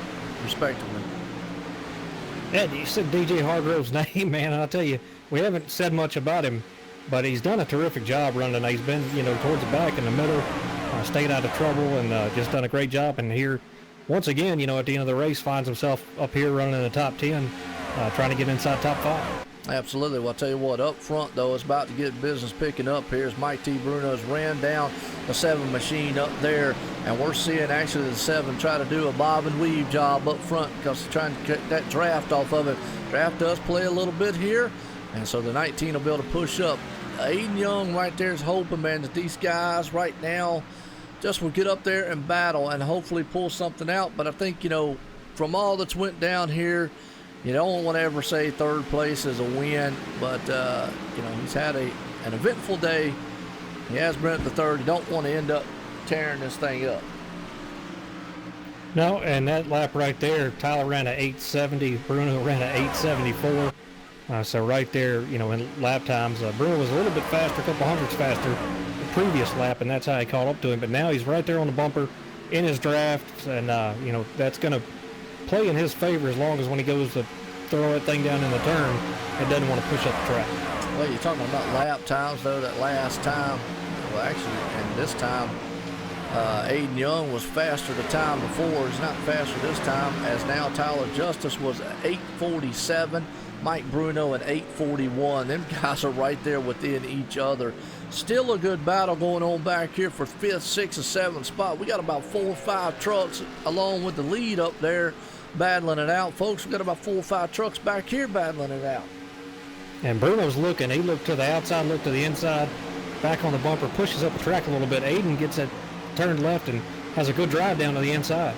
respectively. Yeah, you said DJ Hargrove's name, man. I'll tell you, we haven't said much about him, but he's done a terrific job running. He's been, towards the back in the middle, stayed out of trouble, and just done a great job. And here, once again, at the end of the race, finds himself up here running in the top 10, trying to get inside top 5. Absolutely. Well, I'll tell you what, up front, though, it's about to get business picking up here as Mike T. Bruno's ran down the 7 machine up there, and we're seeing actually the 7 try to do a bob and weave job up front because they're trying to get that draft off of it. Draft does play a little bit here, and so the 19 will be able to push up. Aiden Young right there is hoping, man, that these guys right now just will get up there and battle and hopefully pull something out. But I think, from all that's went down here, you don't want to ever say 3rd place is a win, but, he's had an eventful day. He has been at the 3rd. You don't want to end up tearing this thing up. No, and that lap right there, Tyler ran a 870, Bruno ran a 874. So right there, in lap times, Bruno was a little bit faster, a couple hundredths faster the previous lap, and that's how he caught up to him. But now he's right there on the bumper in his draft, and, that's going to play in his favor as long as when he goes to throw that thing down in the turn, it doesn't want to push up the track. Well, you're talking about lap times, though, that last time. Well, actually, and this time, Aiden Young was faster the time before. He's not faster this time, as now Tyler Justice was at 8:47, Mike Bruno at 8:41. Them guys are right there within each other. Still a good battle going on back here for 5th, 6th, and 7th spot. We got about 4 or 5 trucks along with the lead up there battling it out. Folks, we got about 4 or 5 trucks back here battling it out. And Bruno's looking. He looked to the outside, looked to the inside, back on the bumper, pushes up the track a little bit. Aiden gets it turned left and has a good drive down to the inside.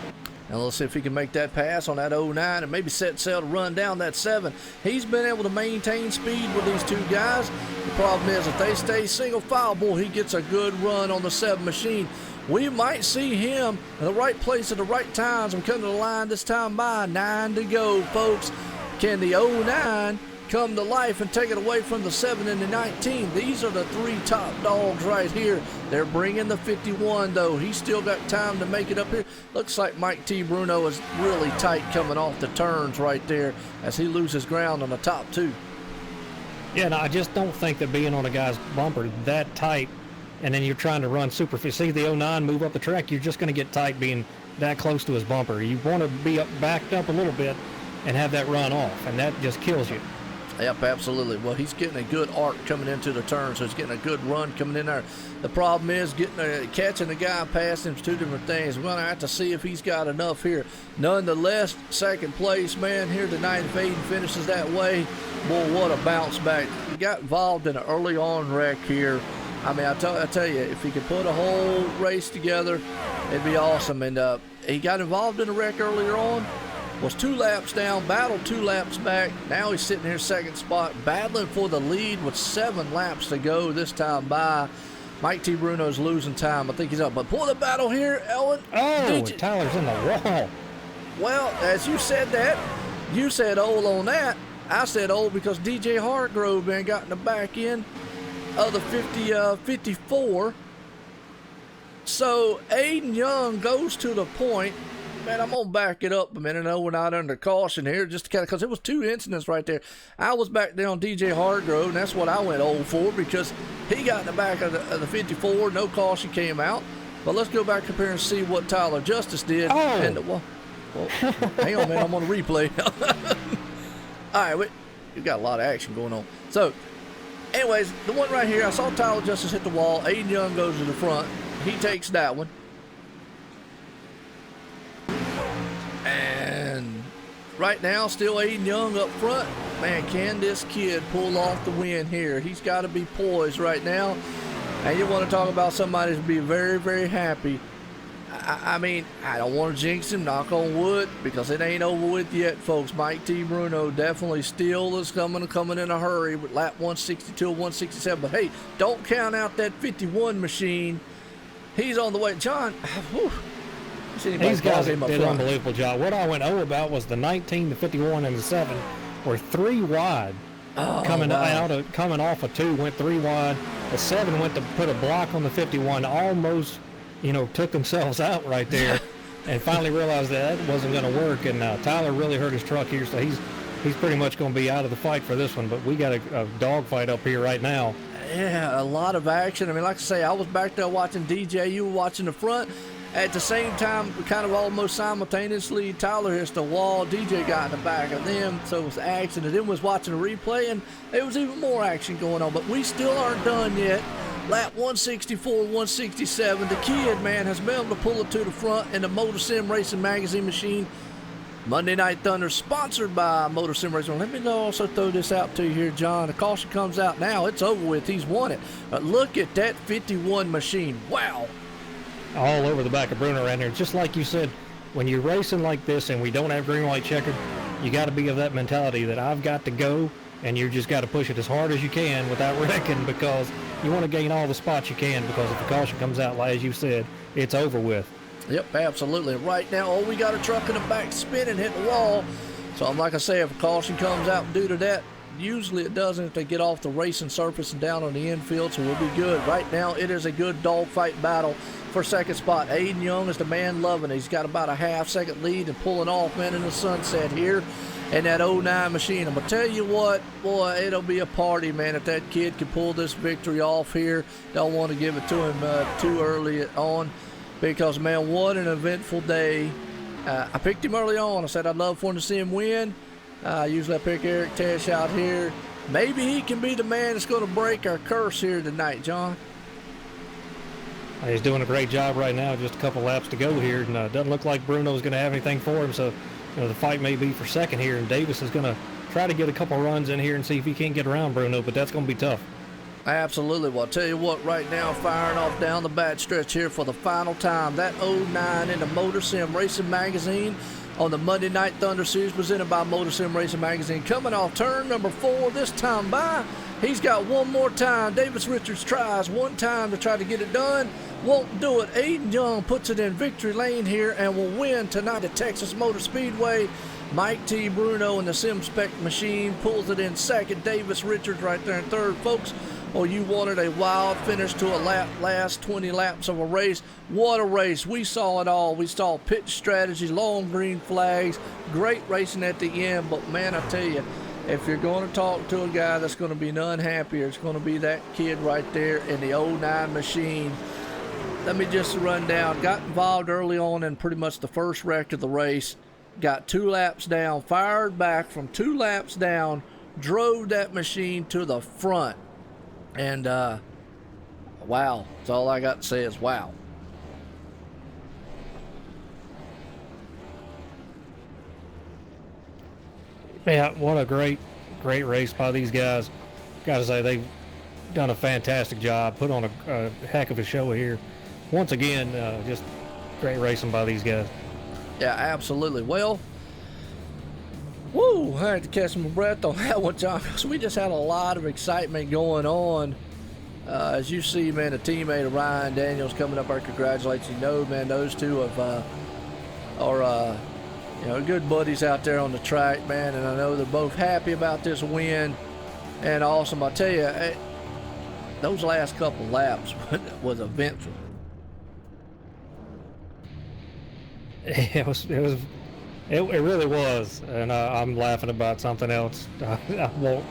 And let's see if he can make that pass on that 09 and maybe set sail to run down that 7. He's been able to maintain speed with these 2 guys. The problem is if they stay single file, boy, he gets a good run on the 7 machine. We might see him in the right place at the right times. I'm coming to the line this time by 9 to go, folks. Can the 09 come to life and take it away from the 7 and the 19? These are the 3 top dogs right here. They're bringing the 51, though. He's still got time to make it up here. Looks like Mike T. Bruno is really tight coming off the turns right there as he loses ground on the top 2. Yeah, no, I just don't think that being on a guy's bumper that tight, and then you're trying to run super fast. See the 09 move up the track, you're just going to get tight being that close to his bumper. You want to be backed up a little bit and have that run off, and that just kills you. Yep, absolutely. Well, he's getting a good arc coming into the turn, so he's getting a good run coming in there. The problem is catching the guy past him is 2 different things. We're going to have to see if he's got enough here. Nonetheless, 2nd place, man, here tonight. If Aiden finishes that way, boy, what a bounce back. He got involved in an early on wreck here. I mean, I tell you, if he could put a whole race together, it'd be awesome. And he got involved in a wreck earlier on. Was 2 laps down, battled 2 laps back. Now he's sitting here 2nd spot, battling for the lead with 7 laps to go this time by. Mike T. Bruno's losing time. I think he's up. But pull the battle here, Ellen. Oh, Tyler's in the wall. Well, as you said that, you said old on that. I said old because DJ Hargrove, man, got in the back end of the 54. So Aiden Young goes to the point. Man, I'm going to back it up a minute. I know we're not under caution here, just because it was 2 incidents right there. I was back there on DJ Hargrove, and that's what I went old for, because he got in the back of the 54. No caution came out. But let's go back up here and see what Tyler Justice did. Oh. And, well, hang on, man. I'm on a replay. All right, we've got a lot of action going on. So, anyways, the one right here, I saw Tyler Justice hit the wall. Aiden Young goes to the front. He takes that one. And right now, still Aiden Young up front. Man, can this kid pull off the win here? He's got to be poised right now. And you want to talk about somebody to be very, very happy. I mean, I don't want to jinx him, knock on wood, because it ain't over with yet, folks. Mike T. Bruno definitely still is coming in a hurry with lap 162 or 167. But hey, don't count out that 51 machine. He's on the way. John, whew. These guys did an unbelievable job. What I went 0 about was the 19, the 51, and the 7 were 3 wide. Coming off a 2, went 3 wide. The 7 went to put a block on the 51, almost, took themselves out right there, and finally realized that wasn't going to work. And Tyler really hurt his truck here, so he's pretty much going to be out of the fight for this one. But we got a dog fight up here right now. Yeah, a lot of action. I mean, like I say, I was back there watching DJ. You were watching the front. At the same time, kind of almost simultaneously, Tyler hits the wall. DJ got in the back of them, so it was action. And then was watching the replay, and there was even more action going on. But we still aren't done yet. Lap 164, 167. The kid, man, has been able to pull it to the front in the Motor Sim Racing Magazine machine. Monday Night Thunder, sponsored by Motor Sim Racing. Let me also throw this out to you here, John. The caution comes out now. It's over with. He's won it. But look at that 51 machine. Wow. All over the back of Bruno around here. Just like you said, when you're racing like this and we don't have green, white, checkered, you got to be of that mentality that I've got to go, and you just got to push it as hard as you can without wrecking, because you want to gain all the spots you can, because if the caution comes out, like as you said, it's over with. Yep, absolutely. Right now, we got a truck in the back spinning, hitting the wall. So, like I say, if a caution comes out due to that, usually it doesn't if they get off the racing surface and down on the infield, so we'll be good. Right now, it is a good dogfight battle for second spot. Aiden Young is the man loving it. He's got about a half-second lead and pulling off, man, in the sunset here in that 09 machine. I'm going to tell you what, boy, it'll be a party, man, if that kid can pull this victory off here. Don't want to give it to him too early on, because, man, what an eventful day. I picked him early on. I said I'd love for him to see him win. Usually I pick Eric Tesh out here. Maybe he can be the man that's going to break our curse here tonight, John. He's doing a great job right now. Just a couple laps to go here, and doesn't look like Bruno's going to have anything for him. So, the fight may be for second here, and Davis is going to try to get a couple runs in here and see if he can't get around Bruno, but that's going to be tough. Absolutely. Well, I'll tell you what, right now, firing off down the back stretch here for the final time. That 09 in the Motor Sim Racing Magazine on the Monday Night Thunder Series, presented by Motor Sim Racing Magazine. Coming off turn number 4 this time by. He's got one more time. Davis Richards tries one time to try to get it done. Won't do it. Aiden Young puts it in victory lane here and will win tonight at Texas Motor Speedway. Mike T. Bruno in the Sim Spec machine pulls it in second. Davis Richards right there in third, folks. Oh, you wanted a wild finish to a last 20 laps of a race. What a race. We saw it all. We saw pitch strategy, long green flags, great racing at the end. But, man, I tell you, if you're going to talk to a guy that's going to be none happier, it's going to be that kid right there in the 09 machine. Let me just run down. Got involved early on in pretty much the first wreck of the race. Got 2 laps down, fired back from 2 laps down, drove that machine to the front. And, wow. That's all I got to say is wow. Yeah, what a great race by these guys. Got to say, they've done a fantastic job, put on a heck of a show here. Once again, just great racing by these guys. Yeah, absolutely. Well, woo, I had to catch my breath on that one, John, because we just had a lot of excitement going on As you see, man, a teammate of Ryan Daniels coming up, I congratulate you. Know, man, those two are good buddies out there on the track, man, and I know they're both happy about this win. And awesome, I tell you, those last couple laps was eventful. It really was, and I'm laughing about something else. I won't.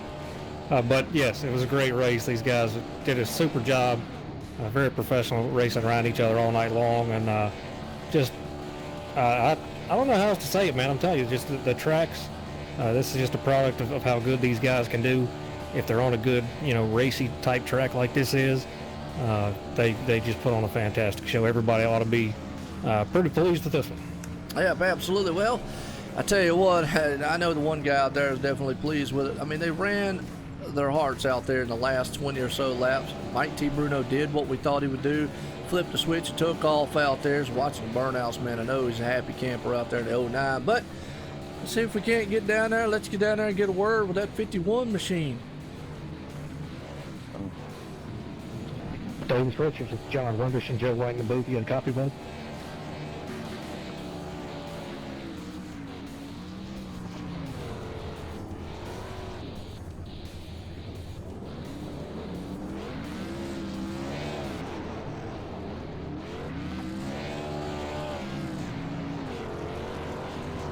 But yes, it was a great race. These guys did a super job, very professional, racing around each other all night long, and I don't know how else to say it, man. I'm telling you, just the tracks. This is just a product of how good these guys can do. If they're on a good, racy type track like this is, they just put on a fantastic show. Everybody ought to be pretty pleased with this one. Yeah, absolutely. Well, I tell you what, I know the one guy out there is definitely pleased with it. I mean, they ran their hearts out there in the last 20 or so laps. Mike T. Bruno did what we thought he would do, flipped the switch and took off out there. Watching the burnouts, man, I know he's a happy camper out there in the 09, but let's see if we can't get down there. Let's get down there and get a word with that 51 machine. Davis Richards, it's John Rundish and Joe White in the booth. You got a copy, bud?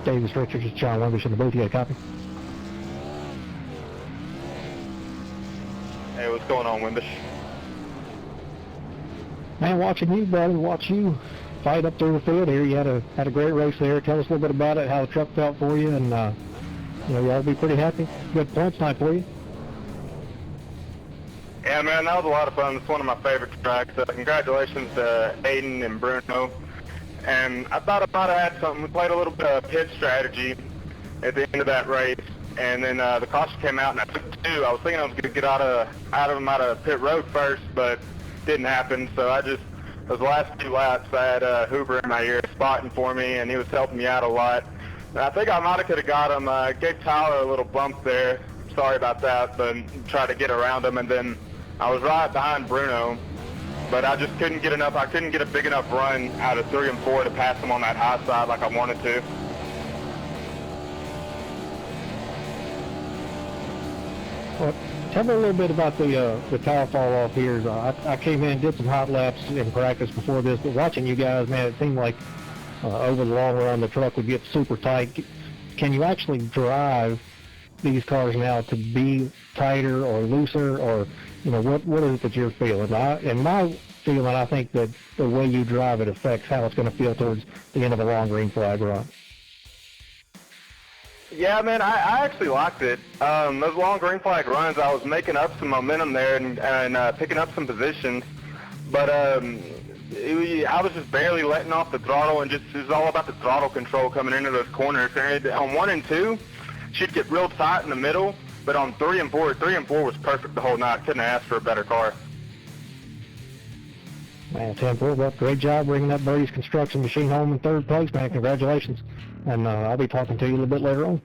Davis Richards, it's John Rundish in the booth. You got a copy? Hey, what's going on, Wimbish? Man, watching you, buddy, watch you fight up through the field here. You had a great race there. Tell us a little bit about it, how the truck felt for you, and y'all be pretty happy. Good points night for you. Yeah, man, that was a lot of fun. It's one of my favorite tracks. Congratulations to Aiden and Bruno. And I thought I might have had something. We played a little bit of pit strategy at the end of that race, and then the caution came out, and I took two. I was thinking I was going to get out of pit road first, but didn't happen. So those last two laps, I had Hoover in my ear spotting for me, and he was helping me out a lot. And I think I might have could have got him. Gave Tyler a little bump there. Sorry about that, but tried to get around him, and then I was right behind Bruno. But I just couldn't get enough. I couldn't get a big enough run out of 3 and 4 to pass him on that high side like I wanted to. Well, tell me a little bit about the tire fall off here. I came in, did some hot laps in practice before this, but watching you guys, man, it seemed like over the long run the truck would get super tight. Can you actually drive these cars now to be tighter or looser, or what is it that you're feeling? In my feeling, I think that the way you drive it affects how it's going to feel towards the end of a long green flag run. Yeah, man, I actually liked it. Those long green flag runs, I was making up some momentum there and picking up some positions, but I was just barely letting off the throttle, and it was all about the throttle control coming into those corners. And on 1 and 2, she'd get real tight in the middle, but on 3 and 4 was perfect the whole night. Couldn't ask for a better car. Man, 10-4, well, great job bringing that Birdie's Construction machine home in 3rd place, man. Congratulations. And I'll be talking to you a little bit later on.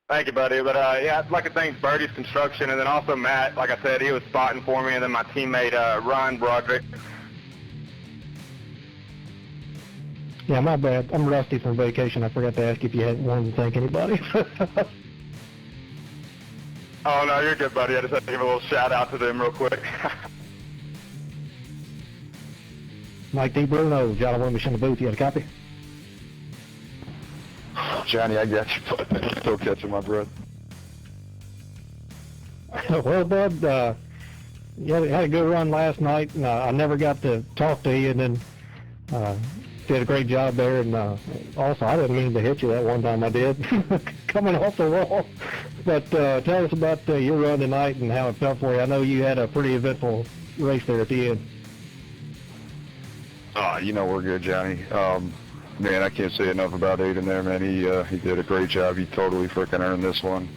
Thank you, buddy. But, yeah, I'd like to thank Birdie's Construction, and then also Matt. Like I said, he was spotting for me, and then my teammate, Ryan Broderick. Yeah, my bad. I'm rusty from vacation. I forgot to ask if you wanted to thank anybody. Oh, no, you're good, buddy. I just had to give a little shout-out to them real quick. Mike D. Bruno, John Wimbish in the booth. You got a copy? Johnny, I got you, but I'm still catching my breath. Well, bud, you had a good run last night, and I never got to talk to you, and then did a great job there. And also, I didn't mean to hit you that one time I did, coming off the wall. But tell us about your run tonight and how it felt for you. I know you had a pretty eventful race there at the end. We're good, Johnny. Man, I can't say enough about Aiden there, man. He did a great job. He totally freaking earned this one.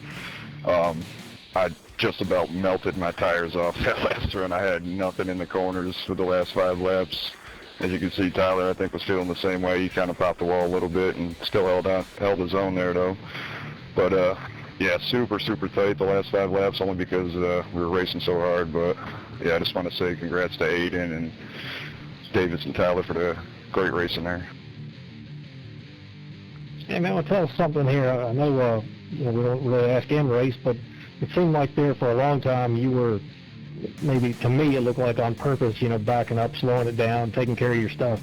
I just about melted my tires off that last run. I had nothing in the corners for the last 5 laps. As you can see, Tyler, I think, was feeling the same way. He kind of popped the wall a little bit and still held his own there, though. But Yeah, super tight the last 5 laps, only because we were racing so hard. But yeah, I just want to say congrats to Aiden and Davis and Tyler for the great racing there. Hey man, well, tell us something here. I know we don't really ask in race, but it seemed like there for a long time you were, maybe to me it looked like on purpose, backing up, slowing it down, taking care of your stuff,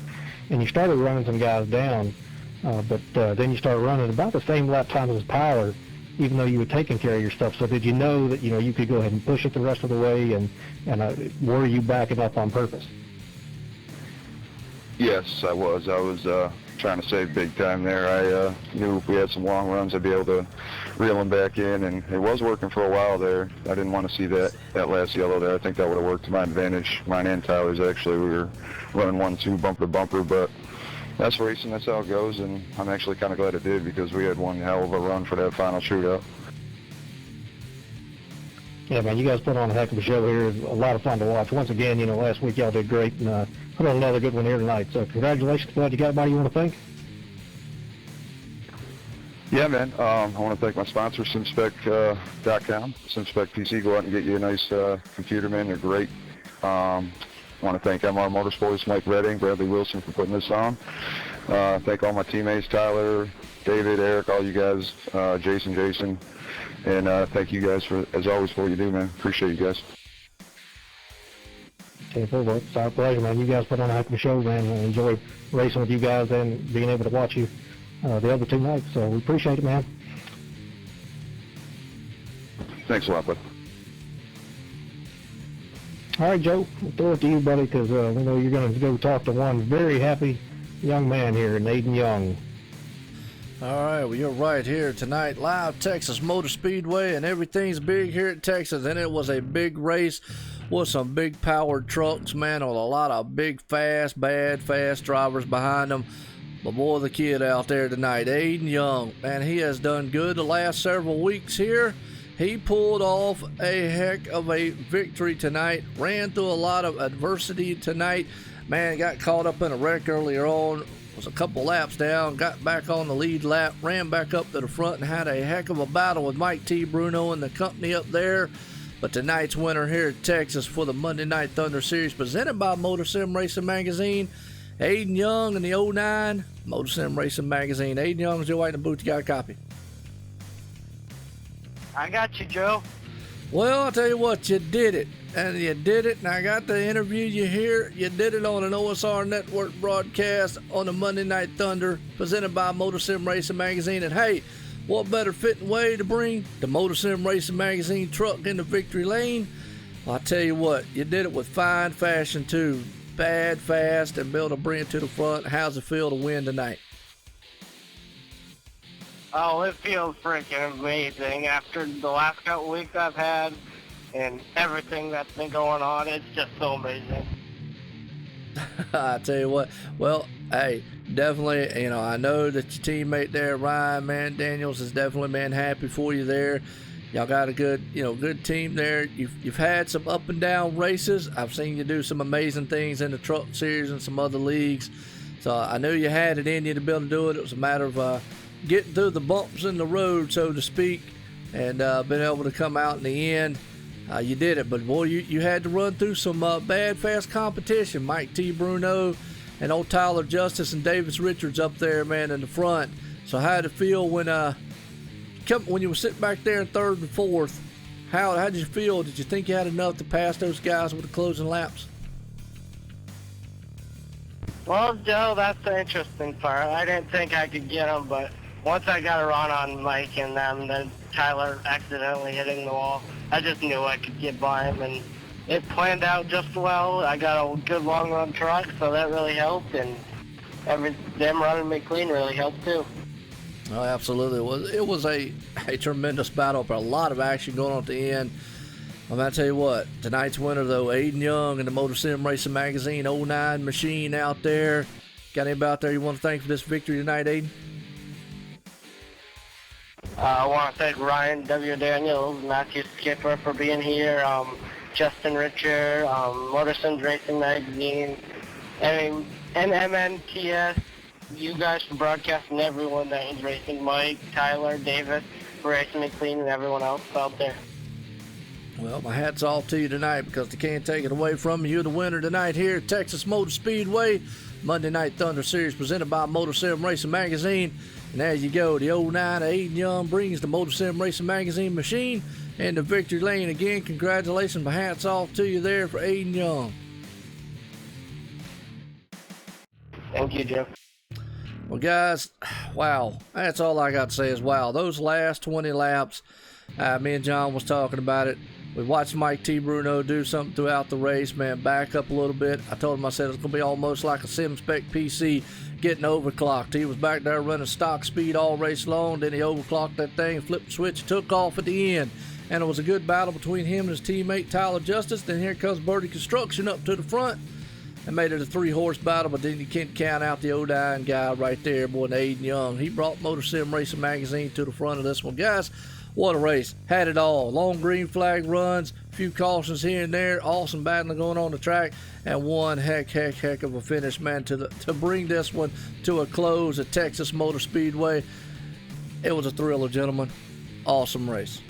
and you started running some guys down, but then you started running about the same lap times as Tyler, even though you were taking care of your stuff. So did you know that you could go ahead and push it the rest of the way, and were you backing up on purpose? Yes, I was. I was trying to save big time there. I knew if we had some long runs, I'd be able to reel them back in, and it was working for a while there. I didn't want to see that last yellow there. I think that would have worked to my advantage. Mine and Tyler's, actually. We were running 1-2 bumper to bumper, but that's racing. That's how it goes, and I'm actually kind of glad it did, because we had one hell of a run for that final shootout. Yeah, man, you guys put on a heck of a show here. It was a lot of fun to watch. Once again, last week y'all did great, and put on another good one here tonight. So congratulations, bud. You got anybody you want to thank? Yeah, man. I want to thank my sponsor, simspec.com. Simspec PC. Go out and get you a nice computer, man. They're great. I want to thank MR Motorsports, Mike Redding, Bradley Wilson for putting this on. Thank all my teammates, Tyler, David, Eric, all you guys, Jason. And thank you guys, as always, for what you do, man. Appreciate you guys. Okay, well, it's our pleasure, man. You guys put on a heck of a show, man. I enjoyed racing with you guys and being able to watch you the other 2 nights. So we appreciate it, man. Thanks a lot, bud. All right, Joe, we'll throw it to you, buddy, because we know you're going to go talk to one very happy young man here, Aiden Young. All right, well, you're right here tonight, live Texas Motor Speedway, and everything's big here at Texas, and it was a big race with some big powered trucks, man, with a lot of big, fast drivers behind them. But boy, the kid out there tonight, Aiden Young, man, he has done good the last several weeks here. He pulled off a heck of a victory tonight, ran through a lot of adversity tonight. Man, got caught up in a wreck earlier on, was a couple laps down, got back on the lead lap, ran back up to the front, and had a heck of a battle with Mike T. Bruno and the company up there. But tonight's winner here at Texas for the Monday Night Thunder Series, presented by Motor Sim Racing Magazine, Aiden Young and the 09 Motor Sim Racing Magazine. Aiden Young is your way in the booth. You got a copy? I got you, Joe. Well, I'll tell you what, you did it. And you did it, and I got to interview you here. You did it on an OSR Network broadcast on the Monday Night Thunder, presented by Motor Sim Racing Magazine. And hey, what better fitting way to bring the Motor Sim Racing Magazine truck into victory lane? Well, I'll tell you what, you did it with fine fashion too. Bad, fast, and be able to bring it to the front. How's it feel to win tonight? Oh, it feels freaking amazing. After the last couple weeks I've had and everything that's been going on, it's just so amazing. I tell you what, well, hey, definitely, I know that your teammate there, Ryan, man, Daniels, has definitely been happy for you there. Y'all got a good, good team there. You've had some up and down races. I've seen you do some amazing things in the truck series and some other leagues. So I knew you had it in you to be able to do it. It was a matter of getting through the bumps in the road, so to speak, and being able to come out in the end. You did it, but boy, you had to run through some bad, fast competition. Mike T. Bruno and old Tyler Justice and Davis Richards up there, man, in the front. So how did it feel when you were sitting back there in third and fourth? How did you feel? Did you think you had enough to pass those guys with the closing laps? Well, Joe, that's the interesting part. I didn't think I could get them, but once I got a run on Mike and them, then Tyler accidentally hitting the wall, I just knew I could get by him, and it planned out just well. I got a good long run truck, so that really helped, and them running me clean really helped too. Oh, absolutely. It was a tremendous battle, but a lot of action going on at the end. I'm going to tell you what, tonight's winner, though, Aiden Young and the Motor Sim Racing Magazine 09 machine out there. Got anybody out there you want to thank for this victory tonight, Aiden? I want to thank Ryan W. Daniels, Matthew Skipper for being here, Justin Richard, Motor Sim Racing Magazine, and MNTS, you guys for broadcasting, everyone that is racing, Mike, Tyler, Davis, for racing me clean and everyone else out there. Well, my hat's off to you tonight because they can't take it away from you. You're the winner tonight here at Texas Motor Speedway. Monday Night Thunder Series presented by Motor Sim Racing Magazine. And there you go, the 09 Aiden Young brings the Motor Sim Racing Magazine machine into victory lane. Again, congratulations, my hat's off to you there for Aiden Young. Thank you, Joe. Well, guys, wow, that's all I got to say is wow. Those last 20 laps, me and John was talking about it. We watched Mike T. Bruno do something throughout the race, man, back up a little bit. I told him, I said, it's going to be almost like a SimSpec PC getting overclocked. He was back there running stock speed all race long, then he overclocked that thing, flipped the switch, took off at the end. And it was a good battle between him and his teammate Tyler Justice. Then here comes Birdie Construction up to the front and made it a 3-horse battle, but then you can't count out the Odine guy right there, boy, Aiden Young. He brought Motor Sim Racing Magazine to the front of this one. Guys, what a race. Had it all. Long green flag runs, a few cautions here and there, awesome battling going on the track, and one heck of a finish, man, to bring this one to a close at Texas Motor Speedway. It was a thriller, gentlemen. Awesome race.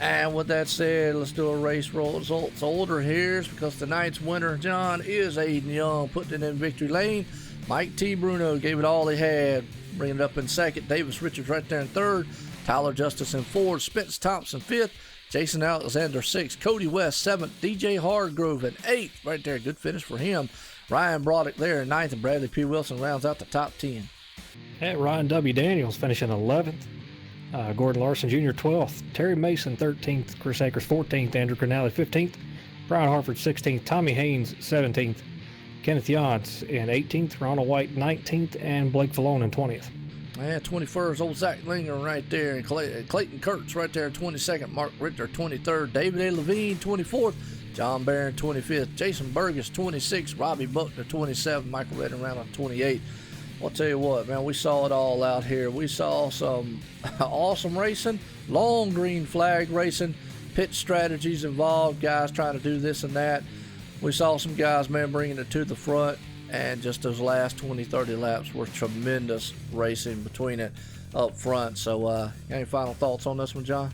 And with that said, let's do a race results order here because tonight's winner, John, is Aiden Young, putting it in victory lane. Mike T. Bruno gave it all he had, bringing it up in second. Davis Richards right there in third. Tyler Justice in fourth. Spence Thompson fifth. Jason Alexander sixth. Cody West seventh. DJ Hardgrove in eighth. Right there, good finish for him. Ryan Broderick there in ninth, and Bradley P. Wilson rounds out the top 10. At Ryan W. Daniels finishing 11th. Gordon Larson Jr. 12th, Terry Mason 13th, Chris Akers 14th, Andrew Cronally 15th, Brian Harford 16th, Tommy Haynes 17th, Kenneth Yance in 18th, Ronald White 19th, and Blake Falone in 20th. Yeah, 21st, old Zach Linger right there, and Clayton Kurtz right there in 22nd, Mark Richter 23rd, David A. Levine 24th, John Barron 25th, Jason Burgess 26th, Robbie Buckner 27th, Michael Redden around on 28th. I'll tell you what, man, we saw it all out here. We saw some awesome racing, long green flag racing, pit strategies involved, guys trying to do this and that. We saw some guys, man, bringing it to the front, and just those last 20, 30 laps were tremendous racing between it up front. So, any final thoughts on this one, John?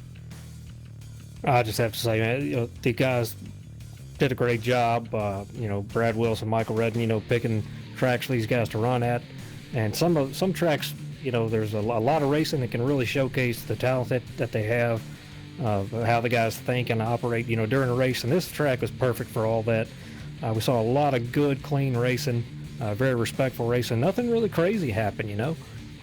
I just have to say, man, the guys did a great job. Brad Wilson, Michael Redden, picking tracks for these guys to run at. And some tracks, there's a lot of racing that can really showcase the talent that they have, how the guys think and operate, during a race. And this track was perfect for all that. We saw a lot of good, clean racing, very respectful racing. Nothing really crazy happened,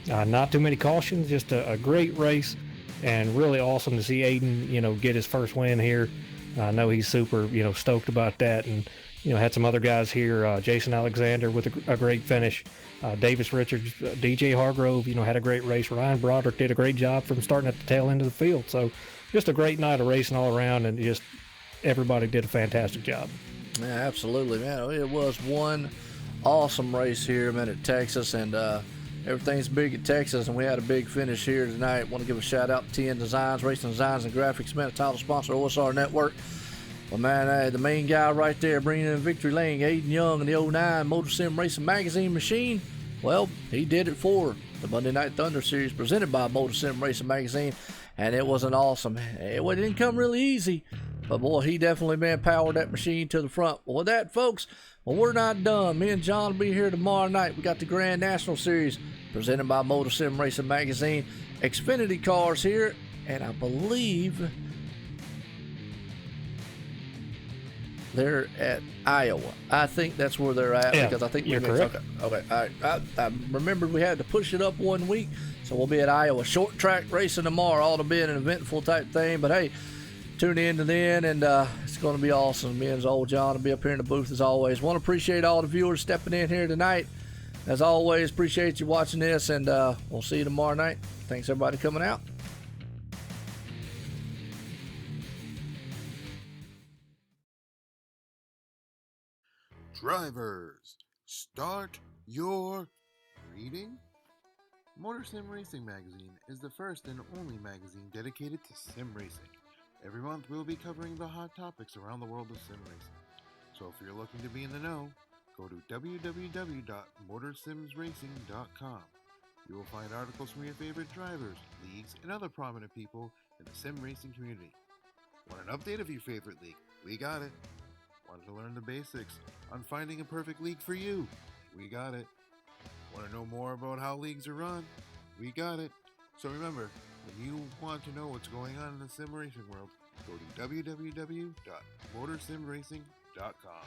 Not too many cautions, just a great race, and really awesome to see Aiden, get his first win here. I know he's super, stoked about that. And, had some other guys here, Jason Alexander with a great finish. Davis Richards, DJ Hargrove, had a great race. Ryan Broderick did a great job from starting at the tail end of the field. So just a great night of racing all around, and just everybody did a fantastic job. Yeah, absolutely, man. It was one awesome race here, man, at Texas, and everything's big at Texas, and we had a big finish here tonight. Want to give a shout out to TN Designs, Racing Designs and Graphics, man, a title sponsor of OSR Network. Well, man, the main guy right there bringing in victory lane, Aiden Young in the 09 Motor Sim Racing Magazine machine. Well, he did it for the Monday Night Thunder Series presented by Motor Sim Racing Magazine, and it was an awesome. It didn't come really easy, but boy, he definitely, man, powered that machine to the front. Well, with that, folks, we're not done. Me and John will be here tomorrow night. We got the Grand National Series presented by Motor Sim Racing Magazine. Xfinity cars here, and I believe they're at Iowa. I think that's where they're at, because I think you're correct. Okay. All right. I remembered we had to push it up 1 week, so we'll be at Iowa. Short track racing tomorrow. Ought to be an eventful type thing, but hey, tune in to then, and it's going to be awesome. Me and old John will be up here in the booth as always. Want to appreciate all the viewers stepping in here tonight. As always, appreciate you watching this, and we'll see you tomorrow night. Thanks everybody coming out. Drivers, start your reading. Motor Sim Racing Magazine is the first and only magazine dedicated to sim racing. Every month we'll be covering the hot topics around the world of sim racing. So if you're looking to be in the know, go to www.motorsimsracing.com. You will find articles from your favorite drivers, leagues, and other prominent people in the sim racing community. Want an update of your favorite league? We got it. Want to learn the basics on finding a perfect league for you? We got it. Want to know more about how leagues are run? We got it. So remember, when you want to know what's going on in the sim racing world, go to www.motorsimracing.com.